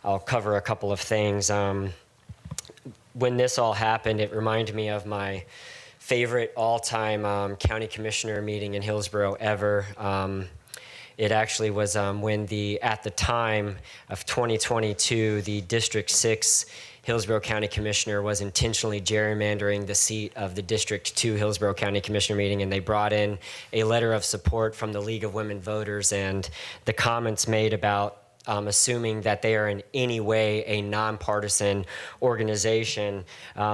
I'll cover a couple of things. When this all happened, it reminded me of my favorite all-time county commissioner meeting in Hillsborough ever. It actually was when at the time of 2022, the District 6 Hillsborough County Commissioner was intentionally gerrymandering the seat of the District 2 Hillsborough County Commissioner meeting, and they brought in a letter of support from the League of Women Voters, and the comments made about assuming that they are in any way a nonpartisan organization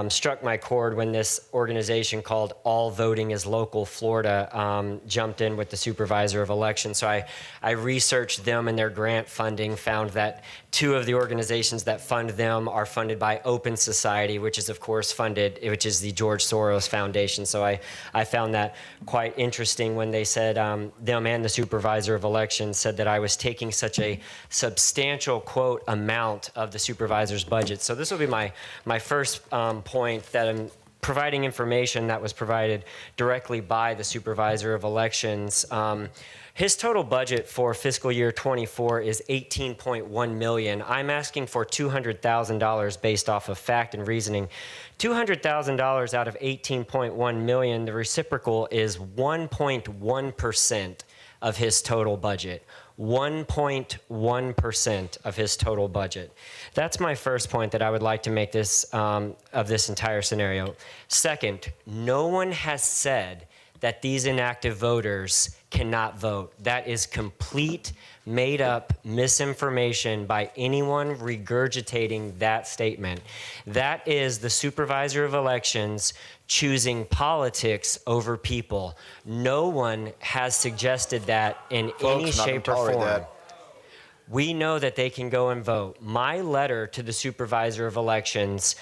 struck my chord when this organization called All Voting is Local Florida jumped in with the supervisor of elections. So I researched them and their grant funding, found that 2 of the organizations that fund them are funded by Open Society, which is of course which is the George Soros Foundation. So I found that quite interesting when they said, them and the supervisor of elections said that I was taking such a substantial, quote, amount of the supervisor's budget. So this will be my first point, that I'm providing information that was provided directly by the supervisor of elections. His total budget for fiscal year 24 is $18.1 million. I'm asking for $200,000 based off of fact and reasoning. $200,000 out of $18.1 million, the reciprocal is 1.1% of his total budget. 1.1% of his total budget. That's my first point that I would like to make of this entire scenario. Second, no one has said that these inactive voters cannot vote. That is complete, made up misinformation by anyone regurgitating that statement. That is the supervisor of elections choosing politics over people. No one has suggested that in any Folks, not gonna shape or tolerate form. that. We know that they can go and vote. My letter to the supervisor of elections,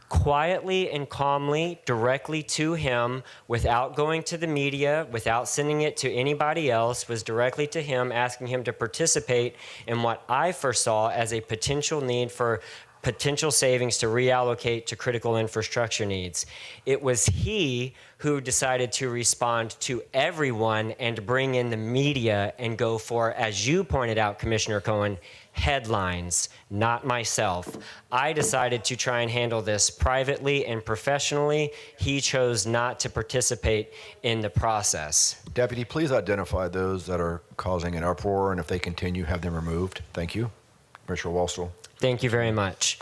quietly and calmly, directly to him, without going to the media, without sending it to anybody else, was directly to him, asking him to participate in what I foresaw as a potential need for potential savings to reallocate to critical infrastructure needs. It was he who decided to respond to everyone and bring in the media and go for, as you pointed out, Commissioner Cohen, headlines, not myself. I decided to try and handle this privately and professionally. He chose not to participate in the process. Deputy, please identify those that are causing an uproar, and if they continue, have them removed. Thank you. Commissioner Wallstall. Thank you very much.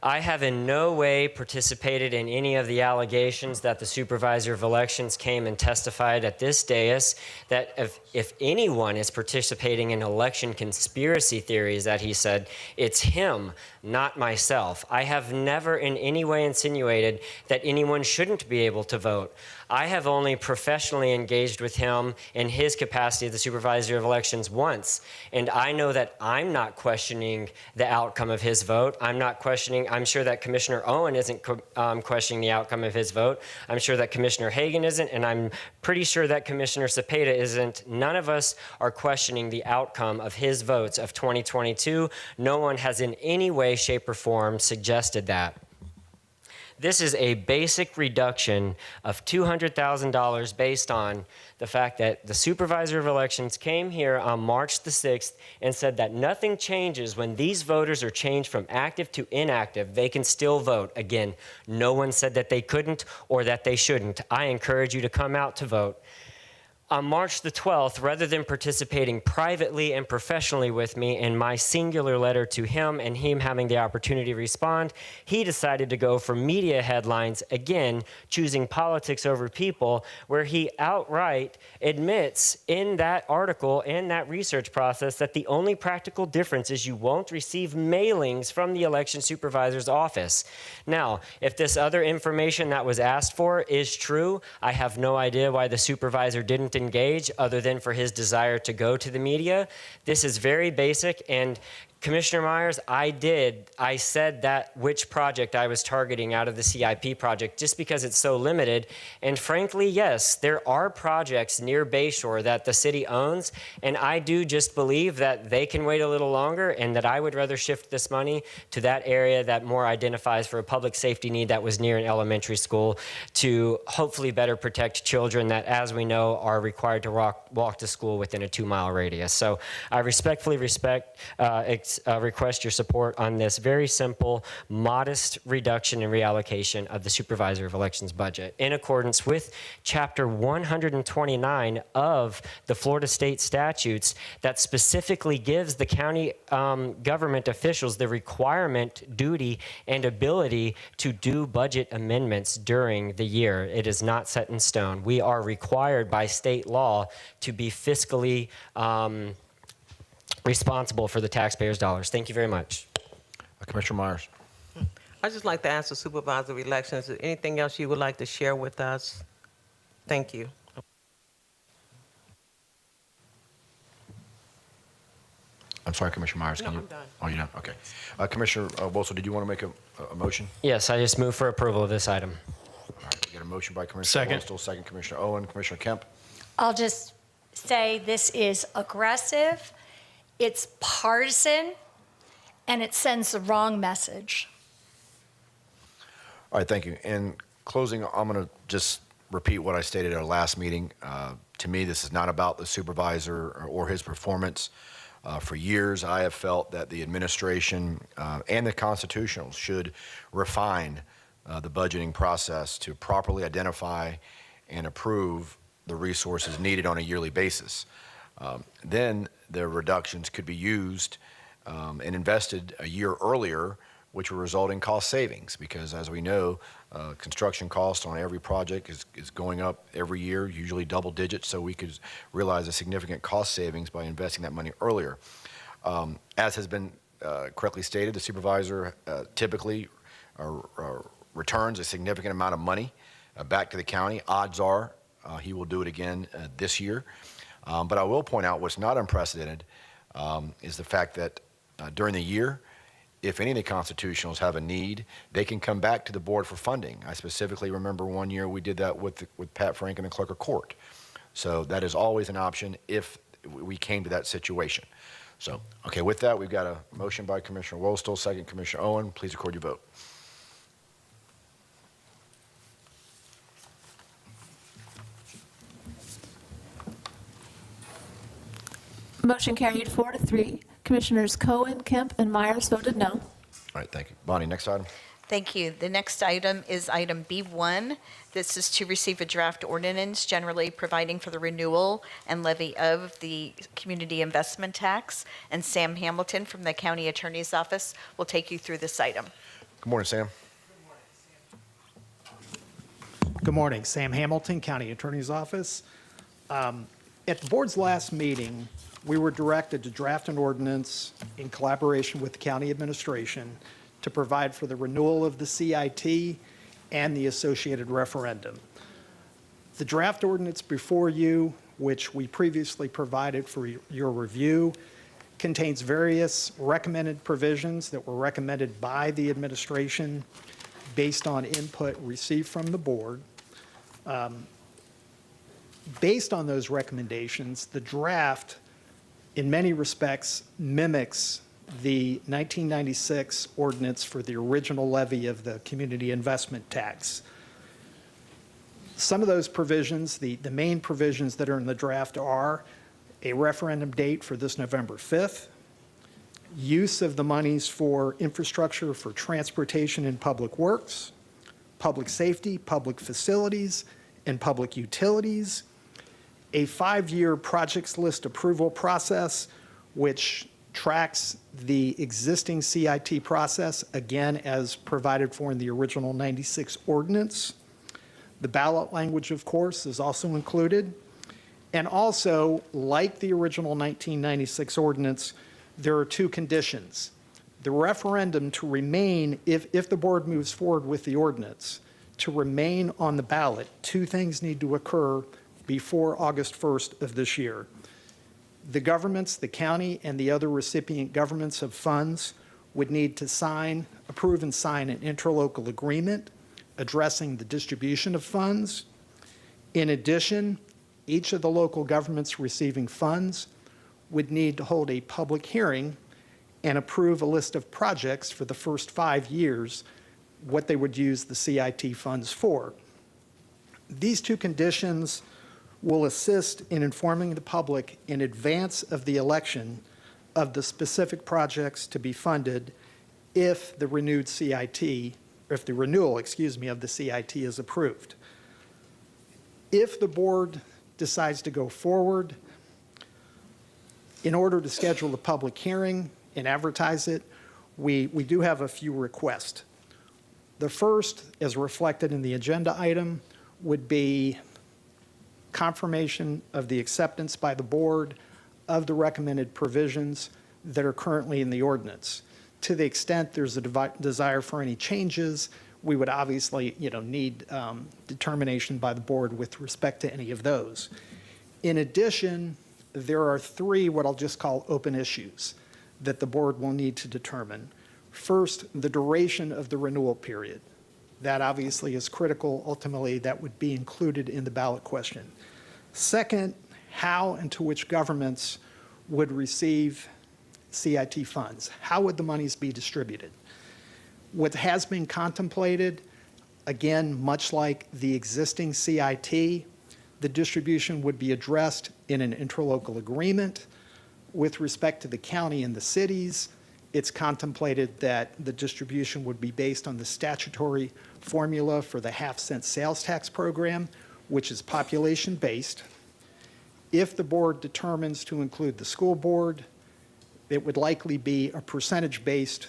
I have in no way participated in any of the allegations that the supervisor of elections came and testified at this dais, that if anyone is participating in election conspiracy theories that he said, it's him, not myself. I have never in any way insinuated that anyone shouldn't be able to vote. I have only professionally engaged with him in his capacity as the supervisor of elections once, and I know that I'm not questioning the outcome of his vote. I'm sure that Commissioner Owen isn't questioning the outcome of his vote. I'm sure that Commissioner Hagan isn't, and I'm pretty sure that Commissioner Cepeda isn't. None of us are questioning the outcome of his votes of 2022. No one has in any way, shape, or form suggested that. This is a basic reduction of $200,000 based on the fact that the supervisor of elections came here on March the 6th and said that nothing changes when these voters are changed from active to inactive. They can still vote. Again, no one said that they couldn't or that they shouldn't. I encourage you to come out to vote. On March the 12th, rather than participating privately and professionally with me in my singular letter to him and him having the opportunity to respond, he decided to go for media headlines, again, choosing politics over people, where he outright admits in that article, in that research process, that the only practical difference is you won't receive mailings from the election supervisor's office. Now, if this other information that was asked for is true, I have no idea why the supervisor didn't engage other than for his desire to go to the media. This is very basic, and Commissioner Myers, I said that which project I was targeting out of the CIP project just because it's so limited. And frankly, yes, there are projects near Bayshore that the city owns, and I do just believe that they can wait a little longer and that I would rather shift this money to that area that more identifies for a public safety need that was near an elementary school to hopefully better protect children that, as we know, are required to walk to school within a 2-mile radius. So I respectfully request your support on this very simple, modest reduction and reallocation of the supervisor of elections budget in accordance with Chapter 129 of the Florida state statutes that specifically gives the county government officials the requirement, duty, and ability to do budget amendments during the year. It is not set in stone. We are required by state law to be fiscally responsible for the taxpayers' dollars. Thank you very much. Commissioner Myers. I'd just like to ask the supervisor of elections, is there anything else you would like to share with us? Thank you. I'm sorry, Commissioner Myers. I'm done. Oh, you're done? Okay. Commissioner Wilson, did you want to make a motion? Yes, I just move for approval of this item. All right, we got a motion by Commissioner Wilson, second Commissioner Owen, Commissioner Kemp. I'll just say this is aggressive, it's partisan, and it sends the wrong message. All right, thank you. In closing, I'm going to just repeat what I stated at our last meeting. To me, this is not about the supervisor or his performance. For years, I have felt that the administration and the constitutionals should refine the budgeting process to properly identify and approve the resources needed on a yearly basis. Then the reductions could be used and invested a year earlier which will result in cost savings because, as we know, construction cost on every project is going up every year, usually double digits, so we could realize a significant cost savings by investing that money earlier. As has been correctly stated, the supervisor typically returns a significant amount of money back to the county. Odds are he will do it again this year. But I will point out what's not unprecedented is the fact that during the year, if any of the constitutionals have a need, they can come back to the board for funding. I specifically remember one year we did that with Pat Frank and the clerk of court. So that is always an option if we came to that situation. So, okay, with that, we've got a motion by Commissioner Wostel, second Commissioner Owen. Please record your vote. Motion carried 4-3. Commissioners Cohen, Kemp, and Myers voted no. All right, thank you. Bonnie, next item. Thank you. The next item is item B1. This is to receive a draft ordinance generally providing for the renewal and levy of the community investment tax. And Sam Hamilton from the County Attorney's Office will take you through this item. Good morning, Sam. Good morning. Sam Hamilton, County Attorney's Office. At the board's last meeting, we were directed to draft an ordinance in collaboration with the county administration to provide for the renewal of the CIT and the associated referendum. The draft ordinance before you, which we previously provided for your review, contains various recommended provisions that were recommended by the administration based on input received from the board. Based on those recommendations, the draft in many respects mimics the 1996 ordinance for the original levy of the community investment tax. Some of those provisions, the main provisions that are in the draft are a referendum date for this November 5th, use of the monies for infrastructure for transportation and public works, public safety, public facilities, and public utilities, a 5-year projects list approval process, which tracks the existing CIT process, again, as provided for in the original 96 ordinance. The ballot language, of course, is also included. And also, like the original 1996 ordinance, there are 2 conditions. The referendum to remain, if the board moves forward with the ordinance, to remain on the ballot, 2 things need to occur before August 1st of this year. The governments, the county, and the other recipient governments of funds would need to approve and sign an interlocal agreement addressing the distribution of funds. In addition, each of the local governments receiving funds would need to hold a public hearing and approve a list of projects for the first 5 years, what they would use the CIT funds for. These 2 conditions will assist in informing the public in advance of the election of the specific projects to be funded if the renewed CIT, or if the renewal, of the CIT is approved. If the board decides to go forward, in order to schedule the public hearing and advertise it, we do have a few requests. The first, as reflected in the agenda item, would be confirmation of the acceptance by the board of the recommended provisions that are currently in the ordinance. To the extent there's a desire for any changes, we would obviously need determination by the board with respect to any of those. In addition, there are 3 what I'll just call open issues that the board will need to determine. First, the duration of the renewal period. That obviously is critical. Ultimately, that would be included in the ballot question. Second, how and to which governments would receive CIT funds. How would the monies be distributed? What has been contemplated, again, much like the existing CIT, the distribution would be addressed in an interlocal agreement. With respect to the county and the cities, it's contemplated that the distribution would be based on the statutory formula for the half-cent sales tax program, which is population-based. If the board determines to include the school board, it would likely be a percentage-based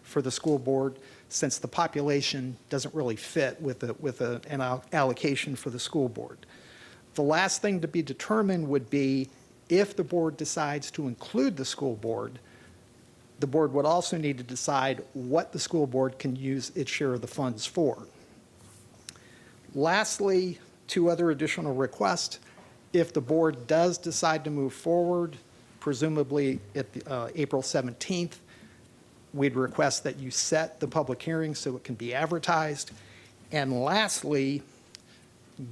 for the school board, since the population doesn't really fit with an allocation for the school board. The last thing to be determined would be if the board decides to include the school board, the board would also need to decide what the school board can use its share of the funds for. Lastly, 2 other additional requests. If the board does decide to move forward, presumably at April 17th, we'd request that you set the public hearing so it can be advertised. And lastly,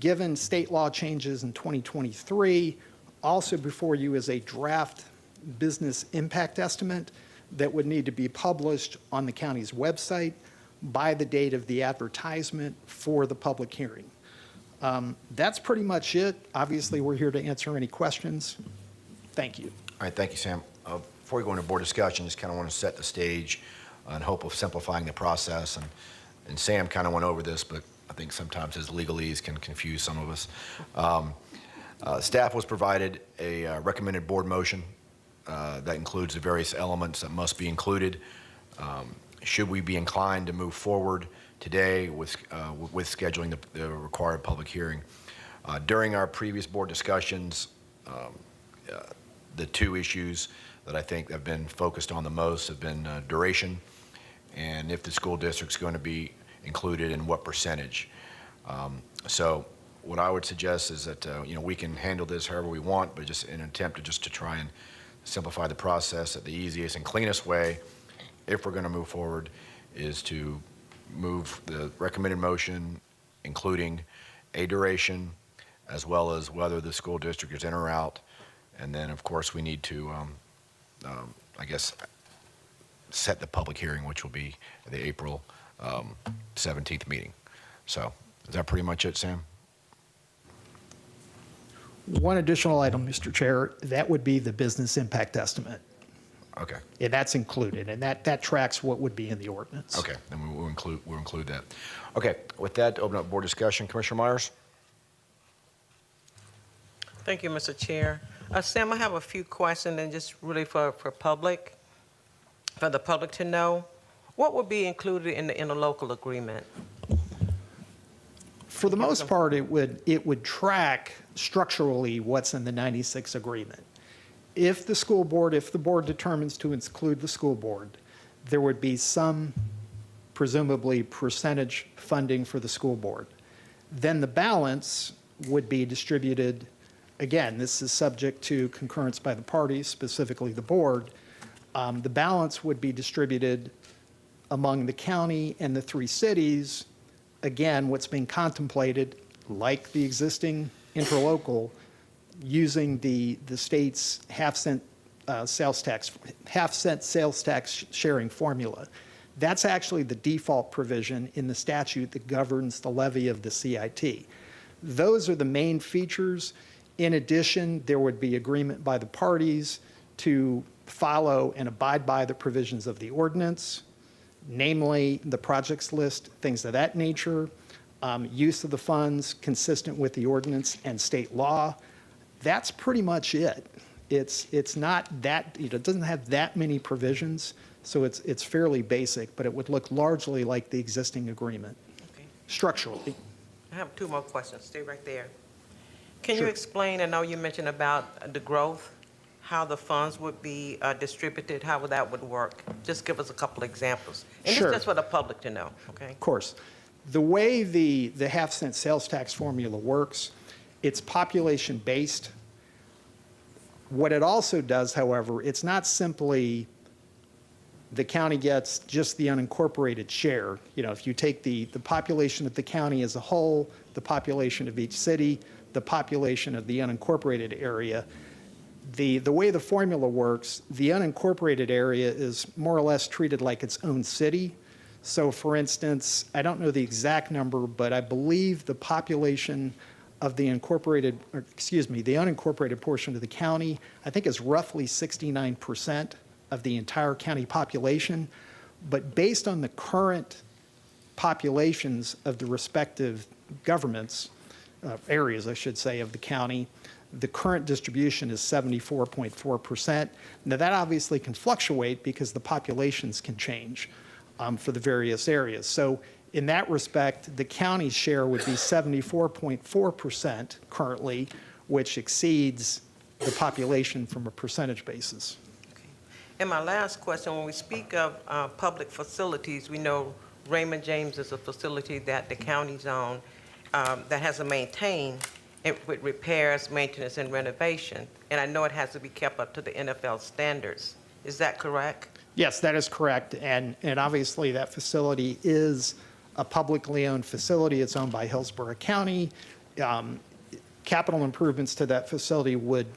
given state law changes in 2023, also before you is a draft business impact estimate that would need to be published on the county's website by the date of the advertisement for the public hearing. That's pretty much it. Obviously, we're here to answer any questions. Thank you. All right, thank you, Sam. Before we go into board discussion, just kind of want to set the stage in hope of simplifying the process. And Sam kind of went over this, but I think sometimes his legalese can confuse some of us. Staff was provided a recommended board motion that includes the various elements that must be included. Should we be inclined to move forward today with scheduling the required public hearing? During our previous board discussions, the 2 issues that I think have been focused on the most have been duration and if the school district's going to be included and what percentage. So what I would suggest is that we can handle this however we want, but just in an attempt to try and simplify the process, that the easiest and cleanest way, if we're going to move forward, is to move the recommended motion, including a duration, as well as whether the school district is in or out. And then, of course, we need to, I guess, set the public hearing, which will be the April 17th meeting. So is that pretty much it, Sam? One additional item, Mr. Chair, that would be the business impact estimate. Okay. And that's included, and that tracks what would be in the ordinance. Okay, then we'll include that. Okay, with that, open up board discussion. Commissioner Myers? Thank you, Mr. Chair. Sam, I have a few questions, and just really for the public to know. What would be included in the interlocal agreement? For the most part, it would track structurally what's in the 96 agreement. If the board determines to include the school board, there would be some, presumably, percentage funding for the school board. Then the balance would be distributed. Again, this is subject to concurrence by the parties, specifically the board. The balance would be distributed among the county and the 3 cities. Again, what's being contemplated, like the existing interlocal, using the state's half-cent sales tax sharing formula. That's actually the default provision in the statute that governs the levy of the CIT. Those are the main features. In addition, there would be agreement by the parties to follow and abide by the provisions of the ordinance, namely the projects list, things of that nature, use of the funds consistent with the ordinance and state law. That's pretty much it. It's not that, it doesn't have that many provisions, so it's fairly basic, but it would look largely like the existing agreement, structurally. I have 2 more questions. Stay right there. Can Sure. you explain, I know you mentioned about the growth, how the funds would be distributed, how that would work? Just give us a couple examples. And Sure. it's just for the public to know, okay? Of course. The way the half-cent sales tax formula works, it's population-based. What it also does, however, it's not simply the county gets just the unincorporated share. If you take the population of the county as a whole, the population of each city, the population of the unincorporated area, the way the formula works, the unincorporated area is more or less treated like its own city. So for instance, I don't know the exact number, but I believe the population of the unincorporated portion of the county, I think is roughly 69% of the entire county population. But based on the current populations of the respective governments, areas, I should say, of the county, the current distribution is 74.4%. Now that obviously can fluctuate because the populations can change. for the various areas. So in that respect, the county's share would be 74.4% currently, which exceeds the population from a percentage basis. And my last question, when we speak of public facilities, we know Raymond James is a facility that the county's own that has to maintain it with repairs, maintenance, and renovation. And I know it has to be kept up to the NFL standards. Is that correct? Yes, that is correct. And obviously that facility is a publicly owned facility. It's owned by Hillsborough County. Capital improvements to that facility would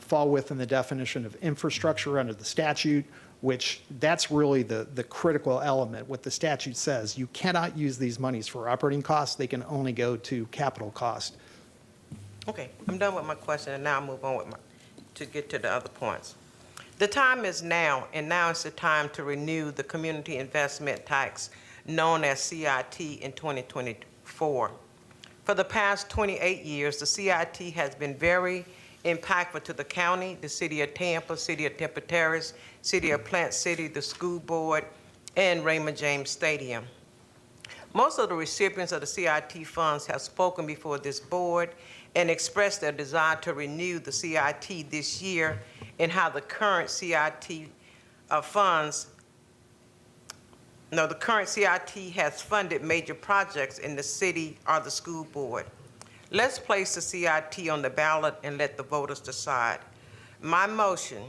fall within the definition of infrastructure under the statute, which that's really the critical element. What the statute says, you cannot use these monies for operating costs. They can only go to capital cost. Okay, I'm done with my question, and now I'll move on to get to the other points. The time is now, and now is the time to renew the community investment tax known as CIT in 2024. For the past 28 years, the CIT has been very impactful to the county, the city of Tampa, city of Tempe Terrace, city of Plant City, the school board, and Raymond James Stadium. Most of the recipients of the CIT funds have spoken before this board and expressed their desire to renew the CIT this year and how the current CIT the current CIT has funded major projects in the city or the school board. Let's place the CIT on the ballot and let the voters decide. My motion,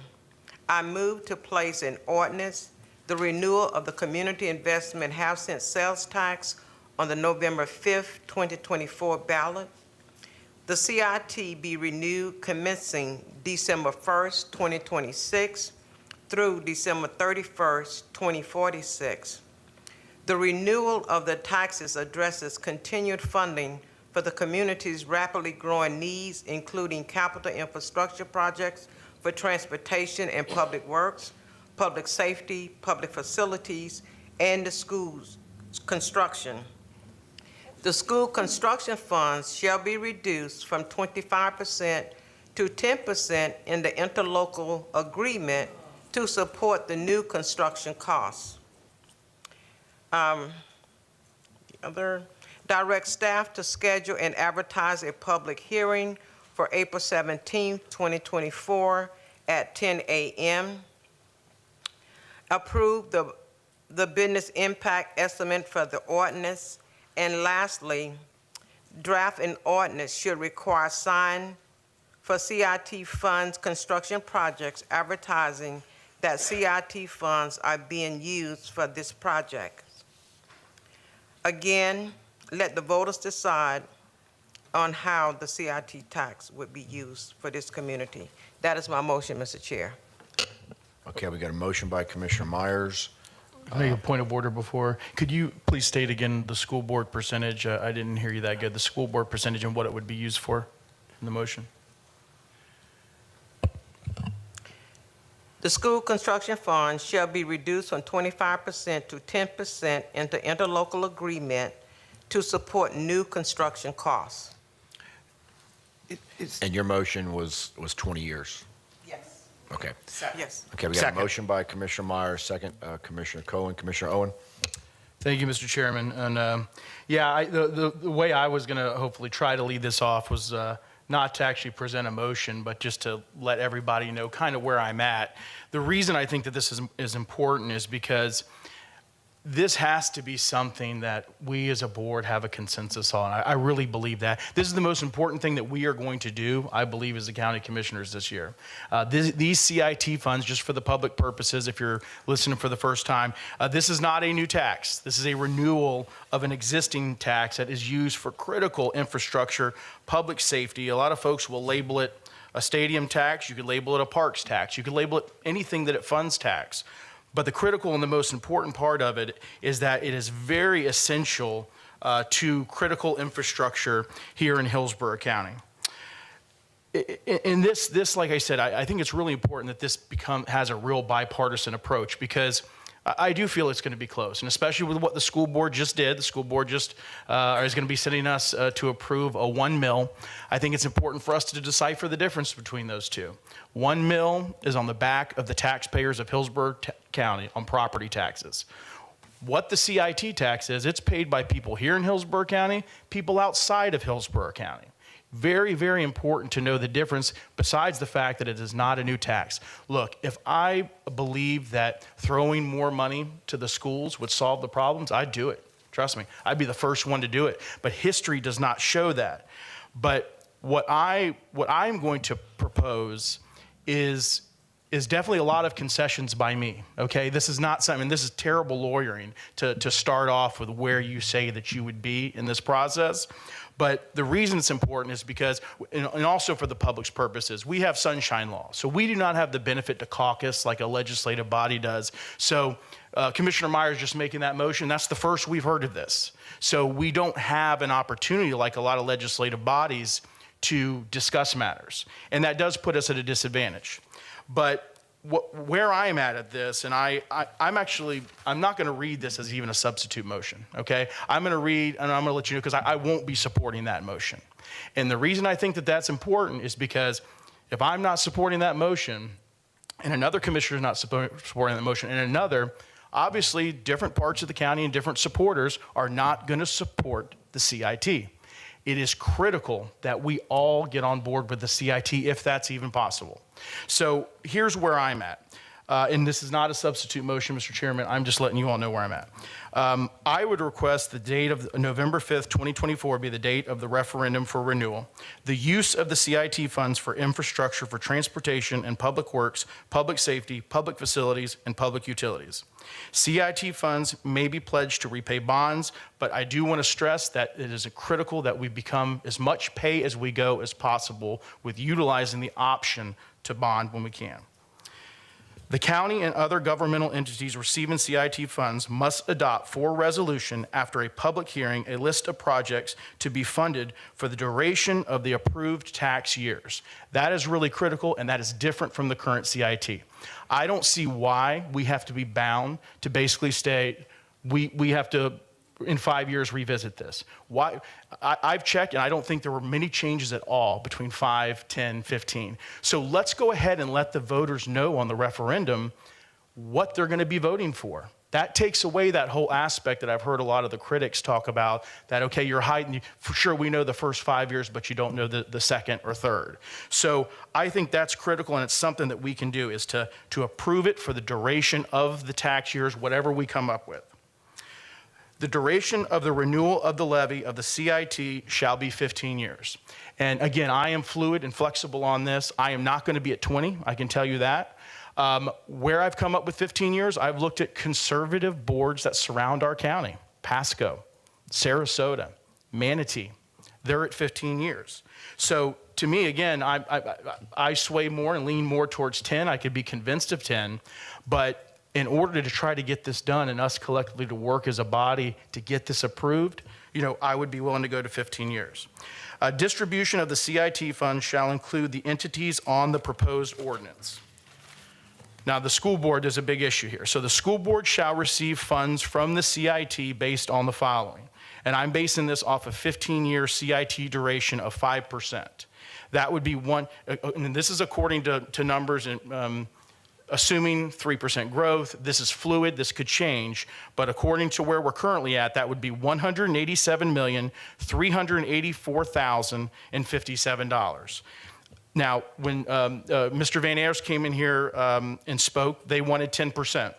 I move to place an ordinance, the renewal of the community investment half-cent sales tax on the November 5th, 2024 ballot. The CIT be renewed commencing December 1st, 2026 through December 31st, 2046. The renewal of the taxes addresses continued funding for the community's rapidly growing needs, including capital infrastructure projects for transportation and public works, public safety, public facilities, and the schools construction. The school construction funds shall be reduced from 25% to 10% in the interlocal agreement to support the new construction costs. Direct staff to schedule and advertise a public hearing for April 17, 2024 at 10 a.m. Approve the business impact estimate for the ordinance. And lastly, draft an ordinance should require sign for CIT funds construction projects advertising that CIT funds are being used for this project. Again, let the voters decide on how the CIT tax would be used for this community. That is my motion, Mr. Chair. Okay, we got a motion by Commissioner Myers. I make a point of order before. Could you please state again the school board percentage? I didn't hear you that good. The school board percentage and what it would be used for in the motion. The school construction fund shall be reduced from 25% to 10% in the interlocal agreement to support new construction costs. And your motion was 20 years? Yes. Okay. Yes. Okay, we got Second. a motion by Commissioner Myers, second Commissioner Cohen. Commissioner Owen? Thank you, Mr. Chairman. And the way I was going to hopefully try to lead this off was not to actually present a motion, but just to let everybody know kind of where I'm at. The reason I think that this is important is because this has to be something that we as a board have a consensus on. I really believe that. This is the most important thing that we are going to do, I believe, as the county commissioners this year. These CIT funds, just for the public purposes, if you're listening for the first time, this is not a new tax. This is a renewal of an existing tax that is used for critical infrastructure, public safety. A lot of folks will label it a stadium tax. You could label it a parks tax. You could label it anything that it funds tax. But the critical and the most important part of it is that it is very essential to critical infrastructure here in Hillsborough County. In this, like I said, I think it's really important that this has a real bipartisan approach because I do feel it's going to be close, and especially with what the school board just did. The school board just is going to be sending us to approve a 1 mil. I think it's important for us to decipher the difference between those two. 1 mil is on the back of the taxpayers of Hillsborough County on property taxes. What the CIT tax is, it's paid by people here in Hillsborough County, people outside of Hillsborough County. Very, very important to know the difference besides the fact that it is not a new tax. Look, if I believe that throwing more money to the schools would solve the problems, I'd do it. Trust me, I'd be the first one to do it. But history does not show that. But what I'm going to propose is definitely a lot of concessions by me, okay? This is not something, this is terrible lawyering to start off with where you say that you would be in this process. But the reason it's important is because, and also for the public's purposes, we have sunshine law. So we do not have the benefit to caucus like a legislative body does. So Commissioner Myers just making that motion, that's the first we've heard of this. So we don't have an opportunity like a lot of legislative bodies to discuss matters. And that does put us at a disadvantage. But where I'm at this, and I'm not going to read this as even a substitute motion, okay? I'm going to read, and I'm going to let you know, because I won't be supporting that motion. And the reason I think that that's important is because if I'm not supporting that motion, and another commissioner is not supporting that motion, and another, obviously different parts of the county and different supporters are not going to support the CIT. It is critical that we all get on board with the CIT if that's even possible. So here's where I'm at. And this is not a substitute motion, Mr. Chairman. I'm just letting you all know where I'm at. I would request the date of November 5th, 2024 be the date of the referendum for renewal. The use of the CIT funds for infrastructure for transportation and public works, public safety, public facilities, and public utilities. CIT funds may be pledged to repay bonds, but I do want to stress that it is critical that we become as much pay as we go as possible with utilizing the option to bond when we can. The county and other governmental entities receiving CIT funds must adopt for resolution after a public hearing a list of projects to be funded for the duration of the approved tax years. That is really critical, and that is different from the current CIT. I don't see why we have to be bound to basically state we have to in 5 years revisit this. Why? I've checked, and I don't think there were many changes at all between 5, 10, 15. So let's go ahead and let the voters know on the referendum what they're going to be voting for. That takes away that whole aspect that I've heard a lot of the critics talk about, that, okay, you're hiding, for sure we know the first 5 years, but you don't know the second or third. So I think that's critical, and it's something that we can do, is to approve it for the duration of the tax years, whatever we come up with. The duration of the renewal of the levy of the CIT shall be 15 years. And again, I am fluid and flexible on this. I am not going to be at 20, I can tell you that. Where I've come up with 15 years, I've looked at conservative boards that surround our county. Pasco, Sarasota, Manatee, they're at 15 years. So to me, again, I sway more and lean more towards 10. I could be convinced of 10, but in order to try to get this done and us collectively to work as a body to get this approved, I would be willing to go to 15 years. Distribution of the CIT funds shall include the entities on the proposed ordinance. Now, the school board is a big issue here. So the school board shall receive funds from the CIT based on the following. And I'm basing this off a 15-year CIT duration of 5%. That would be one, and this is according to numbers and assuming 3% growth. This is fluid, this could change, but according to where we're currently at, that would be $187,384,057. Now, when Mr. Van Ayers came in here and spoke, they wanted 10%.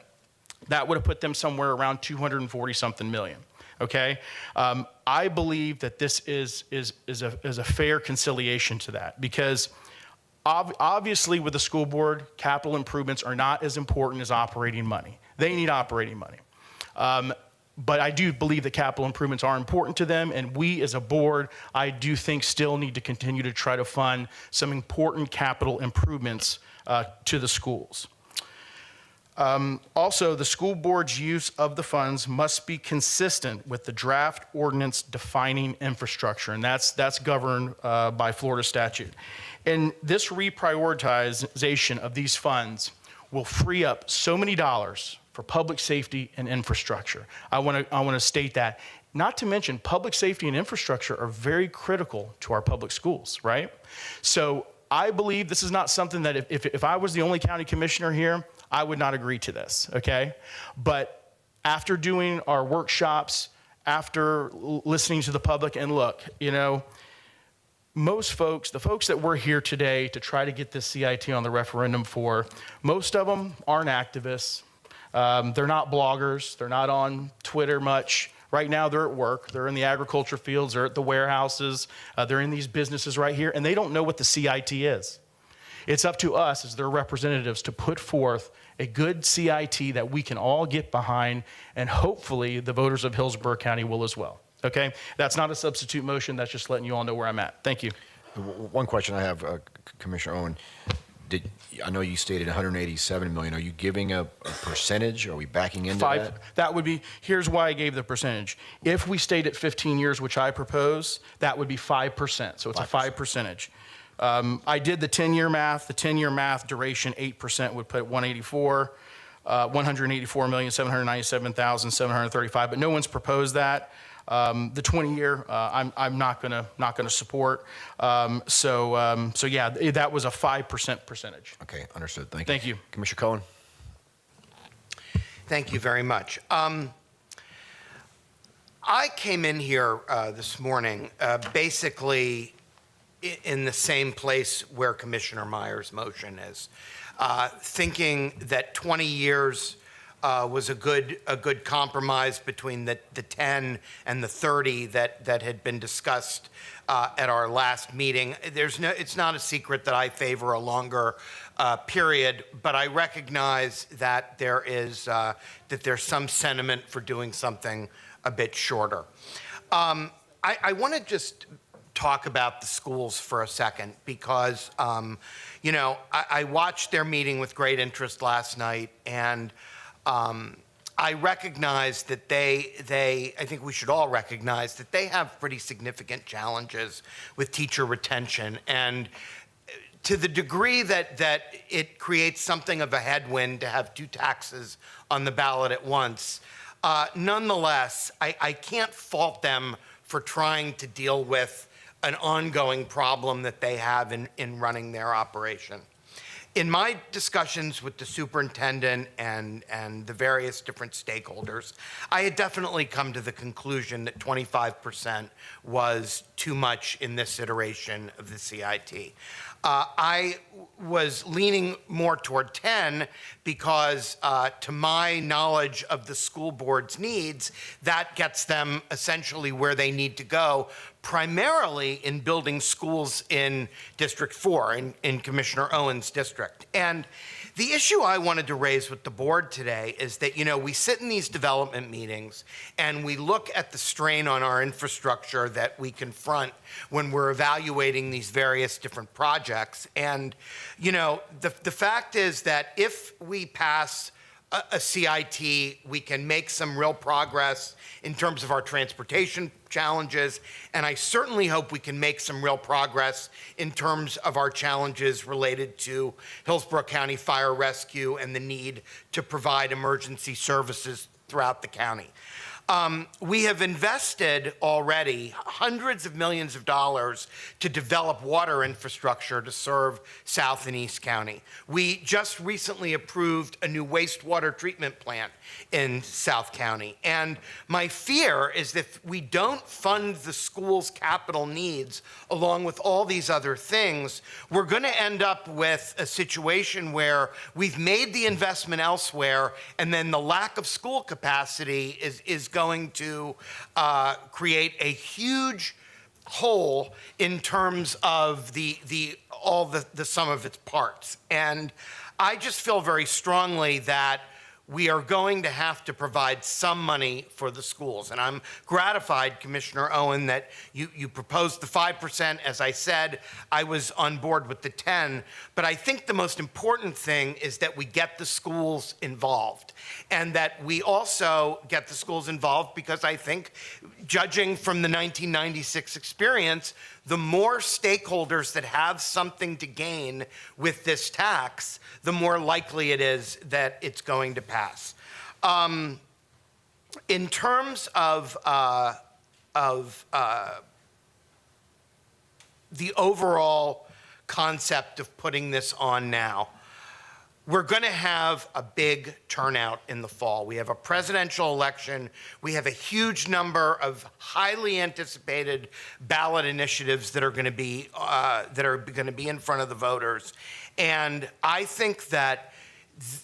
That would have put them somewhere around 240-something million. Okay, I believe that this is a fair conciliation to that, because obviously with the school board, capital improvements are not as important as operating money. They need operating money. But I do believe that capital improvements are important to them, and we as a board, I do think still need to continue to try to fund some important capital improvements to the schools. Also, the school board's use of the funds must be consistent with the draft ordinance defining infrastructure, and that's governed by Florida statute. And this reprioritization of these funds will free up so many dollars for public safety and infrastructure. I want to state that. Not to mention, public safety and infrastructure are very critical to our public schools, right? So I believe this is not something that if I was the only county commissioner here, I would not agree to this, okay? But after doing our workshops, after listening to the public, and look, you know, most folks, the folks that we're here today to try to get this CIT on the referendum for, most of them aren't activists. They're not bloggers. They're not on Twitter much. Right now, they're at work. They're in the agriculture fields. They're at the warehouses. They're in these businesses right here, and they don't know what the CIT is. It's up to us as their representatives to put forth a good CIT that we can all get behind, and hopefully the voters of Hillsborough County will as well. Okay? That's not a substitute motion. That's just letting you all know where I'm at. Thank you. One question I have, Commissioner Owen. I know you stated 187 million. Are you giving a percentage? Are we backing into that? That would be, here's why I gave the percentage. If we stayed at 15 years, which I propose, that would be 5%. So it's 5%. A 5 percentage. I did the 10-year math. The 10-year math duration, 8% would put 184,797,735. But no one's proposed that. The 20-year, I'm not gonna support. So yeah, that was a 5% percentage. Okay, understood. Thank you. Thank you, Commissioner Cohen. Thank you very much. I came in here this morning basically in the same place where Commissioner Meyer's motion is, thinking that 20 years was a good compromise between the 10 and the 30 that had been discussed at our last meeting. It's not a secret that I favor a longer period, but I recognize that there's some sentiment for doing something a bit shorter. I want to just talk about the schools for a second because, you know, I watched their meeting with great interest last night, and I recognize that I think we should all recognize that they have pretty significant challenges with teacher retention. And to the degree that it creates something of a headwind to have two taxes on the ballot at once, nonetheless, I can't fault them for trying to deal with an ongoing problem that they have in running their operation. In my discussions with the superintendent and the various different stakeholders, I had definitely come to the conclusion that 25% was too much in this iteration of the CIT. I was leaning more toward 10 because, to my knowledge of the school board's needs, that gets them essentially where they need to go, primarily in building schools in District 4, in Commissioner Owen's district. And the issue I wanted to raise with the board today is that, you know, we sit in these development meetings and we look at the strain on our infrastructure that we confront when we're evaluating these various different projects. And, you know, the fact is that if we pass a CIT, we can make some real progress in terms of our transportation challenges, and I certainly hope we can make some real progress in terms of our challenges related to Hillsborough County Fire Rescue and the need to provide emergency services throughout the county. We have invested already hundreds of millions of dollars to develop water infrastructure to serve South and East County. We just recently approved a new wastewater treatment plant in South County. And my fear is that if we don't fund the school's capital needs along with all these other things, we're going to end up with a situation where we've made the investment elsewhere, and then the lack of school capacity is going to create a huge hole in terms of the sum of its parts. And I just feel very strongly that we are going to have to provide some money for the schools. And I'm gratified, Commissioner Owen, that you proposed the 5%. As I said, I was on board with the 10. But I think the most important thing is that we get the schools involved. And that we also get the schools involved because I think, judging from the 1996 experience, the more stakeholders that have something to gain with this tax, the more likely it is that it's going to pass. In terms of the overall concept of putting this on now, we're going to have a big turnout in the fall. We have a presidential election. We have a huge number of highly anticipated ballot initiatives that are going to be in front of the voters. And I think that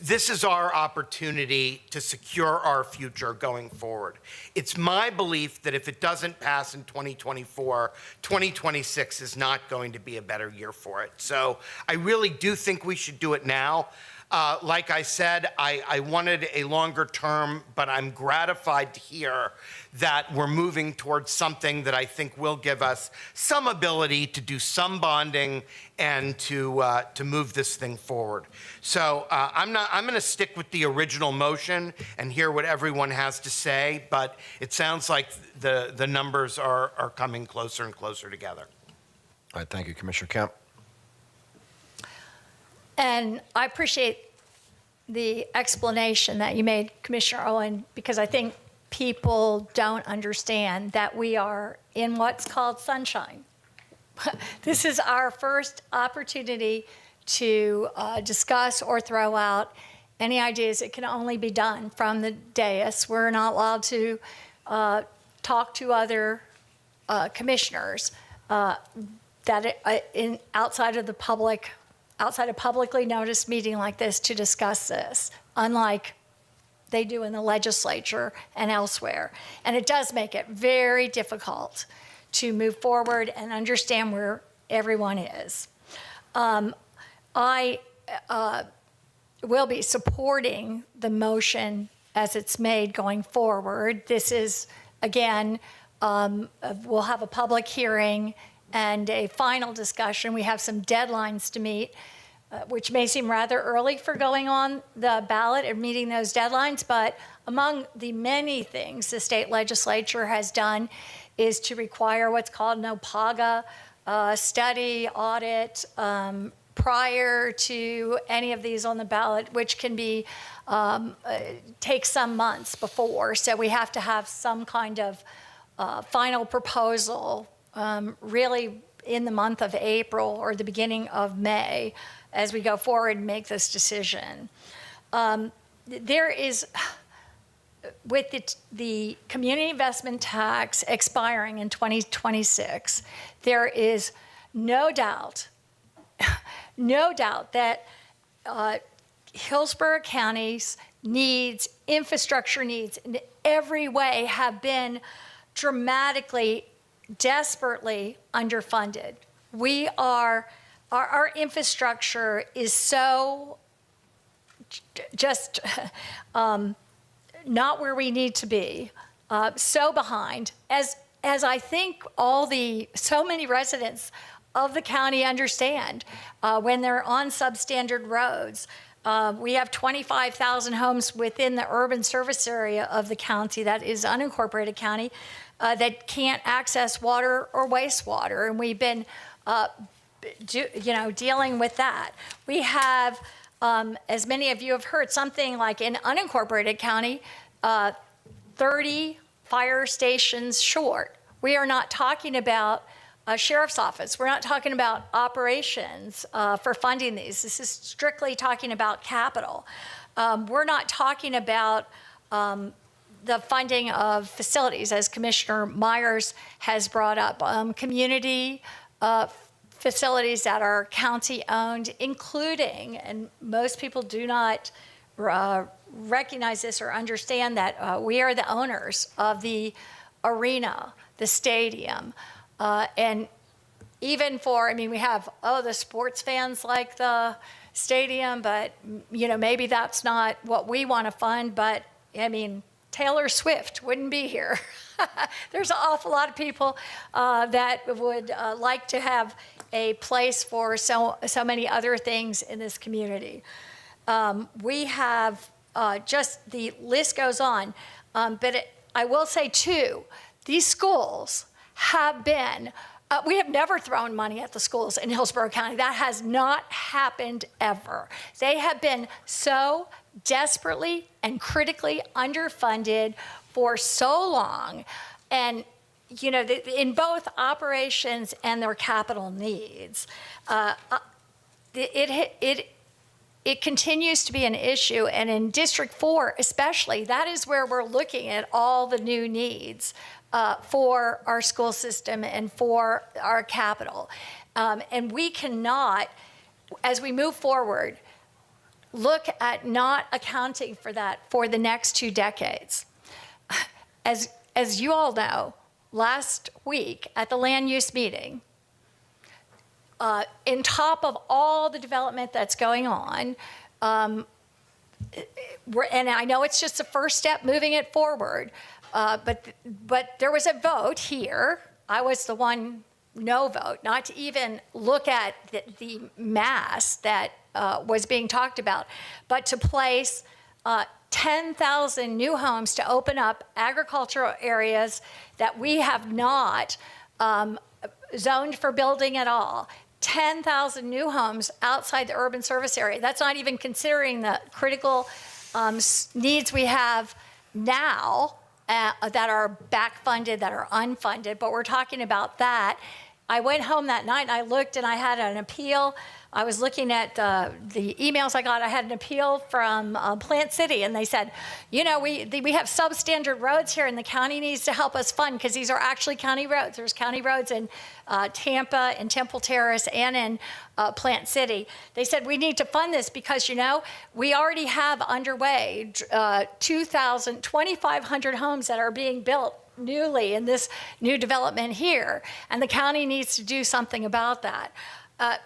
this is our opportunity to secure our future going forward. It's my belief that if it doesn't pass in 2024, 2026 is not going to be a better year for it. So I really do think we should do it now. Like I said, I wanted a longer term, but I'm gratified to hear that we're moving towards something that I think will give us some ability to do some bonding and to move this thing forward. So I'm going to stick with the original motion and hear what everyone has to say, but it sounds like the numbers are coming closer and closer together. All right, thank you, Commissioner Kemp. And I appreciate the explanation that you made, Commissioner Owen, because I think people don't understand that we are in what's called sunshine. This is our first opportunity to discuss or throw out any ideas. It can only be done from the dais. We're not allowed to talk to other commissioners outside of a publicly noticed meeting like this to discuss this, unlike they do in the legislature and elsewhere. And it does make it very difficult to move forward and understand where everyone is. I will be supporting the motion as it's made going forward. This is, again, we'll have a public hearing and a final discussion. We have some deadlines to meet, which may seem rather early for going on the ballot and meeting those deadlines, but among the many things the state legislature has done is to require what's called an OPAGA study audit prior to any of these on the ballot, which can be take some months before. So we have to have some kind of final proposal really in the month of April or the beginning of May as we go forward and make this decision. There is, with the community investment tax expiring in 2026, there is no doubt that Hillsborough County's needs, infrastructure needs in every way have been dramatically, desperately underfunded. Our infrastructure is so just not where we need to be, so behind, as I think so many residents of the county understand when they're on substandard roads. We have 25,000 homes within the urban service area of the county that is unincorporated county that can't access water or wastewater, and we've been dealing with that. We have, as many of you have heard, something like in unincorporated county, 30 fire stations short. We are not talking about a sheriff's office. We're not talking about operations for funding these. This is strictly talking about capital. We're not talking about the funding of facilities, as Commissioner Myers has brought up, community facilities that are county-owned, including, and most people do not recognize this or understand that we are the owners of the arena, the stadium, and even we have, the sports fans like the stadium, but, maybe that's not what we want to fund, but, Taylor Swift wouldn't be here. There's an awful lot of people that would like to have a place for so many other things in this community. We have just the list goes on, but I will say too, these schools have been, we have never thrown money at the schools in Hillsborough County. That has not happened ever. They have been so desperately and critically underfunded for so long. And, you know, in both operations and their capital needs, it continues to be an issue. And in District 4 especially, that is where we're looking at all the new needs for our school system and for our capital. And we cannot, as we move forward, look at not accounting for that for the next 2 decades. As you all know, last week at the land use meeting, in top of all the development that's going on, and I know it's just the first step moving it forward, but there was a vote here. I was the one no vote, not to even look at the mass that was being talked about, but to place 10,000 new homes to open up agricultural areas that we have not zoned for building at all. 10,000 new homes outside the urban service area. That's not even considering the critical needs we have now that are back funded, that are unfunded, but we're talking about that. I went home that night and I looked and I had an appeal. I was looking at the emails I got. I had an appeal from Plant City, and they said, you know, we have substandard roads here, and the county needs to help us fund, because these are actually county roads. There's county roads in Tampa and Temple Terrace and in Plant City. They said, we need to fund this because, you know, we already have underway 2,500 homes that are being built newly in this new development here, and the county needs to do something about that.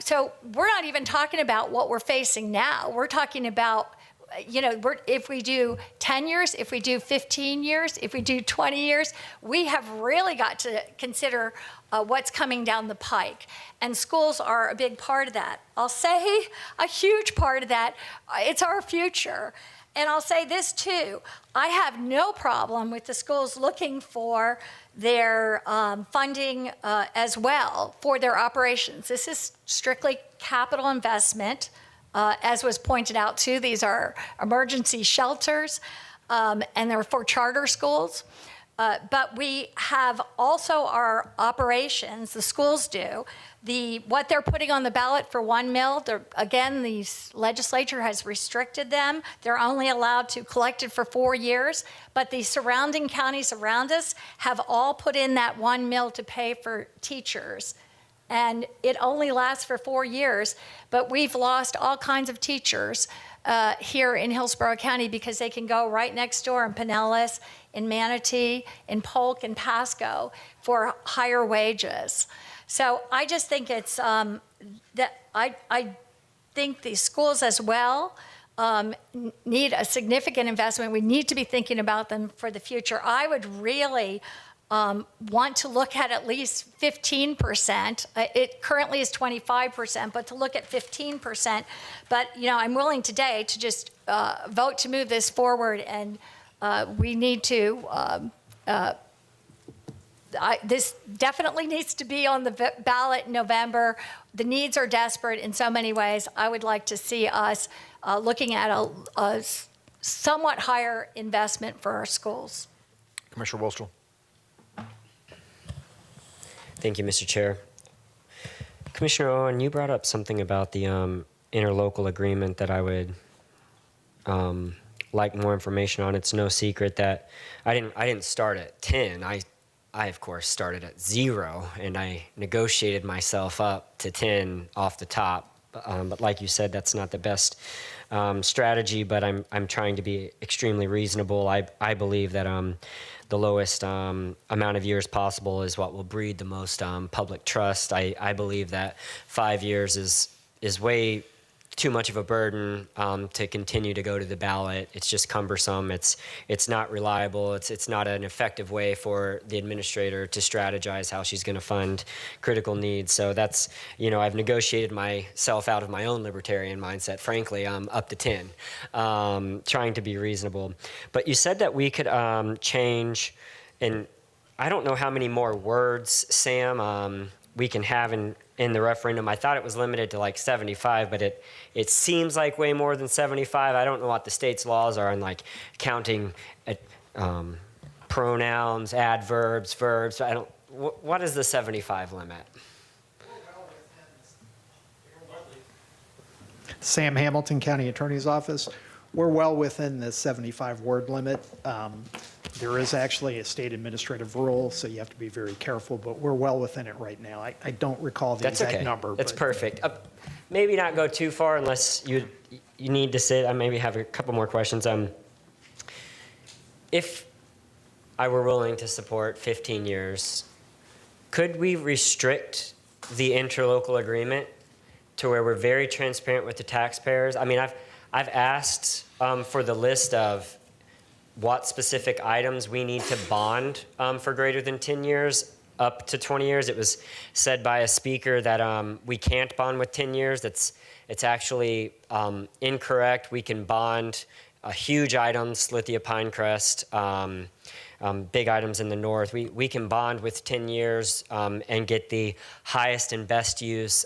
So we're not even talking about what we're facing now. We're talking about, you know, if we do 10 years, if we do 15 years, if we do 20 years, we have really got to consider what's coming down the pike. And schools are a big part of that. I'll say a huge part of that. It's our future. And I'll say this too, I have no problem with the schools looking for their funding as well for their operations. This is strictly capital investment, as was pointed out too. These are emergency shelters, and they're for charter schools. But we have also our operations, the schools do, what they're putting on the ballot for 1 mil, again, the legislature has restricted them. They're only allowed to collect it for 4 years, but the surrounding counties around us have all put in that 1 mil to pay for teachers. And it only lasts for 4 years, but we've lost all kinds of teachers here in Hillsborough County because they can go right next door in Pinellas, in Manatee, in Polk, and Pasco for higher wages. So I just think it's that I think the schools as well need a significant investment. We need to be thinking about them for the future. I would really want to look at least 15%. It currently is 25%, but to look at 15%. But you know, I'm willing today to just vote to move this forward, and we need to. This definitely needs to be on the ballot in November. The needs are desperate in so many ways. I would like to see us looking at a somewhat higher investment for our schools. Commissioner Wolstel. Thank you, Mr. Chair. Commissioner Owen, you brought up something about the interlocal agreement that I would like more information on. It's no secret that I didn't start at 10. I of course started at 0, and I negotiated myself up to 10 off the top. But like you said, that's not the best strategy. But I'm trying to be extremely reasonable. I believe that the lowest amount of years possible is what will breed the most public trust. I believe that 5 years is way too much of a burden to continue to go to the ballot. It's just cumbersome. It's not reliable. It's not an effective way for the administrator to strategize how she's going to fund critical needs. So that's, you know, I've negotiated myself out of my own libertarian mindset. Frankly, I'm up to 10, trying to be reasonable. But you said that we could change, and I don't know how many more words, Sam, we can have in in the referendum. I thought it was limited to like 75, but it seems like way more than 75. I don't know what the state's laws are on like counting pronouns, adverbs, verbs. What is the 75 limit? Sam Hamilton, County Attorney's Office. We're well within the 75-word limit. There is actually a state administrative rule, so you have to be very careful, but we're well within it right now. I don't recall the That's exact okay. number. That's but, perfect. Maybe not go too far unless you need to say, I maybe have a couple more questions. If I were willing to support 15 years, could we restrict the interlocal agreement to where we're very transparent with the taxpayers? I mean, I've asked for the list of what specific items we need to bond for greater than 10 years, up to 20 years. It was said by a speaker that we can't bond with 10 years. It's actually incorrect. We can bond huge items, Lithia Pinecrest, big items in the north. We can bond with 10 years and get the highest and best use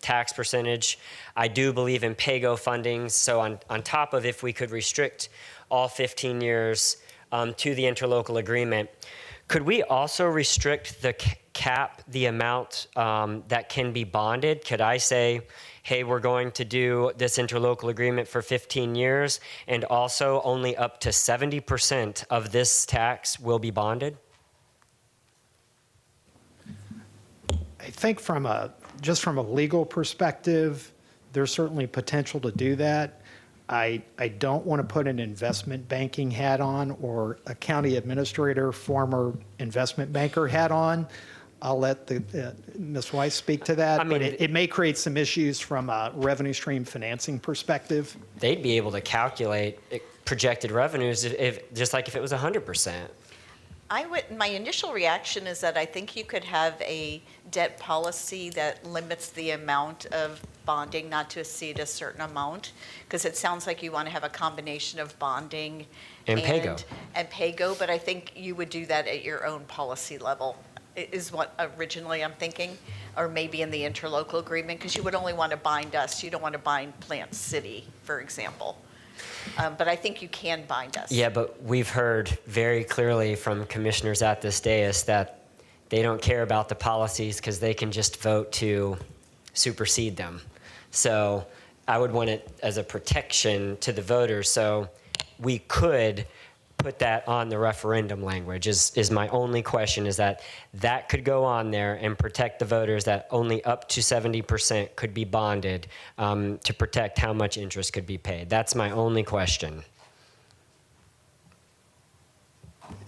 tax percentage. I do believe in pay-go funding, so on top of if we could restrict all 15 years to the interlocal agreement, could we also restrict the cap, the amount that can be bonded? Could I say, hey, we're going to do this interlocal agreement for 15 years, and also only up to 70% of this tax will be bonded? I think just from a legal perspective, there's certainly potential to do that. I don't want to put an investment banking hat on or a county administrator, former investment banker hat on. I'll let Ms. Weiss speak to that. I mean, but it may create some issues from a revenue stream financing perspective. They'd be able to calculate projected revenues just like if it was 100%. My initial reaction is that I think you could have a debt policy that limits the amount of bonding not to exceed a certain amount, because it sounds like you want to have a combination of bonding and pay-go. And pay-go, but I think you would do that at your own policy level, is what originally I'm thinking, or maybe in the interlocal agreement, because you would only want to bind us. You don't want to bind Plant City, for example. But I think you can bind us. Yeah, but we've heard very clearly from commissioners at this dais that they don't care about the policies because they can just vote to supersede them. So I would want it as a protection to the voters. So we could put that on the referendum language is my only question, is that could go on there and protect the voters, that only up to 70% could be bonded to protect how much interest could be paid. That's my only question.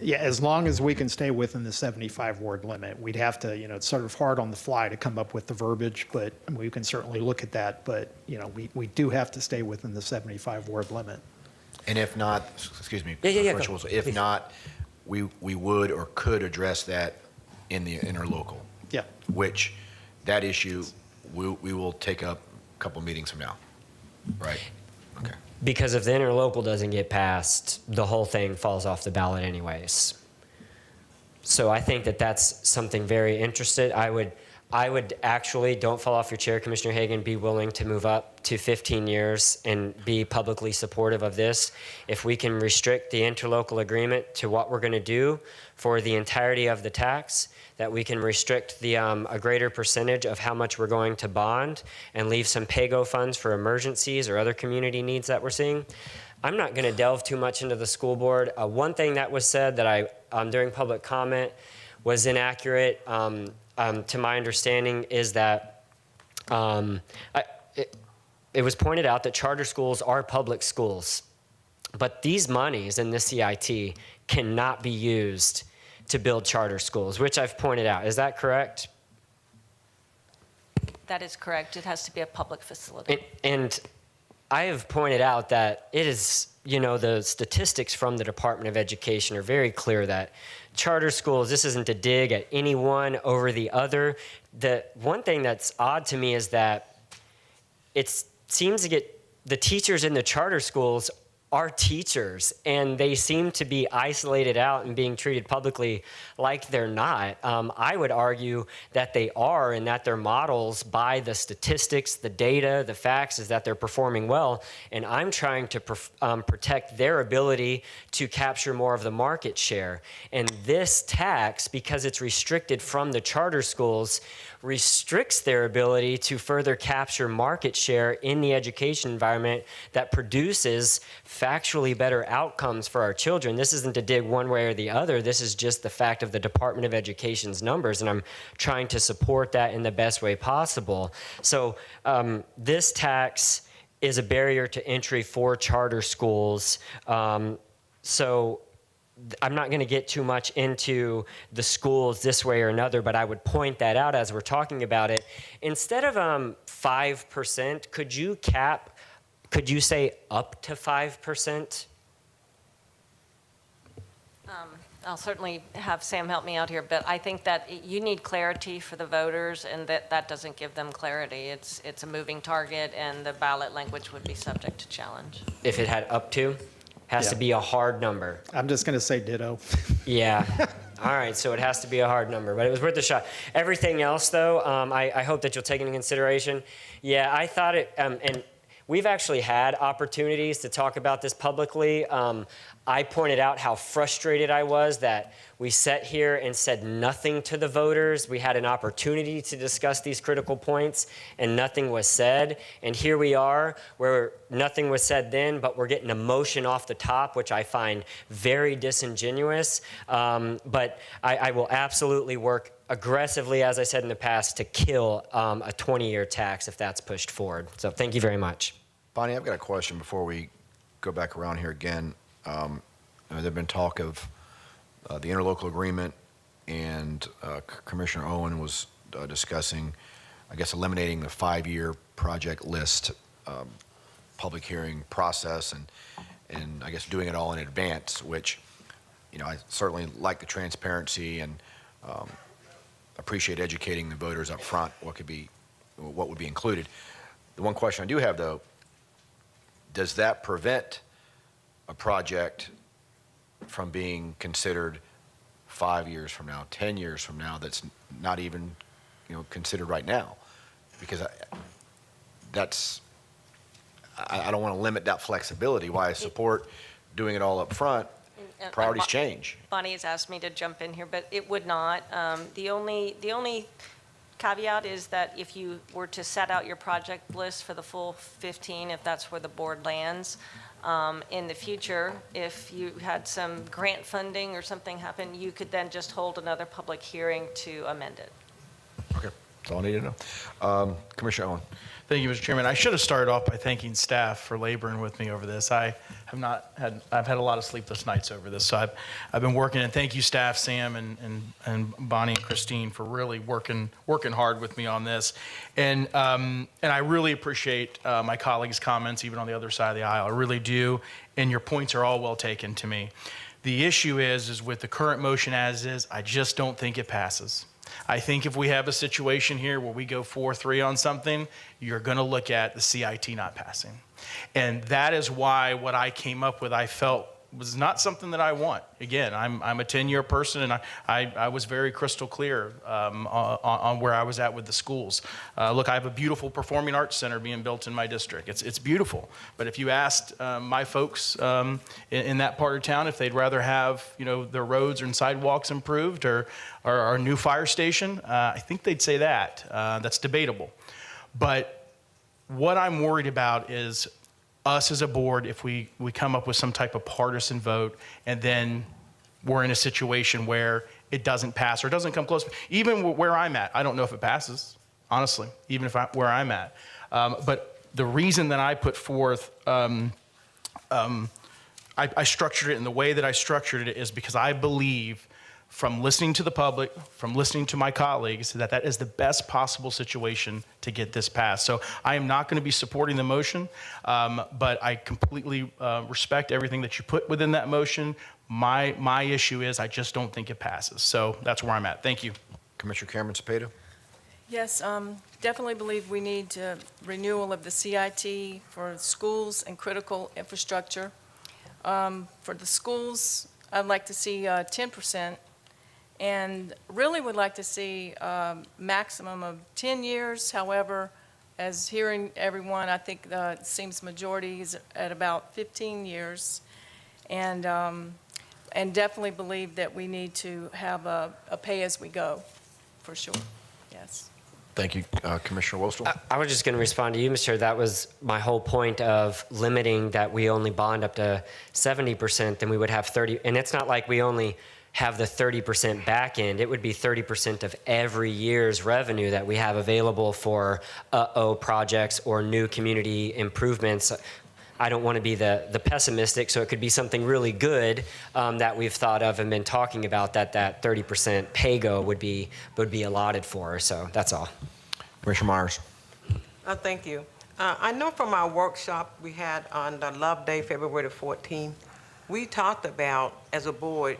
Yeah, as long as we can stay within the 75-word limit, we'd have to, it's sort of hard on the fly to come up with the verbiage, but we can certainly look at that. But, we do have to stay within the 75-word limit. And if not, excuse me, if not, we would or could address that in the interlocal. Yeah. Which, that issue, we will take up a couple meetings from now, right? Okay. Because if the interlocal doesn't get passed, the whole thing falls off the ballot anyways. So I think that's something very interesting. I would actually, don't fall off your chair, Commissioner Hagan, be willing to move up to 15 years and be publicly supportive of this. If we can restrict the interlocal agreement to what we're going to do for the entirety of the tax, that we can restrict a greater percentage of how much we're going to bond and leave some pay-go funds for emergencies or other community needs that we're seeing. I'm not going to delve too much into the school board. One thing that was said that during public comment was inaccurate. To my understanding is that it was pointed out that charter schools are public schools, but these monies in the CIT cannot be used to build charter schools, which I've pointed out. Is that correct? That is correct. It has to be a public facility. And I have pointed out that it is, the statistics from the Department of Education are very clear that charter schools, this isn't a dig at any one over the other. The one thing that's odd to me is that it seems to get the teachers in the charter schools our teachers, and they seem to be isolated out and being treated publicly like they're not. I would argue that they are, and that their models by the statistics, the data, the facts is that they're performing well, and I'm trying to protect their ability to capture more of the market share. And this tax, because it's restricted from the charter schools, restricts their ability to further capture market share in the education environment that produces factually better outcomes for our children. This isn't to dig one way or the other. This is just the fact of the Department of Education's numbers, and I'm trying to support that in the best way possible. So this tax is a barrier to entry for charter schools. So I'm not going to get too much into the schools this way or another, but I would point that out as we're talking about it. Instead of 5%, could you say up to 5%? I'll certainly have Sam help me out here, but I think that you need clarity for the voters, and that doesn't give them clarity. It's a moving target, and the ballot language would be subject to challenge. If it had up to? Has to be a hard number. I'm just going to say ditto. Yeah. All right, so it has to be a hard number, but it was worth a shot. Everything else, though, I hope that you'll take into consideration. Yeah, I thought it, and we've actually had opportunities to talk about this publicly. I pointed out how frustrated I was that we sat here and said nothing to the voters. We had an opportunity to discuss these critical points, and nothing was said. And here we are, where nothing was said then, but we're getting emotion off the top, which I find very disingenuous. But I will absolutely work aggressively, as I said in the past, to kill a 20-year tax if that's pushed forward. So thank you very much. Bonnie, I've got a question before we go back around here again. There's been talk of the interlocal agreement, and Commissioner Owen was discussing, I guess, eliminating the 5-year project list public hearing process, and I guess doing it all in advance, which, I certainly like the transparency and appreciate educating the voters up front what would be included. The one question I do have, though, does that prevent a project from being considered 5 years from now, 10 years from now, that's not even, considered right now? Because I don't want to limit that flexibility. Why I support doing it all up front. Priorities change. Bonnie has asked me to jump in here, but it would not. The only caveat is that if you were to set out your project list for the full 15, if that's where the board lands, in the future, if you had some grant funding or something happen, you could then just hold another public hearing to amend it. Okay, that's all I need to know. Commissioner Owen. Thank you, Mr. Chairman. I should have started off by thanking staff for laboring with me over this. I've had a lot of sleepless nights over this, so I've been working, and thank you, staff, Sam and Bonnie and Christine, for really working hard with me on this. And I really appreciate my colleagues' comments, even on the other side of the aisle. I really do, and your points are all well taken to me. The issue is with the current motion as is, I just don't think it passes. I think if we have a situation here where we go 4-3 on something, you're going to look at the CIT not passing. And that is why what I came up with, I felt was not something that I want. Again, I'm a 10-year person, and I was very crystal clear on where I was at with the schools. Look, I have a beautiful performing arts center being built in my district. It's beautiful. But if you asked my folks in that part of town if they'd rather have their roads and sidewalks improved or a new fire station, I think they'd say that. That's debatable. But what I'm worried about is us as a board, if we come up with some type of partisan vote, and then we're in a situation where it doesn't pass or it doesn't come close. Even where I'm at, I don't know if it passes, honestly, even if where I'm at. But the reason that I put forth, I structured it in the way that I structured it is because I believe, from listening to the public, from listening to my colleagues, that is the best possible situation to get this passed. So I am not going to be supporting the motion, but I completely respect everything that you put within that motion. My issue is I just don't think it passes. So that's where I'm at. Thank you. Commissioner Cameron Cepeda. Yes, definitely believe we need renewal of the CIT for schools and critical infrastructure. For the schools, I'd like to see 10%, and really would like to see a maximum of 10 years. However, as hearing everyone, I think it seems majority is at about 15 years, and definitely believe that we need to have a pay-as-we-go, for sure, yes. Thank you, Commissioner Wostel. I was just going to respond to you, Mr. That was my whole point of limiting that we only bond up to 70%, then we would have 30, and it's not like we only have the 30% back end. It would be 30% of every year's revenue that we have available for projects or new community improvements. I don't want to be the pessimistic, so it could be something really good that we've thought of and been talking about that 30% pay-go would be allotted for. So that's all. Commissioner Myers. Thank you. I know from our workshop we had on the Love Day, February the 14th, we talked about, as a board,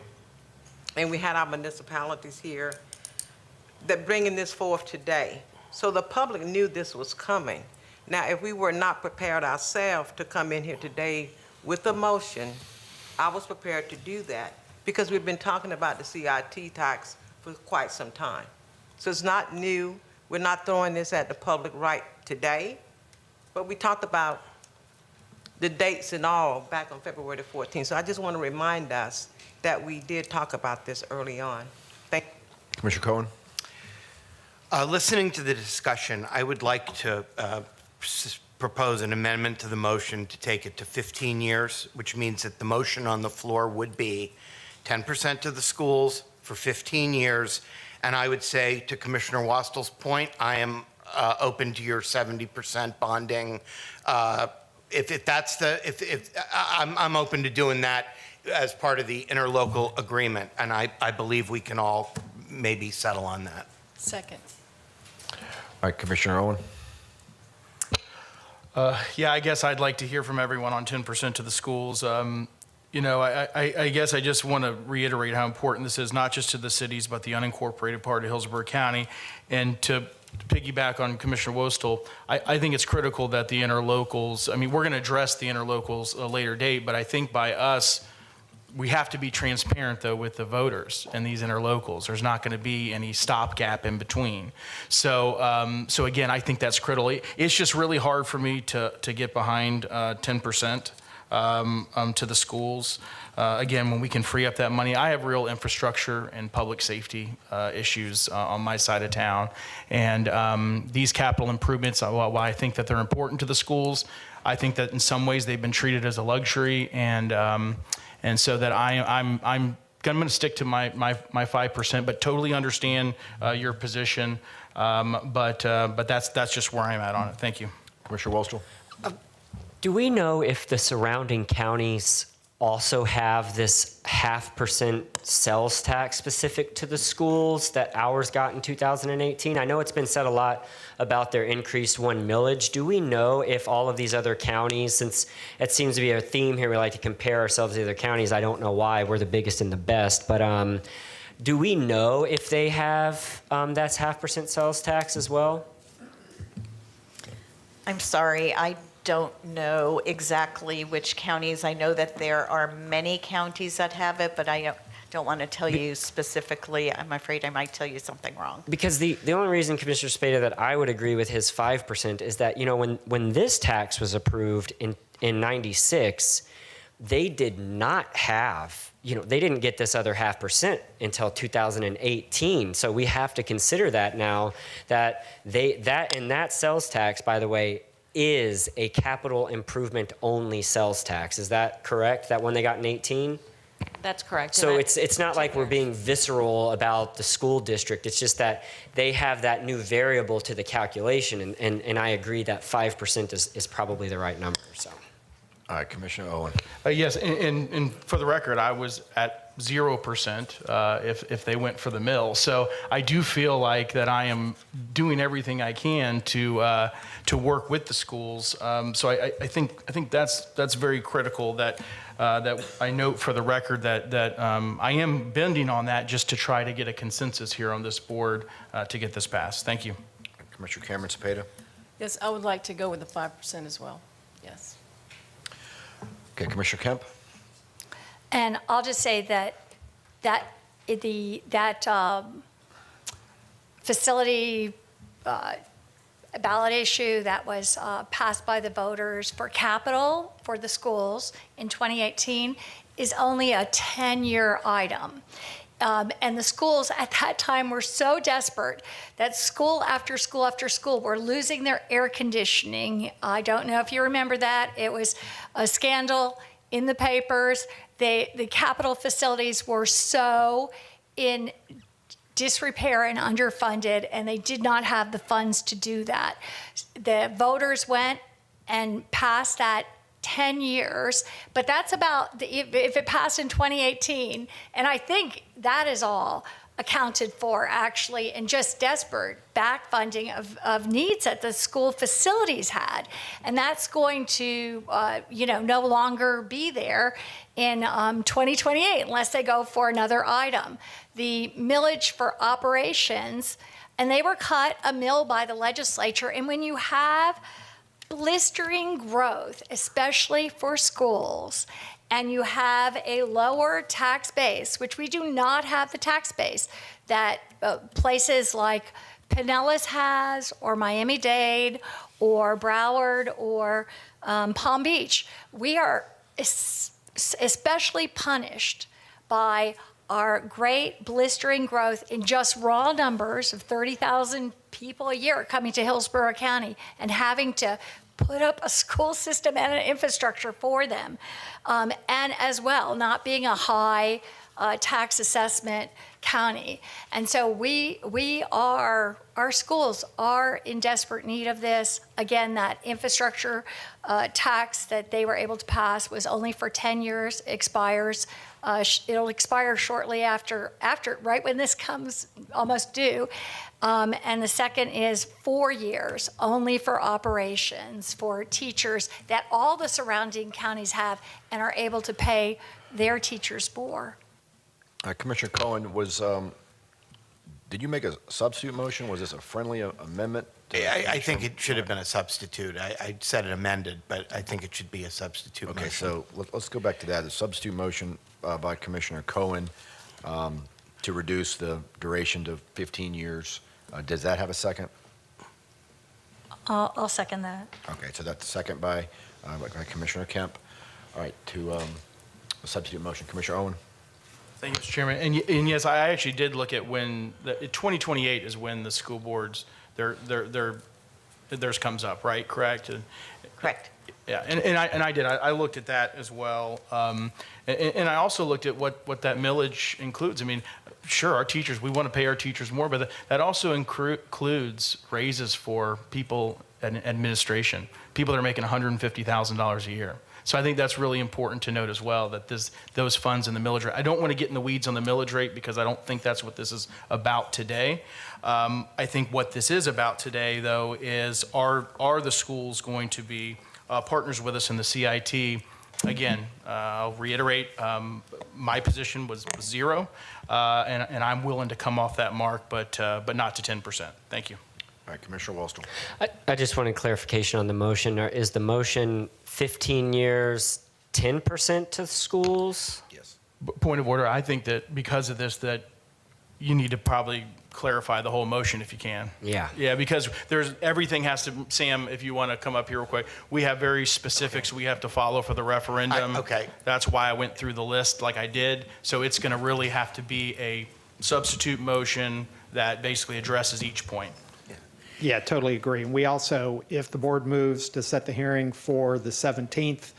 and we had our municipalities here, that bringing this forth today. So the public knew this was coming. Now, if we were not prepared ourselves to come in here today with a motion, I was prepared to do that because we've been talking about the CIT tax for quite some time. So it's not new. We're not throwing this at the public right today, but we talked about the dates and all back on February the 14th. So I just want to remind us that we did talk about this early on. Thank you. Commissioner Cohen. Listening to the discussion, I would like to propose an amendment to the motion to take it to 15 years, which means that the motion on the floor would be 10% to the schools for 15 years. And I would say, to Commissioner Wastel's point, I am open to your 70% bonding. I'm open to doing that as part of the interlocal agreement, and I believe we can all maybe settle on that. Second. All right, Commissioner Owen. Yeah, I guess I'd like to hear from everyone on 10% to the schools. You know, I guess I just want to reiterate how important this is, not just to the cities, but the unincorporated part of Hillsborough County. And to piggyback on Commissioner Wostel, I think it's critical that the interlocals, I mean, we're going to address the interlocals a later date, but I think by us, we have to be transparent, though, with the voters and these interlocals. There's not going to be any stopgap in between. So, so again, I think that's critical. It's just really hard for me to get behind 10% to the schools. Again, when we can free up that money, I have real infrastructure and public safety issues on my side of town. And these capital improvements, while I think that they're important to the schools, I think that in some ways they've been treated as a luxury, and so that I'm going to stick to my 5%, but totally understand your position. But that's just where I'm at on it. Thank you. Commissioner Wostel. Do we know if the surrounding counties also have this 0.5% sales tax specific to the schools that ours got in 2018? I know it's been said a lot about their increased millage. Do we know if all of these other counties, since it seems to be a theme here, we like to compare ourselves to the other counties. I don't know why, we're the biggest and the best, but do we know if they have that's 0.5% sales tax as well? I'm sorry, I don't know exactly which counties. I know that there are many counties that have it, but I don't want to tell you specifically. I'm afraid I might tell you something wrong. Because the only reason, Commissioner Spada, that I would agree with his 5% is that, you know, when this tax was approved in 96, they did not have, you know, they didn't get this other 0.5% until 2018. So we have to consider that now, that that sales tax, by the way, is a capital improvement only sales tax. Is that correct? That one they got in 18? That's correct. So it's not like we're being visceral about the school district. It's just that they have that new variable to the calculation, and I agree that 5% is probably the right number. So. All right, Commissioner Owen. Yes, and for the record, I was at 0% if they went for the mill. So I do feel like that I am doing everything I can to work with the schools. So I think that's very critical that I note for the record that I am bending on that just to try to get a consensus here on this board to get this passed. Thank you. Commissioner Cameron Cepeda. Yes, I would like to go with the 5% as well. Yes. Okay, Commissioner Kemp. And I'll just say that facility ballot issue that was passed by the voters for capital for the schools in 2018 is only a 10-year item. And the schools at that time were so desperate that school after school after school were losing their air conditioning. I don't know if you remember that. It was a scandal in the papers. The capital facilities were so in disrepair and underfunded, and they did not have the funds to do that. The voters went and passed that 10 years, but that's about, if it passed in 2018, and I think that is all accounted for actually in just desperate back funding of needs that the school facilities had. And that's going to, no longer be there in 2028 unless they go for another item. The millage for operations, and they were cut a mill by the legislature, and when you have blistering growth, especially for schools, and you have a lower tax base, which we do not have the tax base that places like Pinellas has, or Miami-Dade, or Broward, or Palm Beach. We are especially punished by our great blistering growth in just raw numbers of 30,000 people a year coming to Hillsborough County and having to put up a school system and an infrastructure for them. And as well, not being a high tax assessment county. And so our schools are in desperate need of this. Again, that infrastructure tax that they were able to pass was only for 10 years, expires. It'll expire shortly after, right when this comes almost due. And the second is 4 years, only for operations, for teachers that all the surrounding counties have and are able to pay their teachers more. Commissioner Cohen, did you make a substitute motion? Was this a friendly amendment? I think it should have been a substitute. I said it amended, but I think it should be a substitute motion. Okay, so let's go back to that. The substitute motion by Commissioner Cohen to reduce the duration to 15 years. Does that have a second? I'll second that. Okay, so that's a second by Commissioner Kemp. All right, to a substitute motion. Commissioner Owen? Thank you, Mr. Chairman. And yes, I actually did look at when, 2028 is when the school boards, theirs comes up, right? Correct? Correct. Yeah, and I did. I looked at that as well. And I also looked at what that millage includes. I mean, sure, our teachers, we want to pay our teachers more, but that also includes raises for people in administration, people that are making $150,000 a year. So I think that's really important to note as well, that those funds in the millage rate. I don't want to get in the weeds on the millage rate because I don't think that's what this is about today. I think what this is about today, though, is are the schools going to be partners with us in the CIT? Again, I'll reiterate, my position was 0, and I'm willing to come off that mark, but not to 10%. Thank you. All right, Commissioner Wallstone. I just wanted clarification on the motion. Is the motion 15 years, 10% to schools? Yes. Point of order, I think that because of this, that you need to probably clarify the whole motion if you can. Yeah. Yeah, because everything has to, Sam, if you want to come up here real quick, we have very specifics we have to follow for the referendum. Okay. That's why I went through the list like I did. So it's going to really have to be a substitute motion that basically addresses each point. Yeah, totally agree. And we also, if the board moves to set the hearing for the 17th,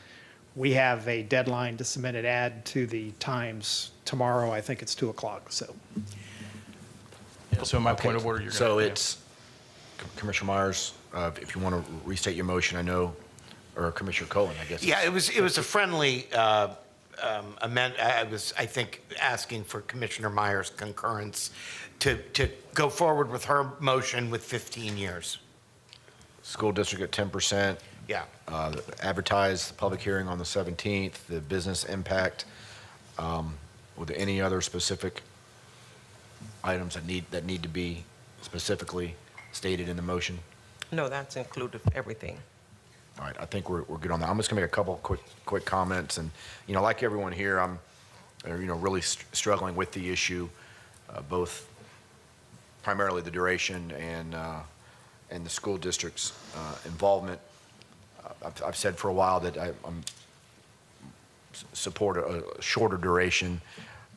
we have a deadline to submit an ad to the Times tomorrow. I think it's 2 o'clock, so. Yeah, so my point of order, you're going to. So it's, Commissioner Myers, if you want to restate your motion, I know, or Commissioner Cohen, I guess. Yeah, it was a friendly amendment. I was, I think, asking for Commissioner Myers' concurrence to go forward with her motion with 15 years. School district at 10%. Yeah. Advertise the public hearing on the 17th, the business impact. Were there any other specific items that need to be specifically stated in the motion? No, that's included everything. All right, I think we're good on that. I'm just gonna make a couple quick comments, and like everyone here, are, really struggling with the issue, both primarily the duration and the school district's involvement. I've said for a while that I'm support a shorter duration.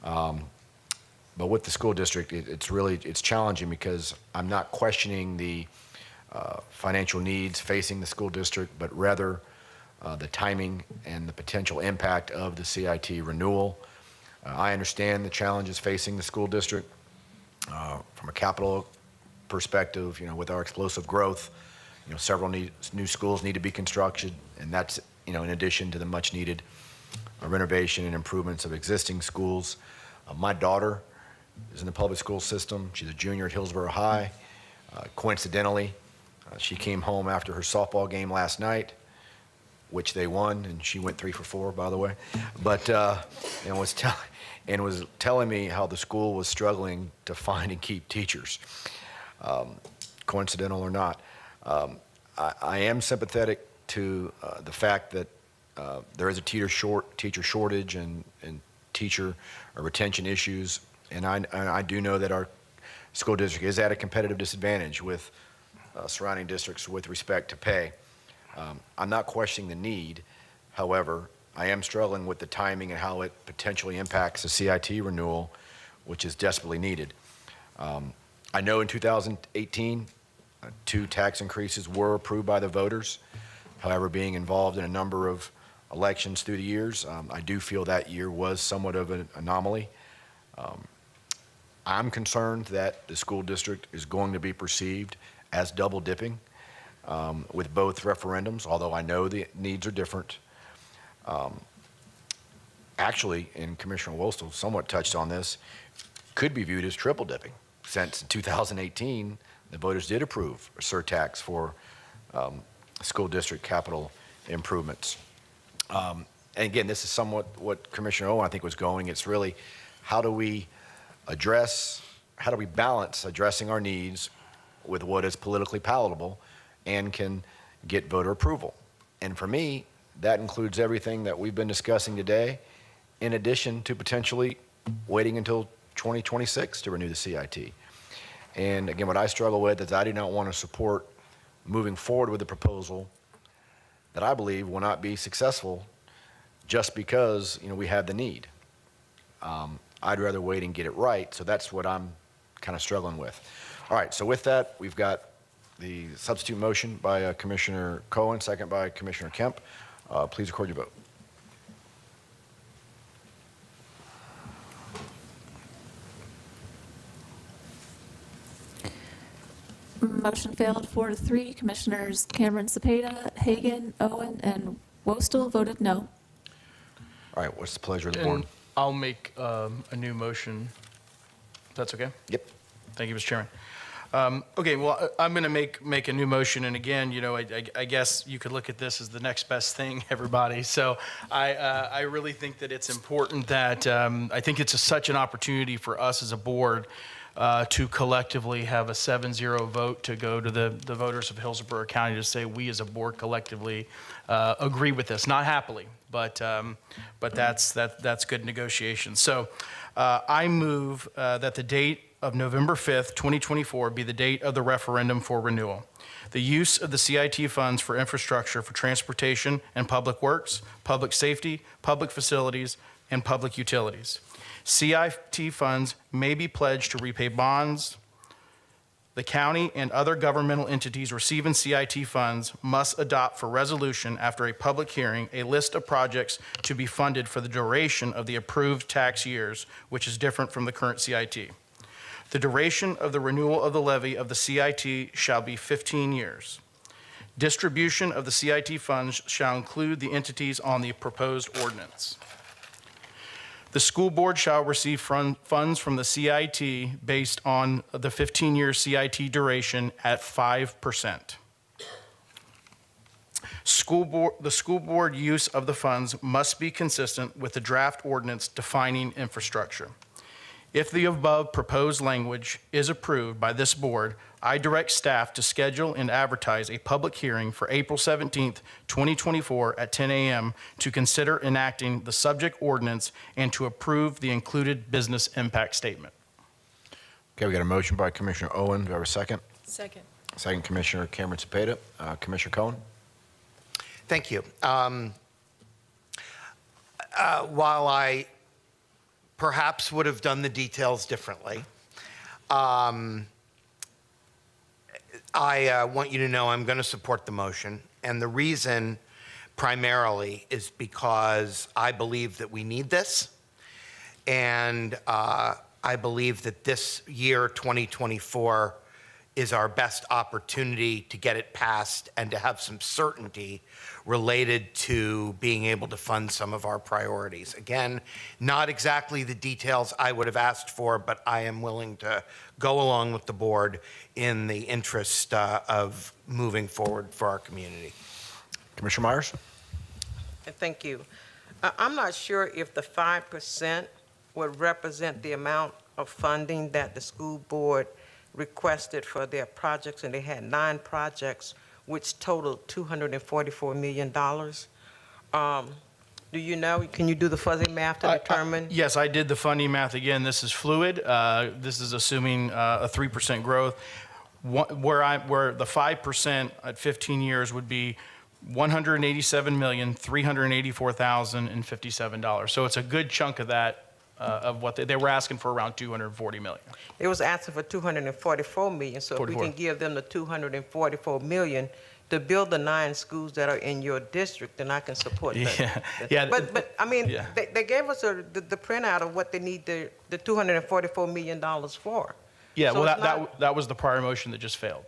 But with the school district, it's challenging because I'm not questioning the financial needs facing the school district, but rather the timing and the potential impact of the CIT renewal. I understand the challenges facing the school district from a capital perspective. With our explosive growth, several new schools need to be constructed, and that's in addition to the much needed renovation and improvements of existing schools. My daughter is in the public school system. She's a junior at Hillsborough High. Coincidentally, she came home after her softball game last night, which they won, and she went 3 for 4, by the way. But was telling me how the school was struggling to find and keep teachers. Coincidental or not, I am sympathetic to the fact that there is a teacher shortage and teacher retention issues, and I do know that our school district is at a competitive disadvantage with surrounding districts with respect to pay. I'm not questioning the need. However, I am struggling with the timing and how it potentially impacts the CIT renewal, which is desperately needed. I know in 2018, 2 tax increases were approved by the voters. However, being involved in a number of elections through the years, I do feel that year was somewhat of an anomaly. I'm concerned that the school district is going to be perceived as double dipping with both referendums, although I know the needs are different. Actually, and Commissioner Wostel somewhat touched on this, could be viewed as triple dipping, since in 2018, the voters did approve a surtax for school district capital improvements. And again, this is somewhat what Commissioner Owen, I think, was going. It's really, how do we balance addressing our needs with what is politically palatable and can get voter approval? And for me, that includes everything that we've been discussing today, in addition to potentially waiting until 2026 to renew the CIT. And again, what I struggle with is I do not want to support moving forward with a proposal that I believe will not be successful just because we have the need. I'd rather wait and get it right, so that's what I'm kind of struggling with. All right, so with that, we've got the substitute motion by Commissioner Cohen, second by Commissioner Kemp. Please record your vote. Motion failed 4-3. Commissioners Cameron Cepeda, Hagan, Owen, and Wostel voted no. All right, what's the pleasure of the board? And I'll make a new motion. If that's okay? Yep. Thank you, Mr. Chairman. Okay, well, I'm going to make a new motion, and again, I guess you could look at this as the next best thing, everybody. So I really think that it's important that I think it's such an opportunity for us as a board to collectively have a 7-0 vote to go to the voters of Hillsborough County to say we as a board collectively agree with this, not happily, but that's good negotiation. So I move that the date of November 5th, 2024 be the date of the referendum for renewal. The use of the CIT funds for infrastructure for transportation and public works, public safety, public facilities, and public utilities. CIT funds may be pledged to repay bonds. The county and other governmental entities receiving CIT funds must adopt for resolution after a public hearing a list of projects to be funded for the duration of the approved tax years, which is different from the current CIT. The duration of the renewal of the levy of the CIT shall be 15 years. Distribution of the CIT funds shall include the entities on the proposed ordinance. The school board shall receive funds from the CIT based on the 15-year CIT duration at 5%. The school board use of the funds must be consistent with the draft ordinance defining infrastructure. If the above proposed language is approved by this board, I direct staff to schedule and advertise a public hearing for April 17th, 2024 at 10 a.m. to consider enacting the subject ordinance and to approve the included business impact statement. Okay, we got a motion by Commissioner Owen. Do I have a second? Second. Second, Commissioner Cameron Cepeda. Commissioner Cohen? Thank you. While I perhaps would have done the details differently, I want you to know I'm going to support the motion. And the reason primarily is because I believe that we need this. And I believe that this year, 2024, is our best opportunity to get it passed and to have some certainty related to being able to fund some of our priorities. Again, not exactly the details I would have asked for, but I am willing to go along with the board in the interest of moving forward for our community. Commissioner Myers? Thank you. I'm not sure if the 5% would represent the amount of funding that the school board requested for their projects, and they had 9 projects, which totaled $244 million. Do you know, can you do the fuzzy math to determine? Yes, I did the funding math again. This is fluid. This is assuming a 3% growth. Where the 5% at 15 years would be $187,384,057. So it's a good chunk of that. Of what they were asking for, around $240 million. It was asking for $244 million, so if we can give them the $244 million to build the 9 schools that are in your district, then I can support that. Yeah. But I mean, they gave us the printout of what they need the $244 million for. Yeah, So well, that was the prior motion that just failed.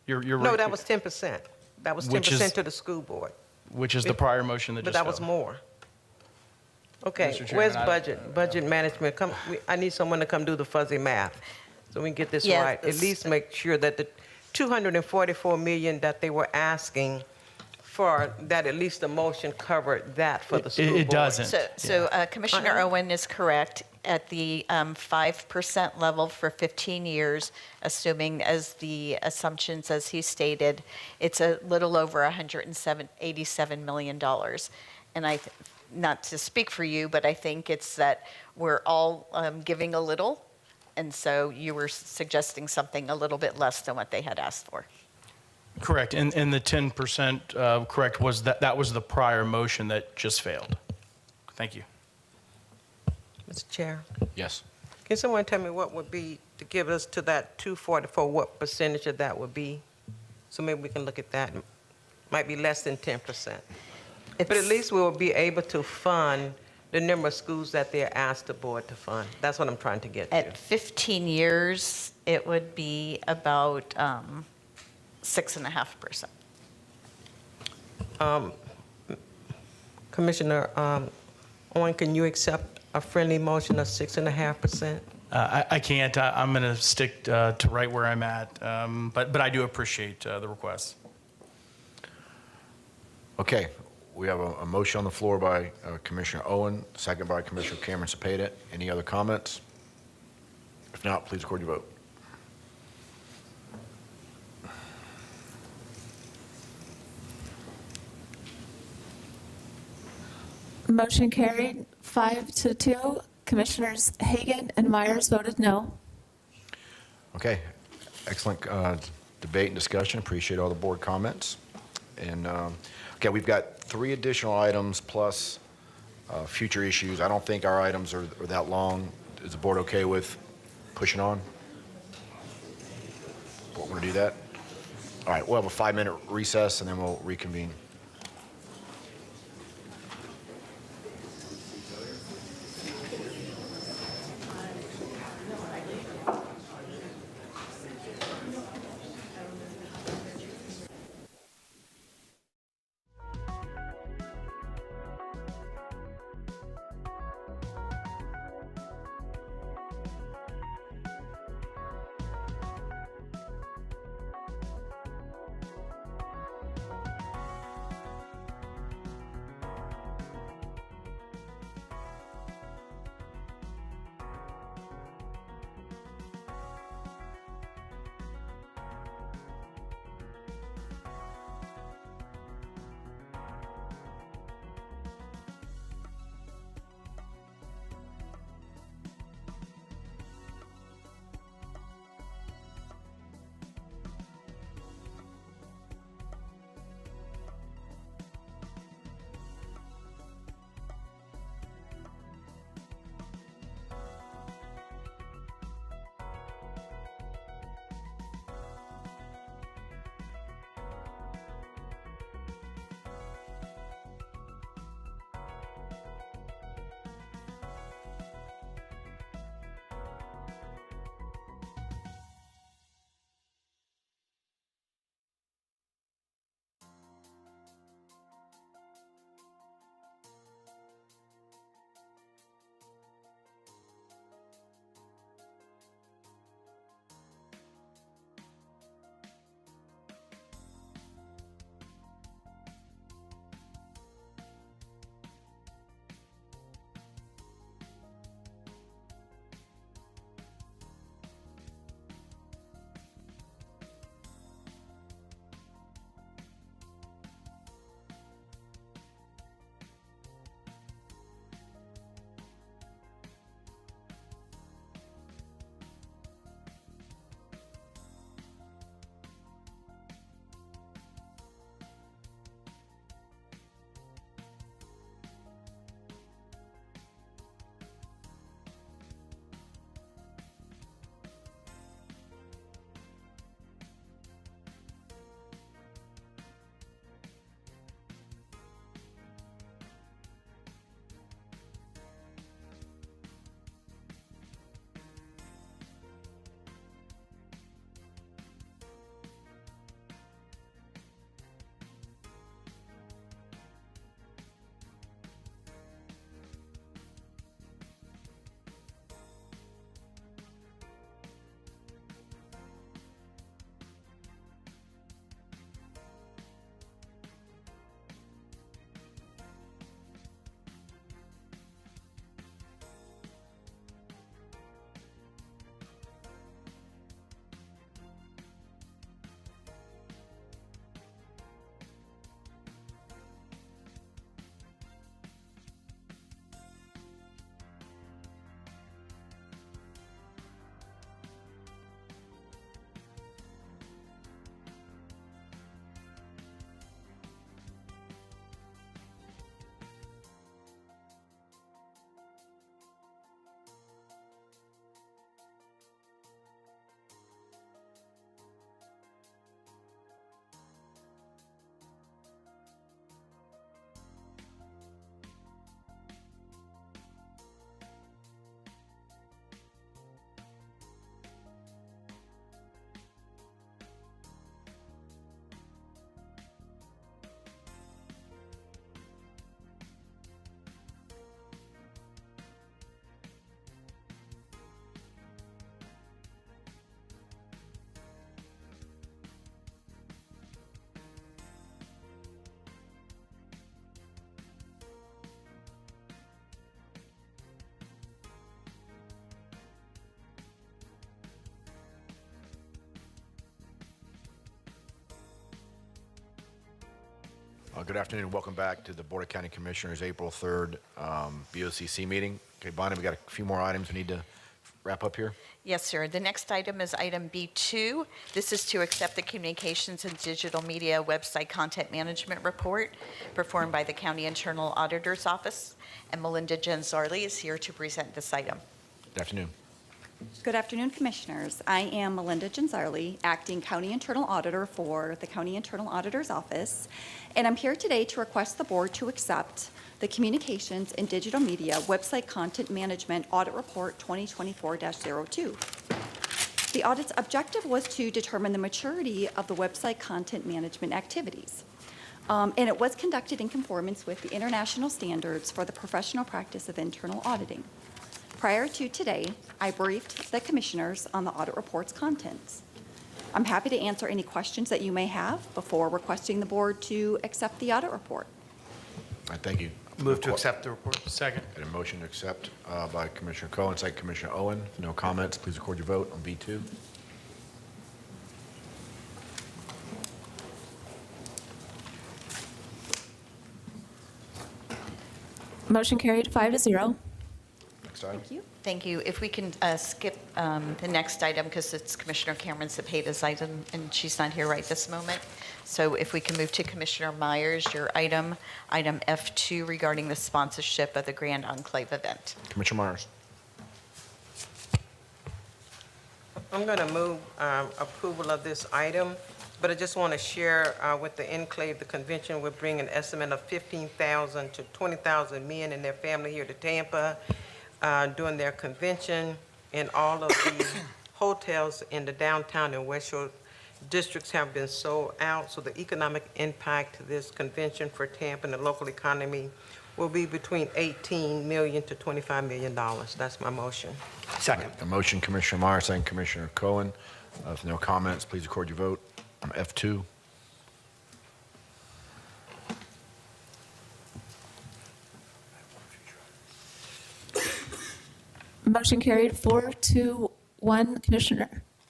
You're No, right. that was 10%. That was 10% to the school board. Which is the prior motion that But just that failed. was more. Okay, Mr. Chairman, where's budget management? I need someone to come do the fuzzy math so we can get this right. At least make sure that the $244 million that they were asking for, that at least the motion covered that for the school board. It doesn't. So Commissioner Owen is correct. At the 5% level for 15 years, assuming as the assumptions as he stated, it's a little over $187 million. And not to speak for you, but I think it's that we're all giving a little, and so you were suggesting something a little bit less than what they had asked for. Correct, and the 10% correct was that was the prior motion that just failed. Thank you. Mr. Chair, Yes. can someone tell me what would be, to give us to that 244, what percentage of that would be? So maybe we can look at that. Might be less than 10%. But at least we will be able to fund the number of schools that they're asked the board to fund. That's what I'm trying to get to. At 15 years, it would be about 6.5%. Commissioner Owen, can you accept a friendly motion of 6.5%? I can't. I'm going to stick to right where I'm at, but I do appreciate the request. Okay, we have a motion on the floor by Commissioner Owen, second by Commissioner Cameron Cepeda. Any other comments? If not, please record your vote. Motion carried 5-2. Commissioners Hagan and Myers voted no. Okay, excellent debate and discussion. Appreciate all the board comments. And okay, we've got 3 additional items plus future issues. I don't think our items are that long. Is the board okay with pushing on? We're going to do that? All right, we'll have a 5-minute recess and then we'll reconvene. Good afternoon and welcome back to the Board of County Commissioners April 3rd BOCC meeting. Okay, Bonnie, we got a few more items we need to wrap up here. Yes, sir. The next item is item B2. This is to accept the Communications and Digital Media Website Content Management Report performed by the County Internal Auditor's Office, and Melinda Genzarli is here to present this item. Good afternoon. Good afternoon, Commissioners. I am Melinda Genzarli, Acting County Internal Auditor for the County Internal Auditor's Office, and I'm here today to request the Board to accept the Communications and Digital Media Website Content Management Audit Report 2024-02. The audit's objective was to determine the maturity of the website content management activities, and it was conducted in conformance with the international standards for the professional practice of internal auditing. Prior to today, I briefed the Commissioners on the audit report's contents. I'm happy to answer any questions that you may have before requesting the Board to accept the audit report. All right, thank you. Move to accept the report. Second. Got a motion to accept by Commissioner Cohen, second Commissioner Owen. If no comments, please record your vote on B2. Motion carried 5-0. Next item. Thank you. Thank you. If we can skip the next item, because it's Commissioner Cameron Cepeda's item, and she's not here right this moment. So if we can move to Commissioner Myers, your item F2 regarding the sponsorship of the Grand Enclave event. Commissioner Myers. I'm going to move approval of this item, but I just want to share with the Enclave, the convention will bring an estimate of 15,000 to 20,000 men and their family here to Tampa during their convention, and all of the hotels in the downtown and West Shore districts have been sold out, so the economic impact of this convention for Tampa and the local economy will be between $18 million to $25 million. That's my motion. Second. A motion, Commissioner Myers, second Commissioner Cohen. If no comments, please record your vote on F2. Motion carried 4-1. Commissioner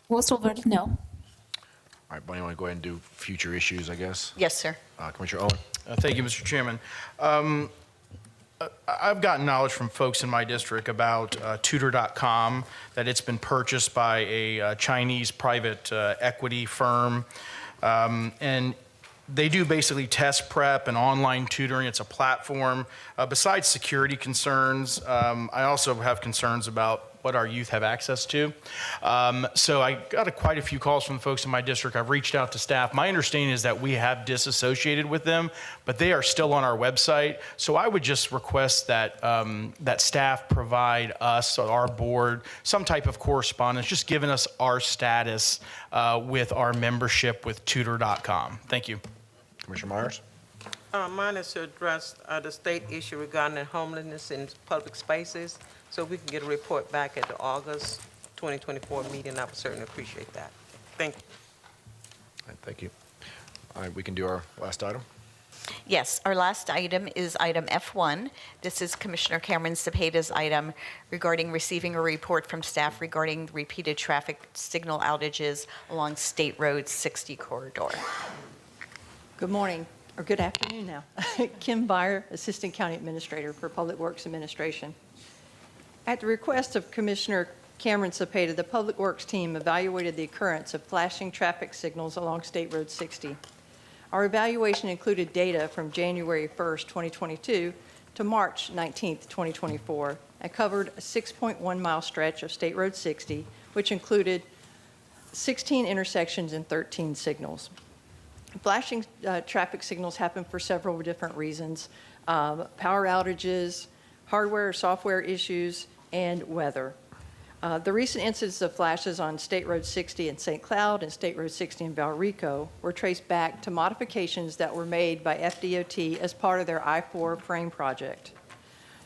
Wostel voted no. All right, Bonnie, you want to go ahead and do future issues, I guess? Yes, sir. Commissioner Owen. Thank you, Mr. Chairman. I've gotten knowledge from folks in my district about Tutor.com, that it's been purchased by a Chinese private equity firm. And they do basically test prep and online tutoring. It's a platform. Besides security concerns, I also have concerns about what our youth have access to. So I got quite a few calls from folks in my district. I've reached out to staff. My understanding is that we have disassociated with them, but they are still on our website. So I would just request that that staff provide us, our board, some type of correspondence, just giving us our status with our membership with Tutor.com. Thank you. Commissioner Myers. Mine is to address the state issue regarding homelessness in public spaces, so we can get a report back at the August 2024 meeting. I would certainly appreciate that. Thank you. All right, thank you. All right, we can do our last item. Yes, our last item is item F1. This is Commissioner Cameron Cepeda's item regarding receiving a report from staff regarding repeated traffic signal outages along State Road 60 corridor. Good morning, or good afternoon now. Kim Byer, Assistant County Administrator for Public Works Administration. At the request of Commissioner Cameron Cepeda, the Public Works team evaluated the occurrence of flashing traffic signals along State Road 60. Our evaluation included data from January 1st, 2022 to March 19th, 2024, and covered a 6.1-mile stretch of State Road 60, which included 16 intersections and 13 signals. Flashing traffic signals happen for several different reasons: power outages, hardware or software issues, and weather. The recent incidents of flashes on State Road 60 in St. Cloud and State Road 60 in Valrico were traced back to modifications that were made by FDOT as part of their I-4 frame project.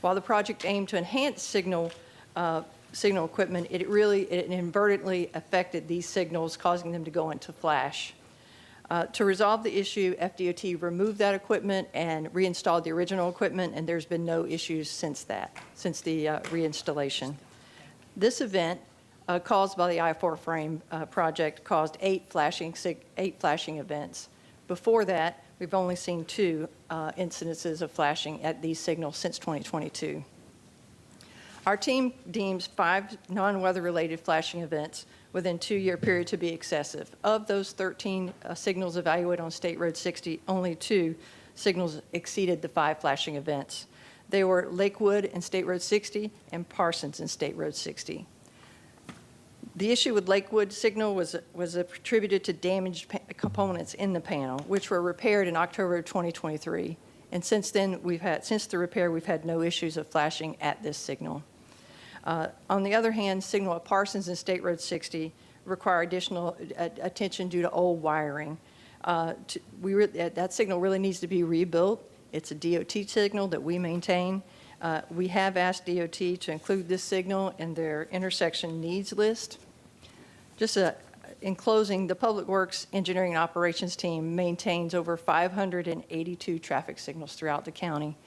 While the project aimed to enhance signal equipment, it inadvertently affected these signals, causing them to go into flash. To resolve the issue, FDOT removed that equipment and reinstalled the original equipment, and there's been no issues since the reinstallation. This event, caused by the I-4 frame project, caused 8 flashing events. Before that, We've only seen 2 incidences of flashing at these signals since 2022. Our team deems 5 non-weather-related flashing events within 2-year period to be excessive. Of those 13 signals evaluated on State Road 60, only 2 signals exceeded the 5 flashing events. They were Lakewood and State Road 60 and Parsons and State Road 60. The issue with Lakewood signal was attributed to damaged components in the panel, which were repaired in October of 2023. And since then, since the repair, we've had no issues of flashing at this signal. On the other hand, signal at Parsons and State Road 60 require additional attention due to old wiring. That signal really needs to be rebuilt. It's a DOT signal that we maintain. We have asked DOT to include this signal in their intersection needs list. In closing, the Public Works Engineering and Operations team maintains over 582 traffic signals throughout the county,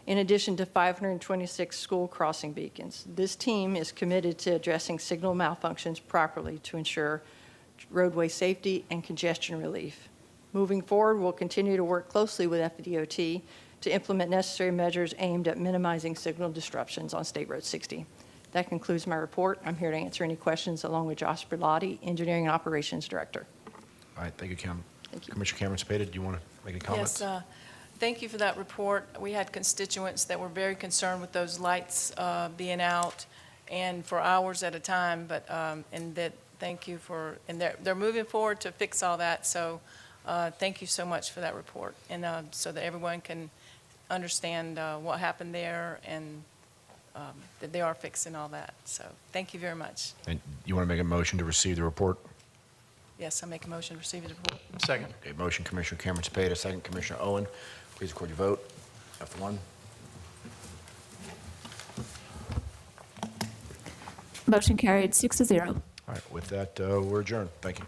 in addition to 526 school crossing beacons. This team is committed to addressing signal malfunctions properly to ensure roadway safety and congestion relief. Moving forward, we'll continue to work closely with FDOT to implement necessary measures aimed at minimizing signal disruptions on State Road 60. That concludes my report. I'm here to answer any questions along with Josh Berlotti, Engineering and Operations Director. All right, thank you, Kim. Thank you. Commissioner Cameron Spada, do you want to make any comments? Yes, thank you for that report. We had constituents that were very concerned with those lights being out and for hours at a time, but, and that, thank you for, and they're moving forward to fix all that, so thank you so much for that report, and so that everyone can understand what happened there and that they are fixing all that. So thank you very much. And you want to make a motion to receive the report? Yes, I make a motion to receive the report. Second. Okay, motion Commissioner Cameron Spada, second Commissioner Owen. Please record your vote. F1. Motion carried 6-0. All right, with that, we're adjourned. Thank you.